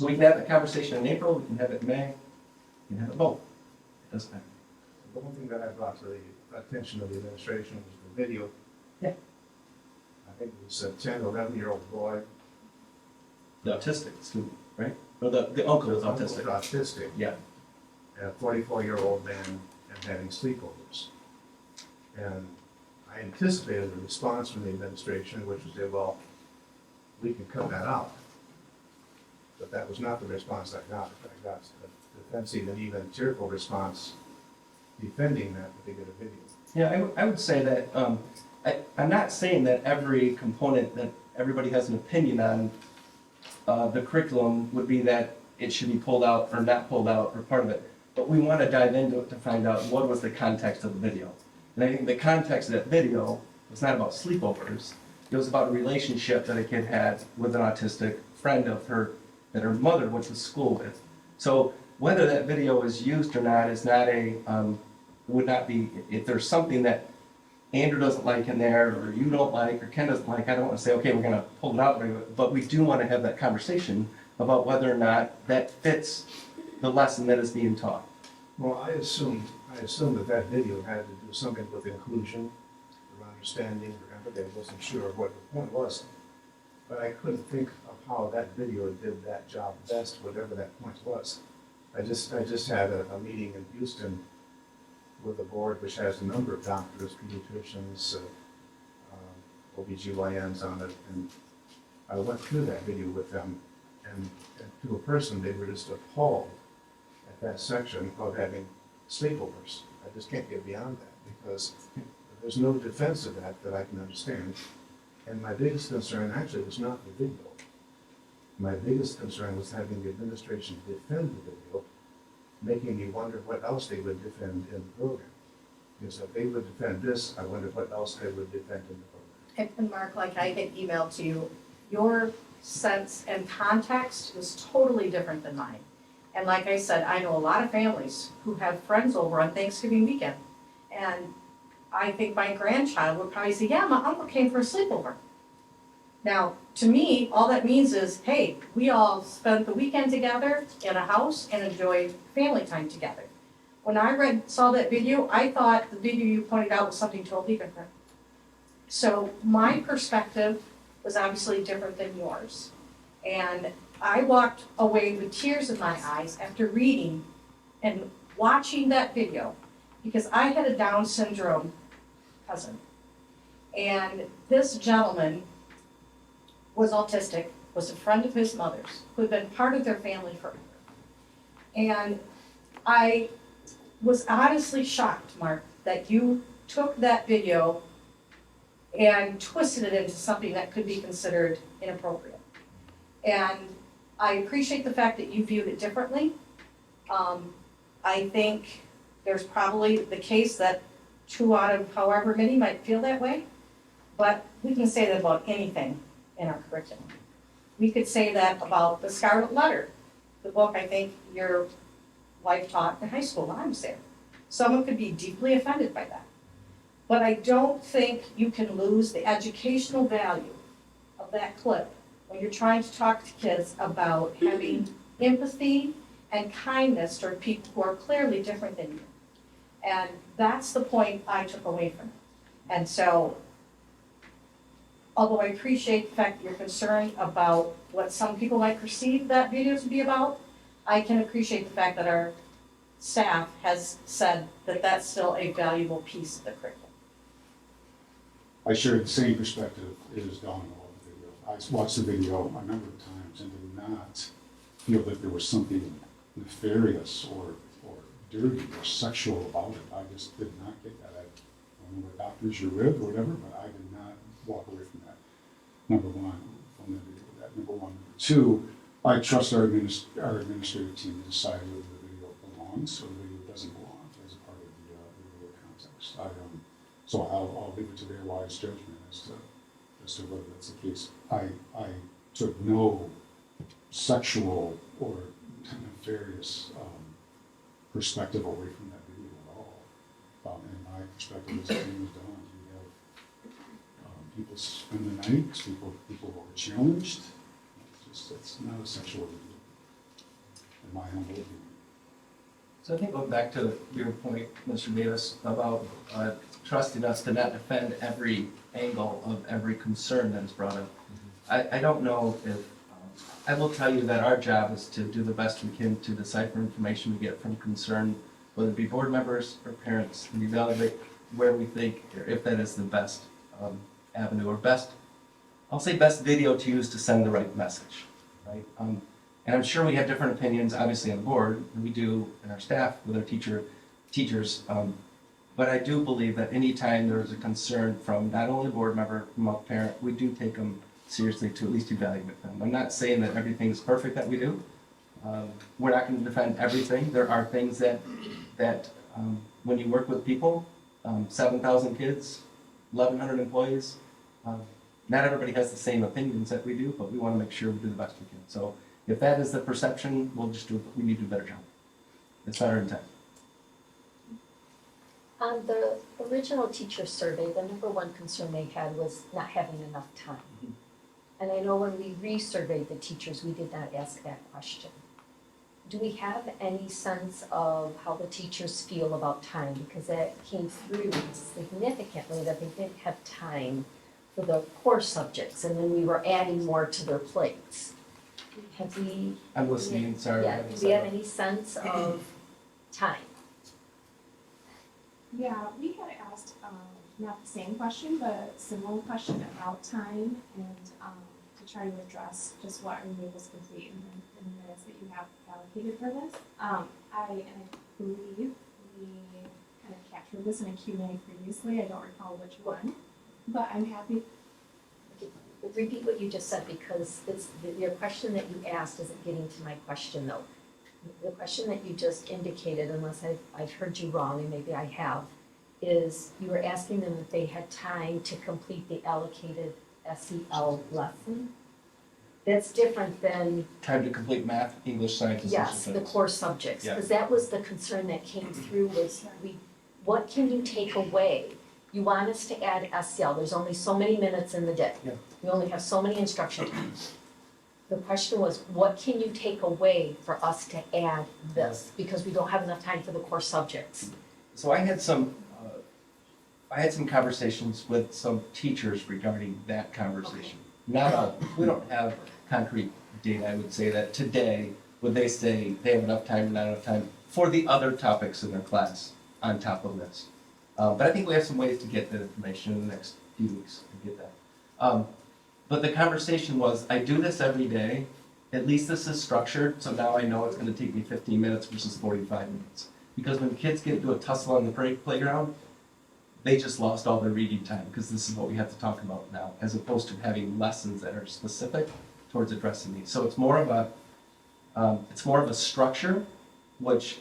we can have that conversation in April, we can have it in May, we can have it both. It doesn't matter. The one thing that I brought to the attention of the administration was the video. Yeah. I think it was a 10 or 11-year-old boy. The autistic student, right? Or the uncle was autistic. Autistic. Yeah. And a 44-year-old man and having sleepovers. And I anticipated a response from the administration, which was, well, we can cut that out. But that was not the response I got. I got a defensive and even tearful response defending that particular video. Yeah, I would say that, I'm not saying that every component that everybody has an opinion on the curriculum would be that it should be pulled out or not pulled out or part of it. But we want to dive into it to find out what was the context of the video. And I think the context of that video was not about sleepovers. It was about a relationship that a kid had with an autistic friend of her that her mother went to school with. So whether that video is used or not is not would not be, if there's something that Andrew doesn't like in there, or you don't like, or Ken doesn't like, I don't want to say, okay, we're going to pull it out, but we do want to have that conversation about whether or not that fits the lesson that is being taught. Well, I assumed that video had to do something with inclusion, or understanding, or empathy. I wasn't sure what the point was. But I couldn't think of how that video did that job best, whatever that point was. I just had a meeting in Houston with a board which has a number of doctors, pediatricians, OBGYNs on it, and I went through that video with them, And to a person, they were just appalled at that section of having sleepovers. I just can't get beyond that because there's no defense of that I can understand. And my biggest concern actually was not the video. My biggest concern was having the administration defend the video, making me wonder what else they would defend in the program. Because if they would defend this, I wonder what else they would defend in the program. And Mark, like I had emailed to you, your sense and context was totally different than mine. And like I said, I know a lot of families who have friends over on Thanksgiving weekend. And I think my grandchild would probably say, yeah, my uncle came for a sleepover. Now, to me, all that means is, hey, we all spent the weekend together in a house and enjoyed family time together. When I saw that video, I thought the video you pointed out was something totally different. So my perspective was obviously different than yours. And I walked away with tears in my eyes after reading and watching that video because I had a Down syndrome cousin. And this gentleman was autistic, was a friend of his mother's, who had been part of their family forever. And I was honestly shocked, Mark, that you took that video and twisted it into something that could be considered inappropriate. And I appreciate the fact that you viewed it differently. I think there's probably the case that 2 out of however many might feel that way, but we can say that about anything in our curriculum. We could say that about the Scarlet Letter, the book I think your wife taught in high school when I was there. Someone could be deeply offended by that. But I don't think you can lose the educational value of that clip when you're trying to talk to kids about having empathy and kindness toward people who are clearly different than you. And that's the point I took away from it. And so, although I appreciate the fact that you're concerned about what some people might perceive that video to be about, I can appreciate the fact that our staff has said that that's still a valuable piece of the curriculum. I share the same perspective as Dawn about the video. I watched the video a number of times and did not feel that there was something nefarious or dirty or sexual about it. I just did not get that. I don't know what doctors you're with or whatever, but I did not walk away from that. Number one, from the video, that number one. Number two, I trust our administrative team to decide whether the video belongs or the video doesn't belong as a part of the video context. So I'll leave it to their wise judgment as to whether that's the case. I took no sexual or nefarious perspective away from that video at all. And my perspective is the same as Dawn's. You have people spend the night, people who are challenged. It's not a sexual video, in my humble opinion. So I think going back to your point, Mr. Davis, about trusting us to not defend every angle of every concern that is brought up. I don't know if, I will tell you that our job is to do the best we can to decipher information we get from concern, whether it be board members or parents, and evaluate where we think, or if that is the best avenue or best, I'll say best video to use to send the right message, right? And I'm sure we have different opinions, obviously on the board, than we do in our staff with our teachers. But I do believe that anytime there is a concern from not only a board member, from a parent, we do take them seriously to at least evaluate them. I'm not saying that everything is perfect that we do. We're not going to defend everything. There are things that when you work with people, 7,000 kids, 1,100 employees, not everybody has the same opinions that we do, but we want to make sure we do the best we can. So if that is the perception, we need to do a better job. That's not our intent. On the original teacher survey, the number one concern they had was not having enough time. And I know when we resurveyed the teachers, we did not ask that question. Do we have any sense of how the teachers feel about time? Because that came through significantly that they didn't have time for the core subjects, and then we were adding more to their plates. Have we? I'm listening, sorry. Yeah, do we have any sense of time? Yeah, we had asked, not the same question, but a similar question about time, and to try to address just what our was complete in the minutes that you have allocated for this. I believe we kind of captured this in a Q&A previously. I don't recall which one, but I'm happy. Repeat what you just said, because it's, your question that you asked isn't getting to my question though. The question that you just indicated, unless I've heard you wrong, and maybe I have, is you were asking them if they had time to complete the allocated SEL lesson. That's different than, Time to complete math, English, science, and social yes, the studies. core subjects, Yeah. because that was the concern that came through was what can you take away? You want us to add SEL, there's only so many minutes in the day. Yeah. We only have so many instruction times. The question was, what can you take away for us to add this? Because we don't have enough time for the core subjects. So I had some conversations with some teachers regarding that conversation. Not all, we don't have concrete data. I would say that today, would they say they have enough time or not enough time for the other topics in their class on top of this? But I think we have some ways to get that information in the next few weeks to get that. But the conversation was, I do this every day. At least this is structured, so now I know it's going to take me 15 minutes versus 45 minutes. Because when kids get into a tussle on the playground, they just lost all their reading time, because this is what we have to talk about now, as opposed to having lessons that are specific towards addressing these. So it's more of a structure, which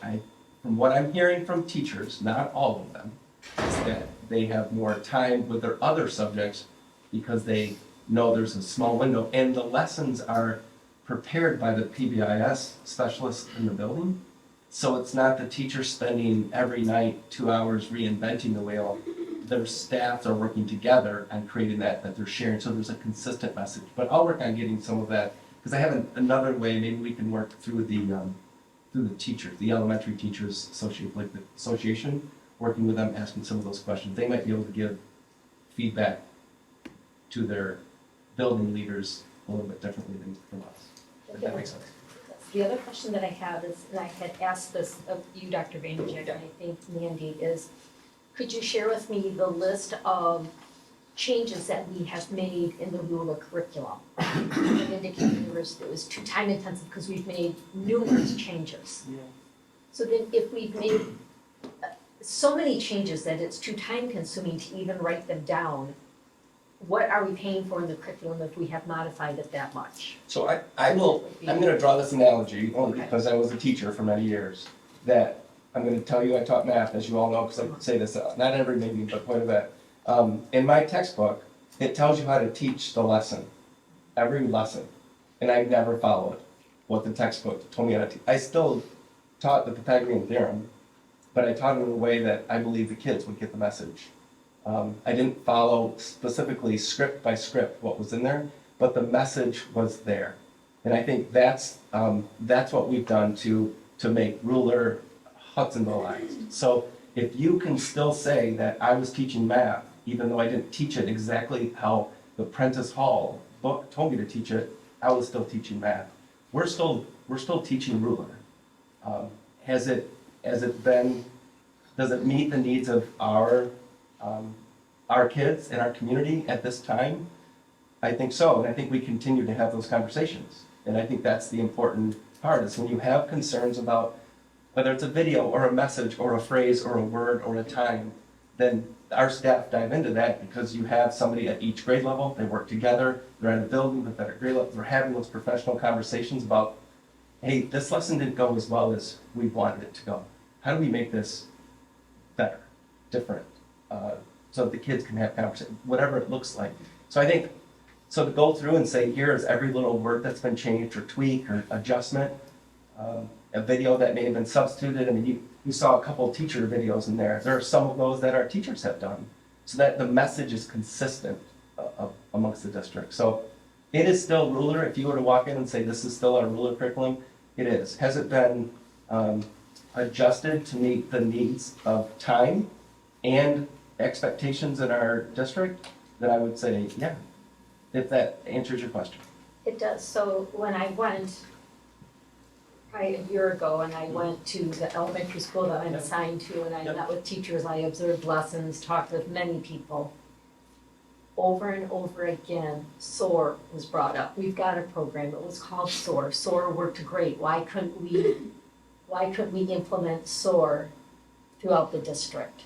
from what I'm hearing from teachers, not all of them, is that they have more time with their other subjects because they know there's a small window, and the lessons are prepared by the PBIS specialists in the building. So it's not the teacher spending every night 2 hours reinventing the wheel. Their staffs are working together on creating that they're sharing, so there's a consistent message. But I'll work on getting some of that, because I have another way, maybe we can work through the teachers, the elementary teachers association, working with them, asking some of those questions. They might be able to give feedback to their building leaders a little bit differently than from us, if that makes sense. The other question that I have is, and I had asked this of you, Dr. Vanderjagt, and I think Mandy, is could you share with me the list of changes that we have made in the ruler curriculum? You indicated it was too time intensive because we've made numerous changes. Yeah. So then if we've made so many changes that it's too time consuming to even write them down, what are we paying for in the curriculum if we have modified it that much? So I'm going to draw this analogy only because I was a teacher for many years, that I'm going to tell you I taught math, as you all know, because I say this not every meeting, but quite a bit. In my textbook, it tells you how to teach the lesson, every lesson, and I never followed what the textbook told me how to teach. I still taught the Pythagorean theorem, but I taught it in a way that I believe the kids would get the message. I didn't follow specifically script by script what was in there, but the message was there. And I think that's what we've done to make ruler Hudsonvilleized. So if you can still say that I was teaching math, even though I didn't teach it exactly how the Prentice Hall book told me to teach it, I was still teaching math. We're still teaching ruler. Has it been? Does it meet the needs of our kids and our community at this time? I think so, and I think we continue to have those conversations. And I think that's the important part, is when you have concerns about whether it's a video or a message or a phrase or a word or a time, then our staff dive into that, because you have somebody at each grade level, they work together, they're in a building with that grade level, they're having those professional conversations about, hey, this lesson didn't go as well as we wanted it to go. How do we make this better, different, so that the kids can have conversations, whatever it looks like. So I think, so to go through and say, here is every little word that's been changed or tweaked or adjustment, a video that may have been substituted. I mean, you saw a couple of teacher videos in there. There are some of those that our teachers have done, so that the message is consistent amongst the district. So it is still ruler. If you were to walk in and say, this is still our ruler curriculum, it is. Has it been adjusted to meet the needs of time and expectations in our district? Then I would say, yeah, if that answers your question. It does. So when I went probably a year ago, and I went to the elementary school that I'm assigned to, and I met with teachers, I observed lessons, talked with many people. over and over again, SOAR was brought up. We've got a program, it was called SOAR. SOAR worked great. Why couldn't we implement SOAR throughout the district?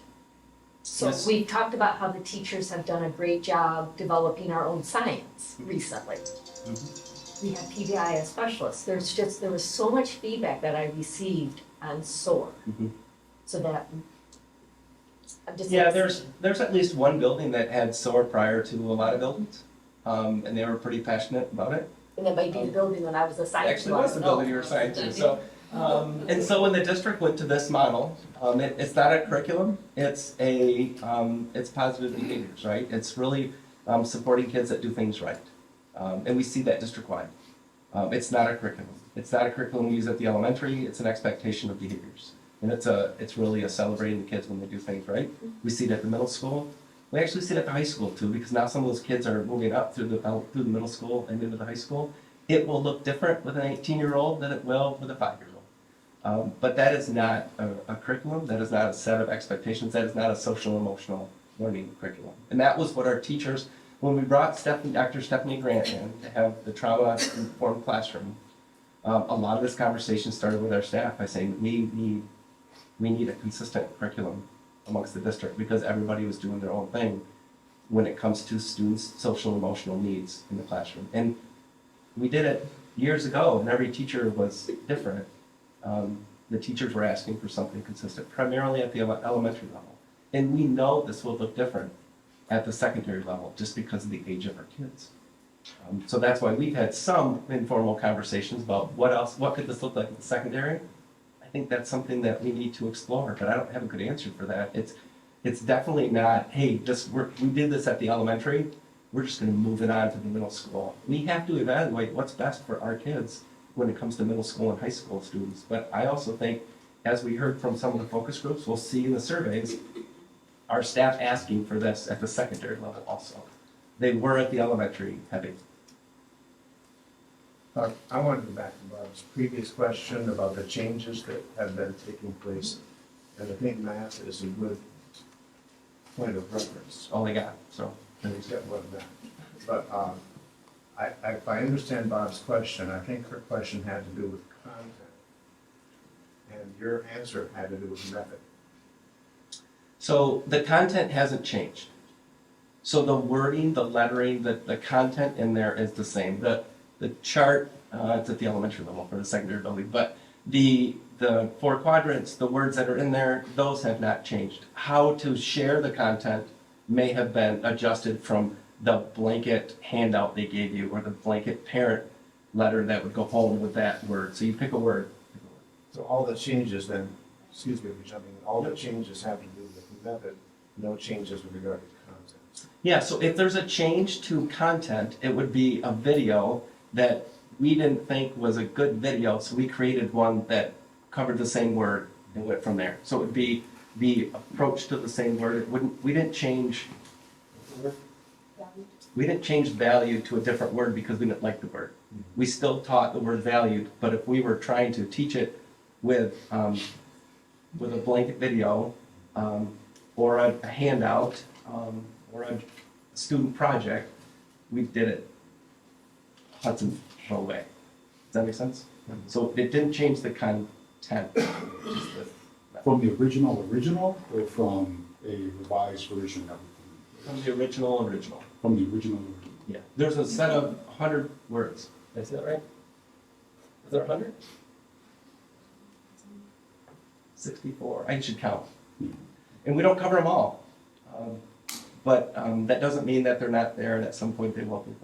So Yes. we've talked about how the teachers have done a great job developing our own science recently. We have PBI as specialists. There was so much feedback that I received on SOAR. So that, I'm just. Yeah, there's at least one building that had SOAR prior to a lot of buildings, and they were pretty passionate about it. And that might be the building when I was assigned to. Actually, was the building you were assigned to. So, and so when the district went to this model, it's not a curriculum. It's positive behaviors, right? It's really supporting kids that do things right, and we see that district-wide. It's not a curriculum. It's not a curriculum we use at the elementary. It's an expectation of behaviors. And it's really a celebrating the kids when they do things right. We see it at the middle school. We actually see it at the high school too, because now some of those kids are moving up through the middle school and into the high school. It will look different with an 18-year-old than it will with a 5-year-old. But that is not a curriculum. That is not a set of expectations. That is not a social emotional learning curriculum. And that was what our teachers, when we brought Dr. Stephanie Grant in to have the trauma-informed classroom, a lot of this conversation started with our staff by saying we need a consistent curriculum amongst the district because everybody was doing their own thing when it comes to students' social and emotional needs in the classroom. And we did it years ago, and every teacher was different. The teachers were asking for something consistent, primarily at the elementary level. And we know this will look different at the secondary level just because of the age of our kids. So that's why we've had some informal conversations about what could this look like in the secondary. I think that's something that we need to explore, but I don't have a good answer for that. It's definitely not, hey, we did this at the elementary, we're just gonna move it on to the middle school. We have to evaluate what's best for our kids when it comes to middle school and high school students. But I also think, as we heard from some of the focus groups, we'll see in the surveys, our staff asking for this at the secondary level also. They were at the elementary heavy. I want to go back to Bob's previous question about the changes that have been taking place. And I think math is a good point of reference. All I got, so. And he's got more than that. But if I understand Bob's question, I think her question had to do with content. And your answer had to do with method. So the content hasn't changed. So the wording, the lettering, the content in there is the same. The chart, it's at the elementary level for the secondary building, but the 4 quadrants, the words that are in there, those have not changed. How to share the content may have been adjusted from the blanket handout they gave you or the blanket parent letter that would go home with that word. So you pick a word. So all the changes then, excuse me for jumping in, all the changes have to do with method, no changes with regard to content. Yeah, so if there's a change to content, it would be a video that we didn't think was a good video, so we created one that covered the same word and went from there. So it would be the approach to the same word. We didn't change value to a different word because we didn't like the word. We still taught the word valued, but if we were trying to teach it with a blanket video or a handout or a student project, we did it Hudsonville way. Does that make sense? So it didn't change the content. From the original or from a revised version of it? From the original. From the original. Yeah. There's a set of 100 words. Did I say that right? Is there 100? 64. I should count. And we don't cover them all. But that doesn't mean that they're not there, and at some point they will be.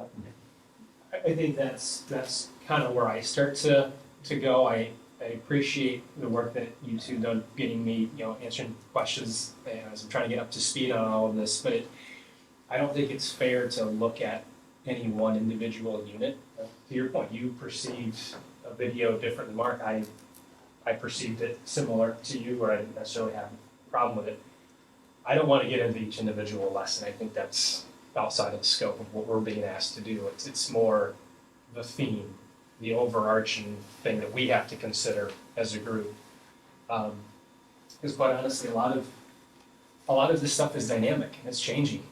I think that's kind of where I start to go. I appreciate the work that you two done getting me, answering questions as I'm trying to get up to speed on all of this. But I don't think it's fair to look at any one individual unit. To your point, you perceived a video different than Mark. I perceived it similar to you, or I didn't necessarily have a problem with it. I don't want to get into each individual lesson. I think that's outside of the scope of what we're being asked to do. It's more the theme, the overarching thing that we have to consider as a group. Because quite honestly, a lot of this stuff is dynamic and it's changing.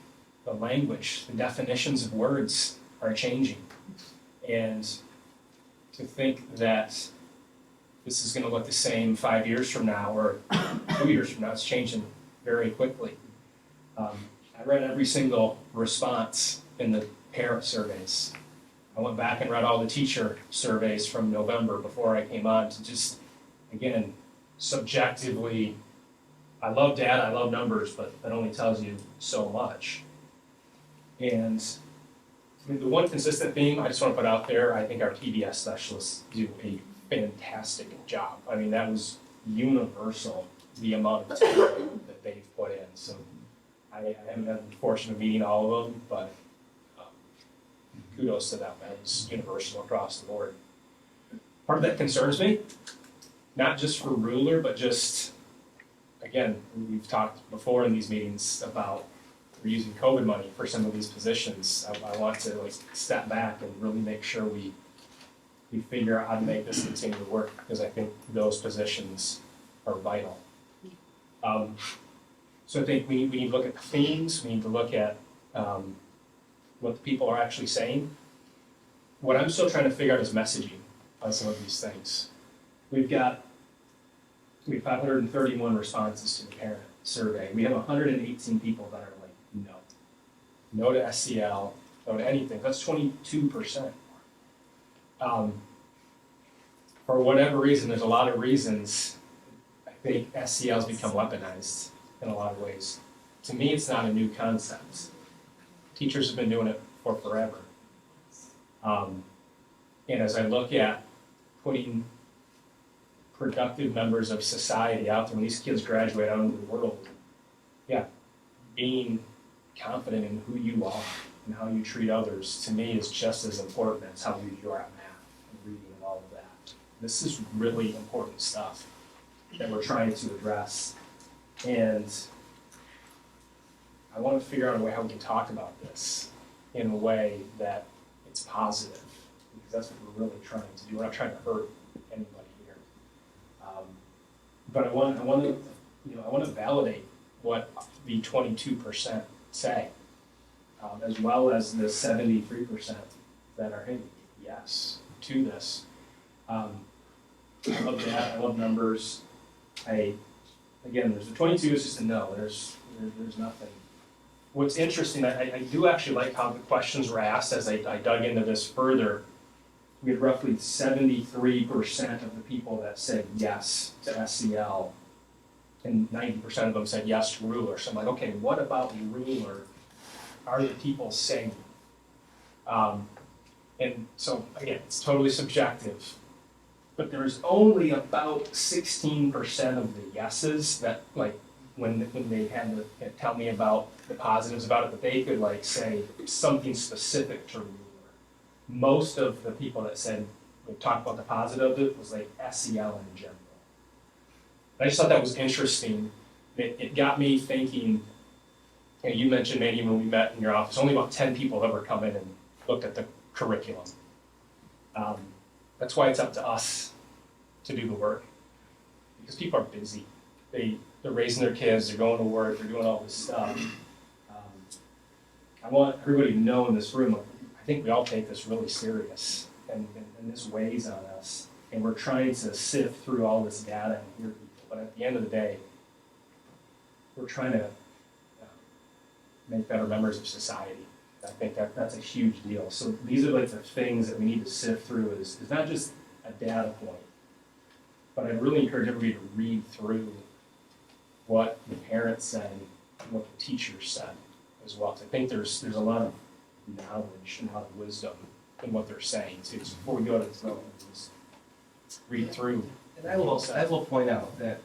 the language, the definitions of words are changing. And to think that this is gonna look the same 5 years from now or 2 years from now, it's changing very quickly. I read every single response in the parent surveys. I went back and read all the teacher surveys from November before I came on to just, again, subjectively, I love data, I love numbers, but that only tells you so much. And the one consistent theme I just want to put out there, I think our PBS specialists do a fantastic job. I mean, that was universal, the amount of time that they've put in. So I haven't had the fortune of meeting all of them, but kudos to them. That was universal across the board. Part of that concerns me, not just for ruler, but just, again, we've talked before in these meetings about we're using COVID money for some of these positions. I want to like step back and really make sure we figure out how to make this continue to work, because I think those positions are vital. So I think we need to look at the themes, we need to look at what the people are actually saying. What I'm still trying to figure out is messaging on some of these things. We have 531 responses to the parent survey. We have 118 people that are like, no to SEL, no to anything. That's 22%. For whatever reason, there's a lot of reasons I think SEL's become weaponized in a lot of ways. To me, it's not a new concept. Teachers have been doing it for forever. And as I look at putting productive members of society out there, when these kids graduate out into the world, being confident in who you are and how you treat others, to me, is just as important as how you are at math and reading and all of that. This is really important stuff that we're trying to address. And I want to figure out a way how we can talk about this in a way that it's positive, because that's what we're really trying to do. We're not trying to hurt anybody here. But I want to validate what the 22% say, as well as the 73% that are, hey, yes to this. I love that. I love numbers. Again, there's the 22 is just a no. There's nothing. What's interesting, I do actually like how the questions were asked as I dug into this further. We had roughly 73% of the people that said yes to SEL, and 90% of them said yes to ruler. So I'm like, okay, what about ruler are the people saying? And so again, it's totally subjective, but there's only about 16% of the yeses that, like, when they had to tell me about the positives about it, that they could like say something specific to ruler. Most of the people that said, we talked about the positive of it, was like SEL in general. I just thought that was interesting. It got me thinking, you mentioned maybe when we met in your office, only about 10 people ever come in and looked at the curriculum. That's why it's up to us to do the work, because people are busy. They're raising their kids, they're going to work, they're doing all this stuff. I want everybody to know in this room, I think we all take this really serious, and this weighs on us. And we're trying to sift through all this data and hear people. But at the end of the day, we're trying to make better members of society. I think that's a huge deal. So these are like the things that we need to sift through. Is not just a data point, but I really encourage everybody to read through what the parents said and what the teachers said as well. So I think there's a lot of knowledge and a lot of wisdom in what they're saying too. So before we go to the vote, just read through. And I will point out that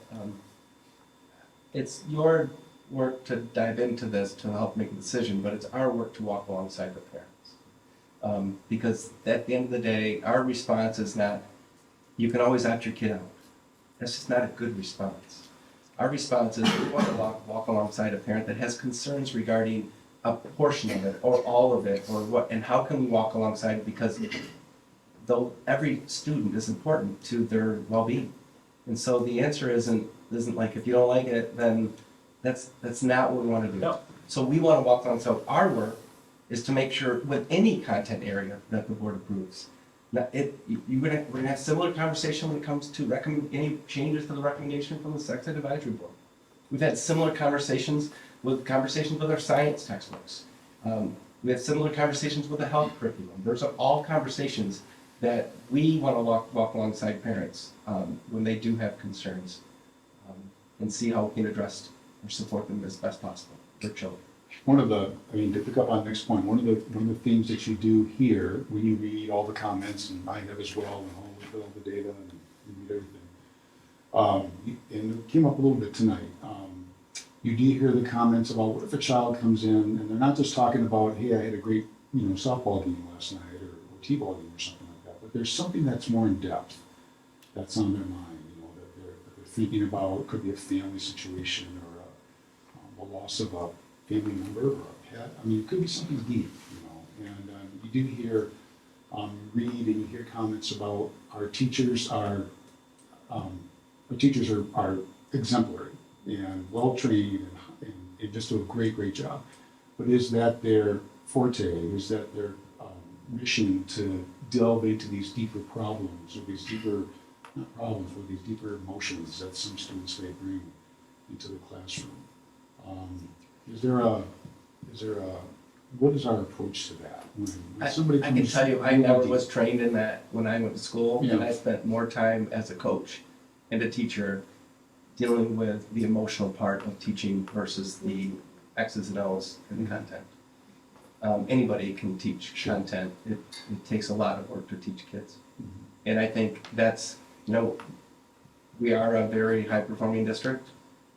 it's your work to dive into this to help make a decision, but it's our work to walk alongside the parents. Because at the end of the day, our response is not, you can always opt your kid out. That's just not a good response. Our response is we want to walk alongside a parent that has concerns regarding a portion of it or all of it, or what, and how can we walk alongside it, because though every student is important to their well-being. And so the answer isn't like, if you don't like it, then that's not what we want to do. No. So we want to walk along, so our work is to make sure with any content area that the board approves. Now, we're gonna have similar conversation when it comes to any changes to the recommendation from the sex ed advisory board. We've had similar conversations with our science textbooks. We have similar conversations with the health curriculum. Those are all conversations that we want to walk alongside parents when they do have concerns, and see how we can address or support them as best possible for children. One of the, I mean, to pick up on the next point, one of the things that you do here, when you read all the comments, and I have as well, and all look at all the data and you read everything. And it came up a little bit tonight. You do hear the comments about what if a child comes in and they're not just talking about, hey, I had a great, softball game last night or t-ball game or something like that, but there's something that's more in depth that's on their mind, that they're thinking about. It could be a family situation or a loss of a family member or a pet. I mean, it could be something deep, and you do hear, read and you hear comments about our teachers are exemplary and well-trained and just do a great job. But is that their forte? Is that their mission to delve into these deeper problems or these deeper, not problems, but these deeper emotions that some students may bring into the classroom? What is our approach to that? When somebody I can tell you, I never was trained in that when I went to school, Yeah. and I spent more time as a coach and a teacher dealing with the emotional part of teaching versus the X's and O's in the content. Anybody can teach content. It takes a lot of work to teach kids. And I think that's, we are a very high-performing district.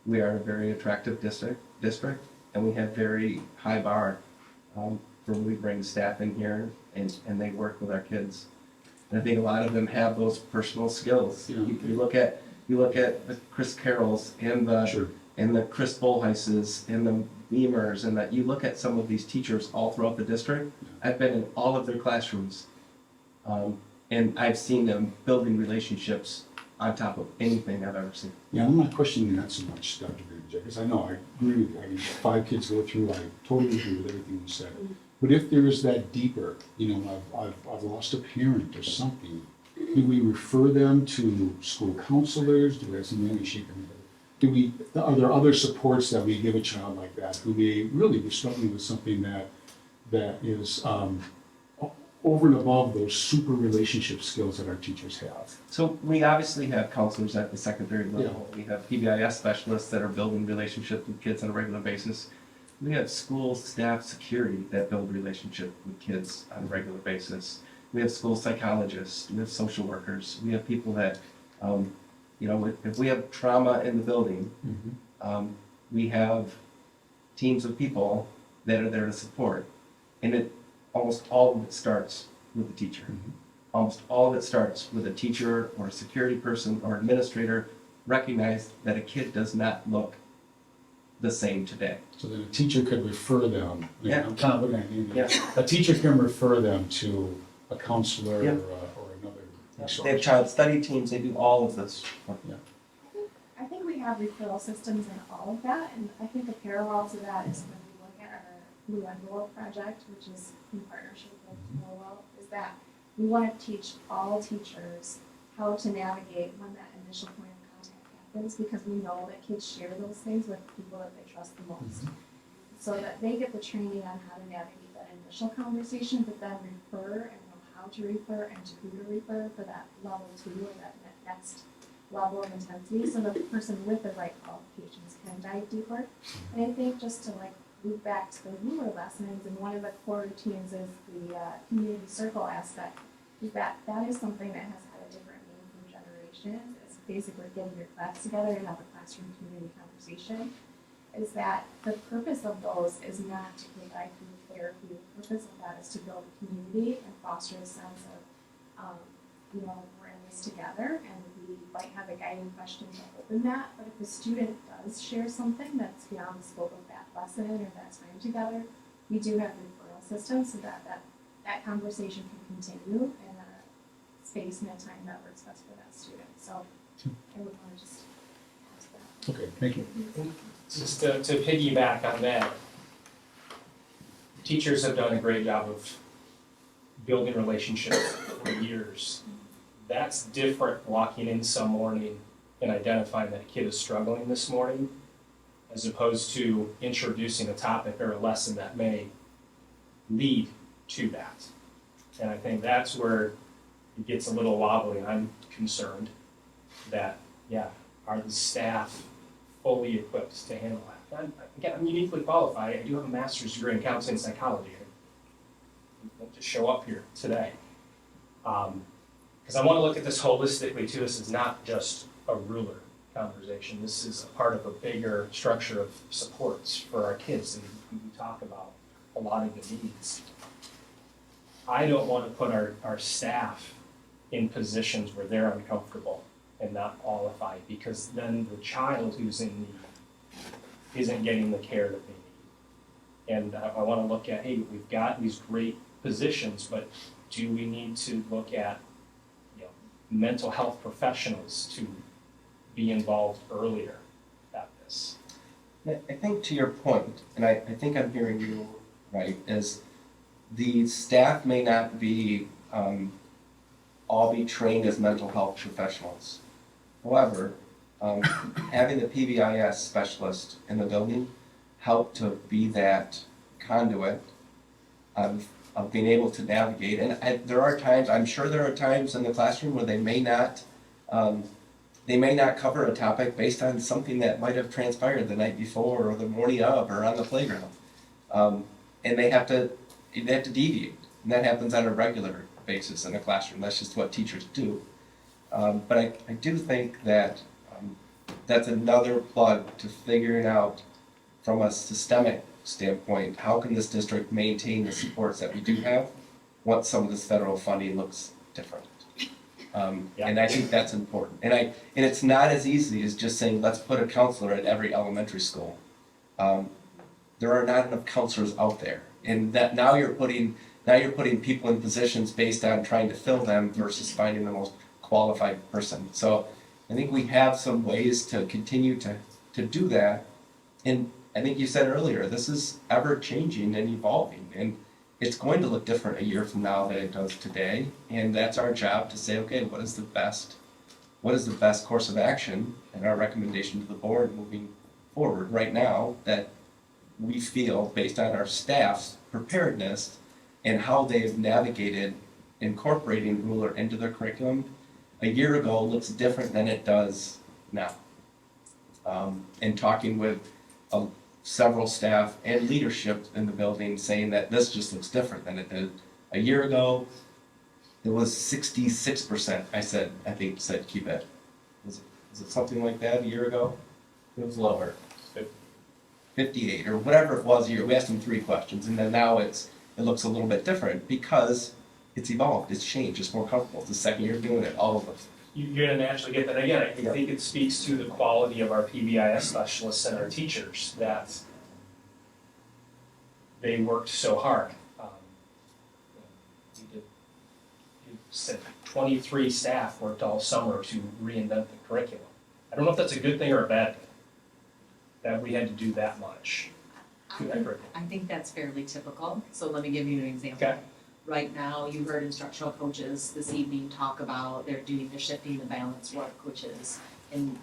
We are a very attractive district, and we have very high bar for when we bring staff in here and they work with our kids. And I think a lot of them have those personal skills. You look at the Chris Carrolls and the Chris Bolheises and the Beamers, and that you look at some of these teachers all throughout the district. I've been in all of their classrooms, and I've seen them building relationships on top of anything I've ever seen. Yeah, I'm not questioning that so much, Dr. Vanderjack, because I know, I agree with you. I mean, 5 kids go through, I totally agree with everything you said. But if there is that deeper, I've lost a parent or something, do we refer them to school counselors? Do we have some nanny shaking? Are there other supports that we give a child like that who may really be struggling with something that is over and above those super relationship skills that our teachers have? So we obviously have counselors at the secondary level. Yeah. We have PBIS specialists that are building relationships with kids on a regular basis. We have school staff security that build relationships with kids on a regular basis. We have school psychologists. We have social workers. We have people that, if we have trauma in the building, we have teams of people that are there to support. And almost all of it starts with the teacher. Almost all of it starts with a teacher or a security person or administrator recognize that a kid does not look the same today. So then a teacher could refer them. Yeah. I'm kind of looking at you. Yeah. A teacher can refer them to a counselor Yeah. or another resource. They have child study teams. They do all of this. Yeah. I think we have referral systems in all of that, and I think a parallel to that is when we look at our Blue Envelope project, which is in partnership with Noel, is that we want to teach all teachers how to navigate when that initial point of contact happens, because we know that kids share those things with people that they trust the most. So that they get the training on how to navigate that initial conversation, but then refer and know how to refer and to who to refer for that level 2 or that next level of intensity, so the person with the right qualifications can dive deeper. And I think just to move back to the ruler lessons, and one of the core routines is the community circle aspect, is that is something that has had a different name from generations. It's basically getting your class together and have a classroom community conversation. Is that the purpose of those is not to provide group therapy. The purpose of that is to build a community and foster a sense of, we're in this together, and we might have a guiding question to open that. But if the student does share something that's beyond the scope of that lesson or that time together, we do have referral systems so that conversation can continue in a space and a time that works best for that student. So I would want to just ask that. Okay, thank you. Just to piggyback on that, teachers have done a great job of building relationships for years. That's different walking in some morning and identifying that a kid is struggling this morning, as opposed to introducing a topic or a lesson that may lead to that. And I think that's where it gets a little wobbly, and I'm concerned that, yeah, are the staff fully equipped to handle that? Again, I'm uniquely qualified. I do have a master's degree in counseling and psychology. I won't just show up here today. Because I want to look at this holistically too. This is not just a ruler conversation. This is a part of a bigger structure of supports for our kids, and we talk about a lot of the needs. I don't want to put our staff in positions where they're uncomfortable and not qualified, because then the child who's in need isn't getting the care that they need. And I want to look at, hey, we've got these great positions, but do we need to look at, you know, mental health professionals to be involved earlier at this? I think to your point, and I think I'm hearing you right, is the staff may not be all be trained as mental health professionals. However, having the PBIS specialist in the building help to be that conduit of being able to navigate. And there are times, I'm sure there are times in the classroom where they may not cover a topic based on something that might have transpired the night before or the morning of or on the playground. And they have to deviate. And that happens on a regular basis in a classroom. That's just what teachers do. But I do think that that's another plug to figuring out from a systemic standpoint, how can this district maintain the supports that we do have once some of this federal funding looks different? And I think that's important. And it's not as easy as just saying, let's put a counselor at every elementary school. There are not enough counselors out there. And that now you're putting people in positions based on trying to fill them versus finding the most qualified person. So I think we have some ways to continue to do that. And I think you said earlier, this is ever changing and evolving, and it's going to look different a year from now than it does today. And that's our job to say, okay, what is the best course of action and our recommendation to the board moving forward right now that we feel based on our staff's preparedness and how they've navigated incorporating ruler into their curriculum a year ago looks different than it does now. And talking with several staff and leadership in the building saying that this just looks different than it did a year ago. It was 66%, I think said keep it. Was it something like that a year ago? It was lower. 58 or whatever it was a year. We asked them 3 questions, and then now it looks a little bit different because it's evolved, it's changed, it's more comfortable. It's the second year doing it, all of us. You're going to naturally get that. Again, I think it speaks to the quality of our PBIS specialists and our teachers that they worked so hard. You said 23 staff worked all summer to reinvent the curriculum. I don't know if that's a good thing or a bad thing, that we had to do that much to that curriculum. I think that's fairly typical, so let me give you an example. Okay. Right now, you heard instructional coaches this evening talk about they're doing the shifting the balance work, which is in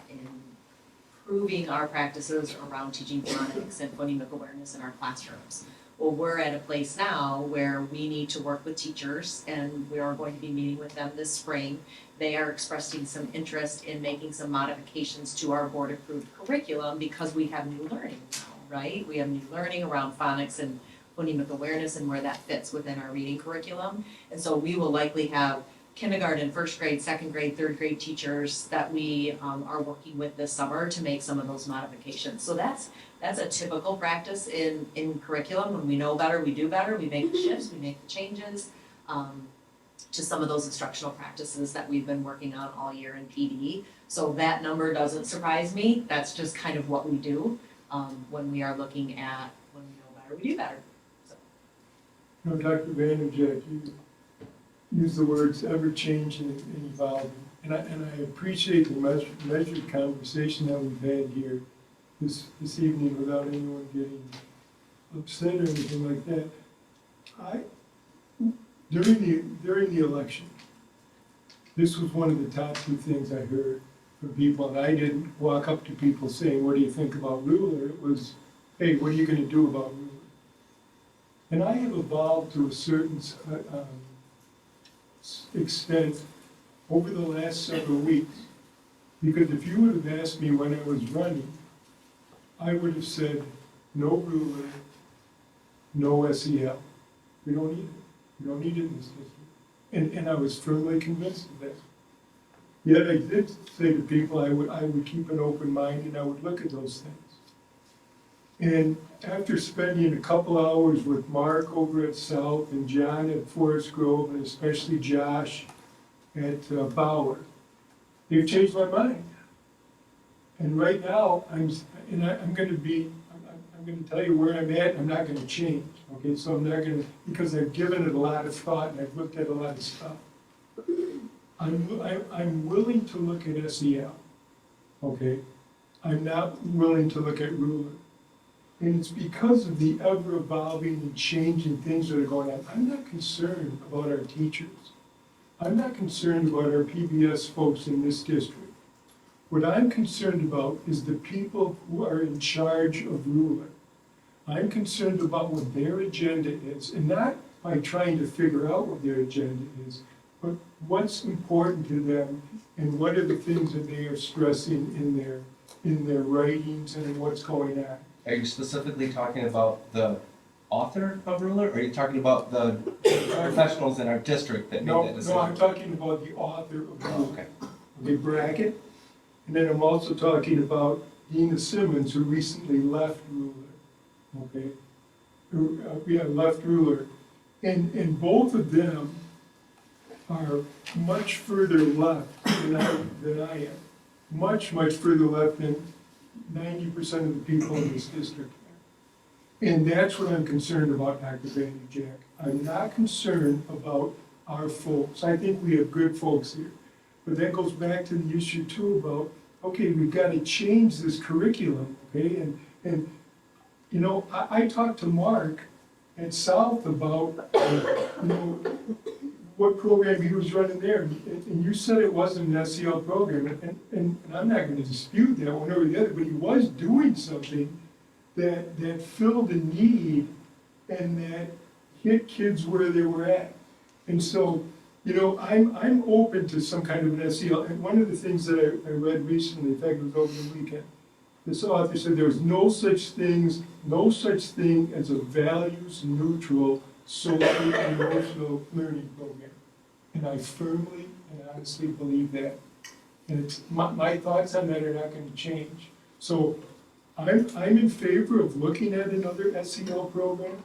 improving our practices around teaching phonics and phonemic awareness in our classrooms. Well, we're at a place now where we need to work with teachers, and we are going to be meeting with them this spring. They are expressing some interest in making some modifications to our board-approved curriculum because we have new learning now, right? We have new learning around phonics and phonemic awareness and where that fits within our reading curriculum. And so we will likely have kindergarten, first grade, second grade, third grade teachers that we are working with this summer to make some of those modifications. So that's a typical practice in curriculum. When we know better, we do better. We make the shifts, we make the changes to some of those instructional practices that we've been working on all year in PD. So that number doesn't surprise me. That's just kind of what we do when we are looking at when we know better, we do better. You know, Dr. Vanderjack, you use the words ever-changing and evolving. And I appreciate the measured conversation that we've had here this evening without anyone getting upset or anything like that. During the election, this was one of the top two things I heard from people, and I didn't walk up to people saying, what do you think about ruler? It was, hey, what are you gonna do about ruler? And I have evolved to a certain extent over the last several weeks, because if you would have asked me when I was running, I would have said, no ruler, no SEL. We don't need it. We don't need it in this district. And I was firmly convinced of that. Yet I did say to people I would keep an open mind and I would look at those things. And after spending a couple hours with Mark over at South and John at Forest Grove, and especially Josh at Bauer, they've changed my mind. And right now, I'm going to tell you where I'm at. I'm not going to change. Okay, so I'm not going to, because I've given it a lot of thought and I've looked at a lot of stuff. I'm willing to look at SEL. Okay, I'm not willing to look at ruler. And it's because of the ever-evolving and changing things that are going on. I'm not concerned about our teachers. I'm not concerned about our PBS folks in this district. What I'm concerned about is the people who are in charge of ruler. I'm concerned about what their agenda is, and not by trying to figure out what their agenda is, but what's important to them and what are the things that they are stressing in their writings and in what's going on. Are you specifically talking about the author of ruler, or are you talking about the professionals in our district that made that decision? No, I'm talking about the author of ruler. Okay. Okay, bracket. And then I'm also talking about Dina Simmons, who recently left ruler. Okay, left ruler, and both of them are much further left than I am, much further left than 90% of the people in this district are. And that's what I'm concerned about, Dr. Vanderjack. I'm not concerned about our folks. I think we have good folks here, but that goes back to the issue too about, okay, we've got to change this curriculum, okay, and you know, I talked to Mark at South about, you know, what program he was running there, and you said it wasn't an SEL program, and I'm not going to dispute that one or the other, but he was doing something that filled a need and that hit kids where they were at. And so, you know, I'm open to some kind of an SEL, and one of the things that I read recently, in fact it was over the weekend, this author said there was no such thing as a values-neutral social and emotional learning program. And I firmly and honestly believe that. And it's, my thoughts on that are not going to change. So I'm in favor of looking at another SEL program.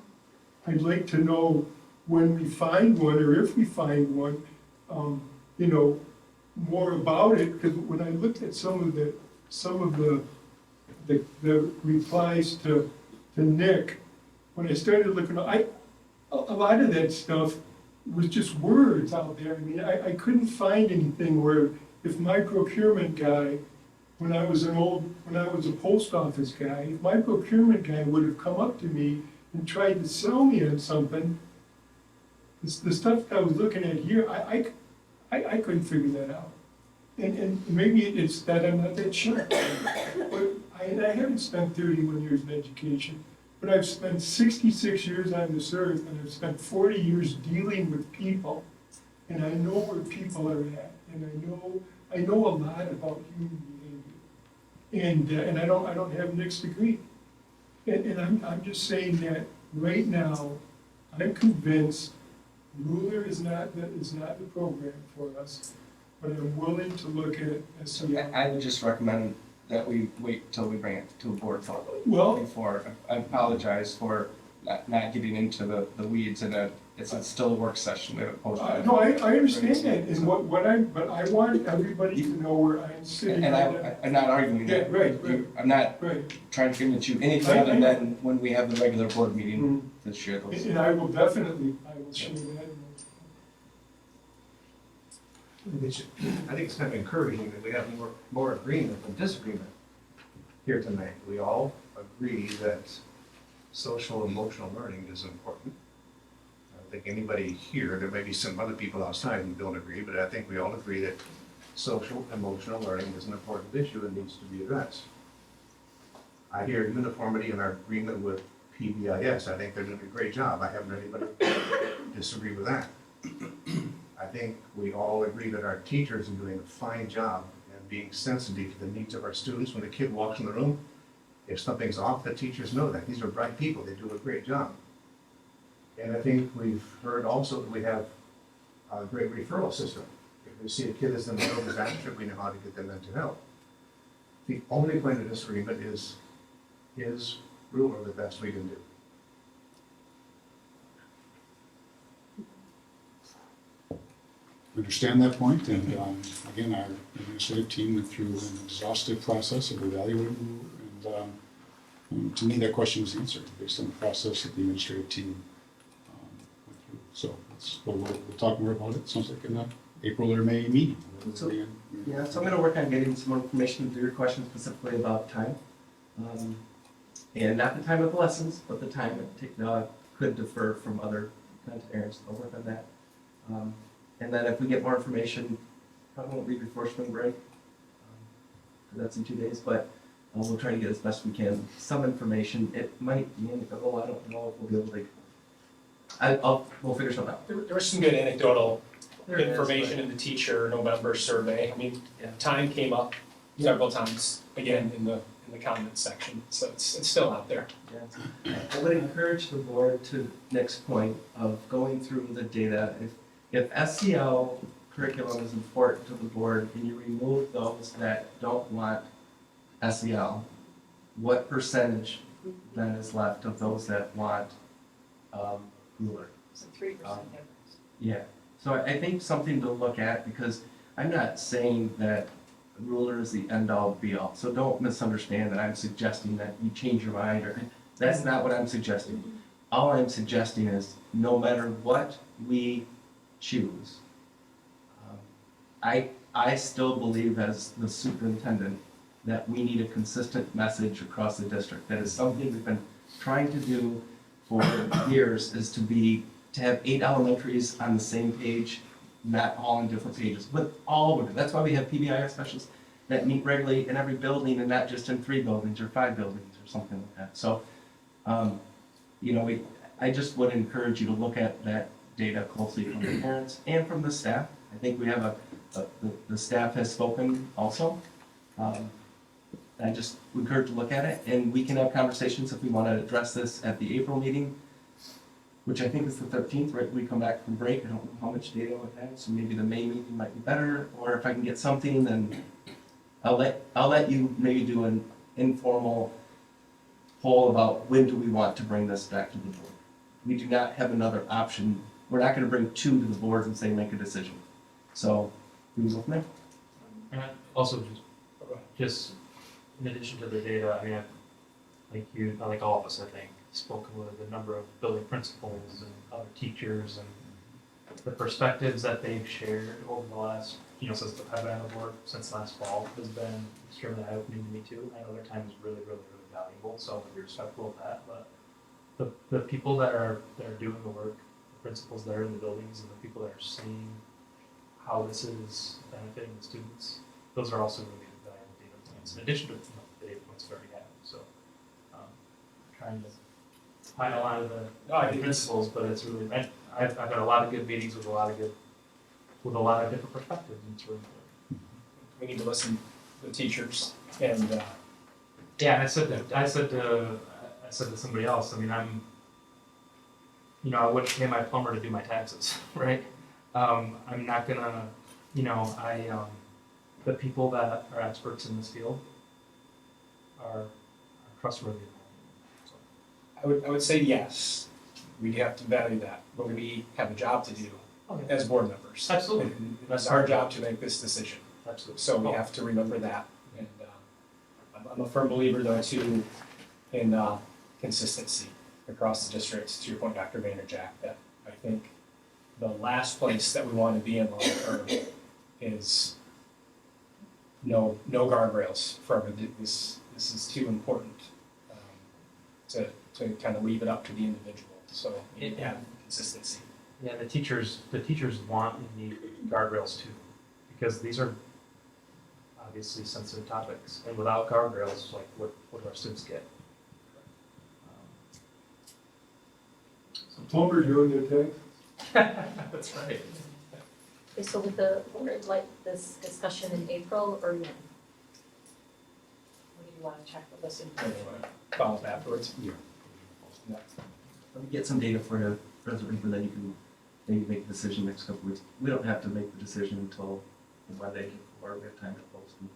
I'd like to know when we find one, or if we find one, you know, more about it. Because when I looked at some of the replies to Nick, when I started looking, a lot of that stuff was just words out there. I mean, I couldn't find anything where if my procurement guy, when I was a post office guy, if my procurement guy would have come up to me and tried to sell me on something, the stuff I was looking at here, I couldn't figure that out. And maybe it's that I'm not that sure. But I haven't spent 31 years in education, but I've spent 66 years on this earth, and I've spent 40 years dealing with people, and I know where people are at, and I know a lot about human behavior, and I don't have Nick's degree, and I'm just saying that right now, I'm convinced ruler is not the program for us, but I'm willing to look at SEL. I would just recommend that we wait till we bring it to a board vote. Well, before, I apologize for not getting into the weeds, and it's still a work session. We haven't posted. No, I understand that, and but I want everybody to know where I'm sitting. And I'm not arguing that. Yeah, right. I'm not trying to convince you anything other than when we have the regular board meeting to share those. And I will share that. I think it's kind of encouraging that we have more agreement than disagreement here tonight. We all agree that social and emotional learning is important. think anybody here, there may be some other people outside who don't agree, but I think we all agree that social emotional learning is an important issue and needs to be addressed. I hear uniformity in our agreement with PBIS. I think they're doing a great job. I haven't heard anybody disagree with that. I think we all agree that our teachers are doing a fine job and being sensitive to the needs of our students. When a kid walks in the room, if something's off, the teachers know that. These are bright people. They do a great job. And I think we've heard also that we have a great referral system. If we see a kid that's in the middle of disaster, we know how to get them into help. The only point of disagreement is ruler the best we can do? Understand that point, and again, our administrative team went through an exhaustive process of evaluating, and to me, that question was answered based on the process that the administrative team went through. So we'll talk more about it. Sounds like in the April or May meeting. So I'm going to work on getting some more information to your question specifically about time, and not the time of the lessons, but the time it could defer from other kinds of areas. I'll work on that. And then if we get more information, probably won't be before spring break. That's in 2 days, but we'll try to get as best we can some information. It might be anecdotal. I don't know if we'll be able to. We'll figure something out. There was some good anecdotal There is, information in the teacher November survey. I mean, time came up several times again in the comments section, so it's still out there. Yeah. I would encourage the board to next point of going through the data. If SEL curriculum is important to the board and you remove those that don't want SEL, what percentage then is left of those that want ruler? So 3% difference. Yeah, so I think something to look at, because I'm not saying that ruler is the end all be all. So don't misunderstand that I'm suggesting that you change your mind, or that's not what I'm suggesting. All I'm suggesting is no matter what we choose, I still believe as the superintendent that we need a consistent message across the district. That is something we've been trying to do for years, is to have 8 elementaries on the same page, not all on different pages, but all of it. That's why we have PBIS specialists that meet regularly in every building and not just in 3 buildings or 5 buildings or something like that. So, I just would encourage you to look at that data closely from the parents and from the staff. I think we have the staff has spoken also. I just encourage you to look at it, and we can have conversations if we want to address this at the April meeting, which I think is the 13th, right? We come back from break. I don't know how much data we have, so maybe the May meeting might be better. Or if I can get something, then I'll let you maybe do an informal poll about when do we want to bring this back to the board. We do not have another option. We're not going to bring 2 to the board and say make a decision. So we go from there. And also just in addition to the data, I mean, like all of us, I think, spoken with a number of building principals and other teachers, and the perspectives that they've shared over the last, since I've been on the board, since last fall, has been extremely eye-opening to me too. I know their time is really, really, really valuable, so I'll be respectful of that, but the people that are doing the work, the principals that are in the buildings, and the people that are seeing how this is benefiting the students, those are also really valuable data points, in addition to the data points we already have. So trying to find a lot of the principles, but it's really, I've had a lot of good meetings with a lot of different perspectives, and it's really good. We need to listen to the teachers and. Yeah, I said to somebody else, I mean, I wouldn't pay my plumber to do my taxes, right? I'm not gonna, the people that are experts in this field are trustworthy. I would say yes, we have to value that, but we have a job to do as board members. Absolutely. And it's our job to make this decision. Absolutely. So we have to remember that. And I'm a firm believer though too in consistency across the districts, to your point, Dr. Vanderjack, that I think the last place that we want to be in long term is no guardrails forever. This is too important to kind of leave it up to the individual. So we need to have consistency. Yeah, the teachers want and need guardrails too, because these are obviously sensitive topics, and without guardrails, like what do our students get? Plumber doing their taxes. That's right. Okay, so with the, would like this discussion in April or when? What do you want to check with us in? Follow up afterwards. Yeah. Let me get some data for you, President, and then you can maybe make a decision next couple weeks. We don't have to make the decision until Monday, or we have time to post and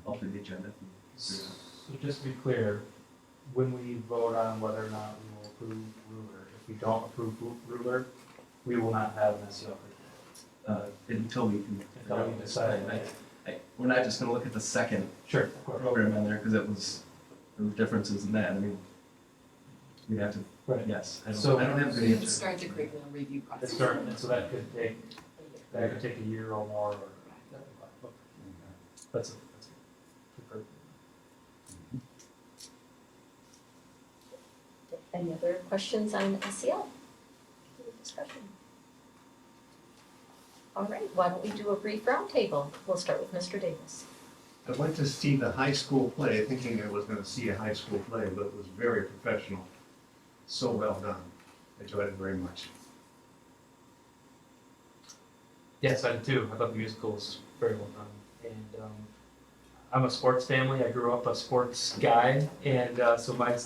alter the agenda. So just to be clear, when we vote on whether or not we will approve ruler, if we don't approve ruler, we will not have an SEL Until we can. Until we decide. We're not just gonna look at the second program on there, because there were differences in that. I mean, we have to, yes. I don't have good answers. Start the curriculum review process. So that could take a year or more, or that's a good. Any other questions on SEL? Discussion? All right, why don't we do a brief roundtable? We'll start with Mr. Davis. I went to see the high school play, thinking I was going to see a high school play, but it was very professional. So well done. I enjoyed it very much. Yes, I did too. I thought the musical was very well done. And I'm a sports family. I grew up a sports guy. And so my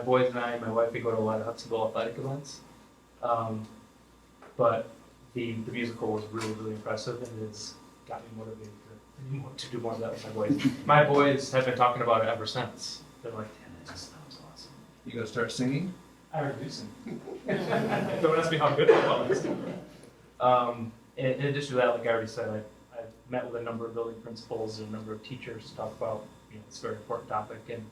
boys and I, my wife, we go to a lot of Hudsonville athletic events. But the musical was really, really impressive, and it's got me motivated to do more of that with my boys. My boys have been talking about it ever since. They're like, that was awesome. You gonna start singing? I already do sing. Don't ask me how good I was. In addition to that, like I already said, I've met with a number of building principals and a number of teachers to talk about this very important topic. And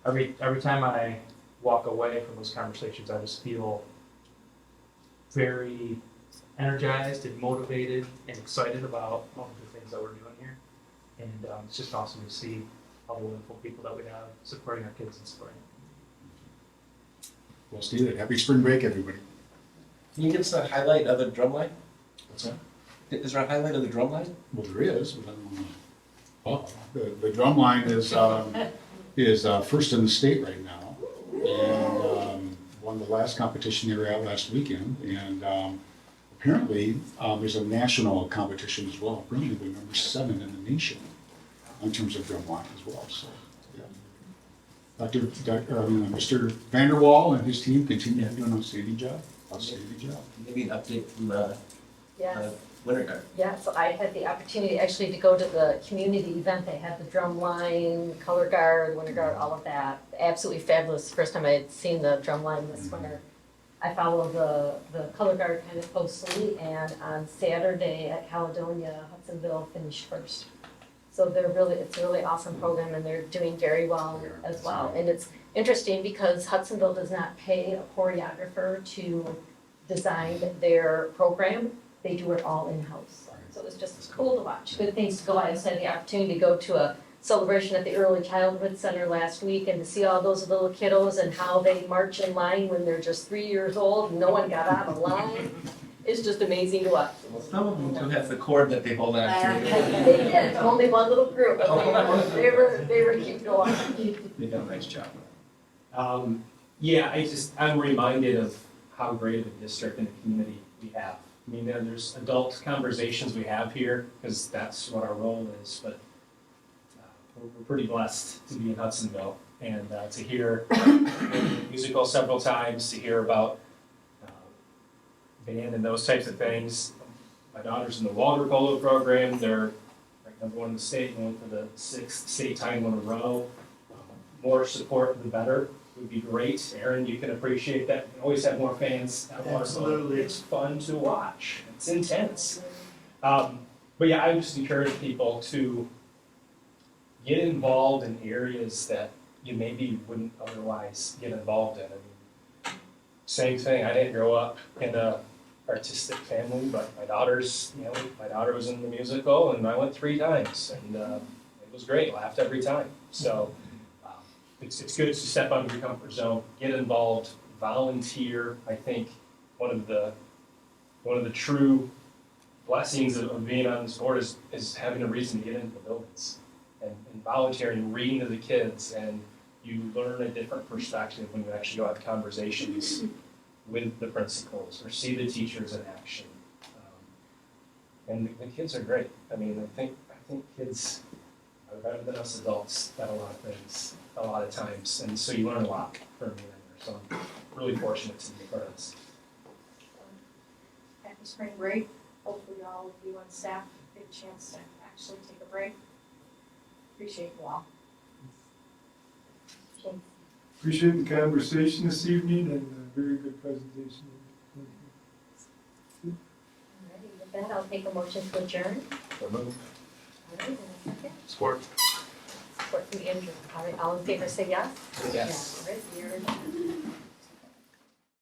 every time I walk away from those conversations, I just feel very energized and motivated and excited about all of the things that we're doing here. And it's just awesome to see all the wonderful people that we have supporting our kids and supporting. Well stated. Happy spring break, everybody. Can you give us a highlight of the drum line? What's that? Is there a highlight of the drum line? Well, there is, but I don't know. The drum line is first in the state right now, and won the last competition they were at last weekend, and apparently there's a national competition as well, bringing the number 7 in the nation in terms of drum line as well. So, yeah. Mr. Vanderwall and his team continue to do an outstanding job. Outstanding job. Maybe an update from the Yes. Winter Guard. Yeah, so I had the opportunity actually to go to the community event. They had the drum line, color guard, winter guard, all of that. Absolutely fabulous. First time I had seen the drum line this winter. I follow the color guard kind of closely, and on Saturday at Caledonia, Hudsonville finished first. So it's a really awesome program, and they're doing very well as well. And it's interesting because Hudsonville does not pay a choreographer to design their program. They do it all in-house. So it was just cool to watch. Good things to go. I just had the opportunity to go to a celebration at the Early Childhood Center last week and to see all those little kiddos and how they march in line when they're just 3 years old and no one got out of line. It's just amazing to watch. Some of them do have the cord that they hold on to. They did, only one little group, but they were cute to watch. They did a nice job. I'm reminded of how great of a district and a community we have. I mean, there's adult conversations we have here, because that's what our role is, but we're pretty blessed to be in Hudsonville, and to hear musical several times, to hear about band and those types of things. My daughter's in the water polo program. They're ranked number 1 in the state, and went for the 6th state title in a row. More support, the better. Would be great. Aaron, you can appreciate that. We always have more fans at water polo. Absolutely. It's fun to watch. It's intense. But yeah, I would just encourage people to get involved in areas that you maybe wouldn't otherwise get involved in. I mean, same thing. I didn't grow up in a artistic family, but my daughter was in the musical, and I went 3 times, and it was great. Laughed every time. So it's good to step out of your comfort zone, get involved, volunteer. I think one of the one of the true blessings of being on this board is having a reason to get into the buildings and volunteering, reading to the kids, and you learn a different perspective when you actually go have conversations with the principals or see the teachers in action. And the kids are great. I mean, I think kids are better than us adults at a lot of things, a lot of times, and so you learn a lot from being in there. So I'm really fortunate to be a part of this. Happy spring break. Hopefully all of you on staff get a chance to actually take a break. Appreciate you all. Appreciate the conversation this evening and a very good presentation. Alrighty, with that, I'll take a motion to adjourn. So move. Alright, and a second. Support. Support from Andrew. Alright, all in favor say yes? Yes. Alright, we are adjourned.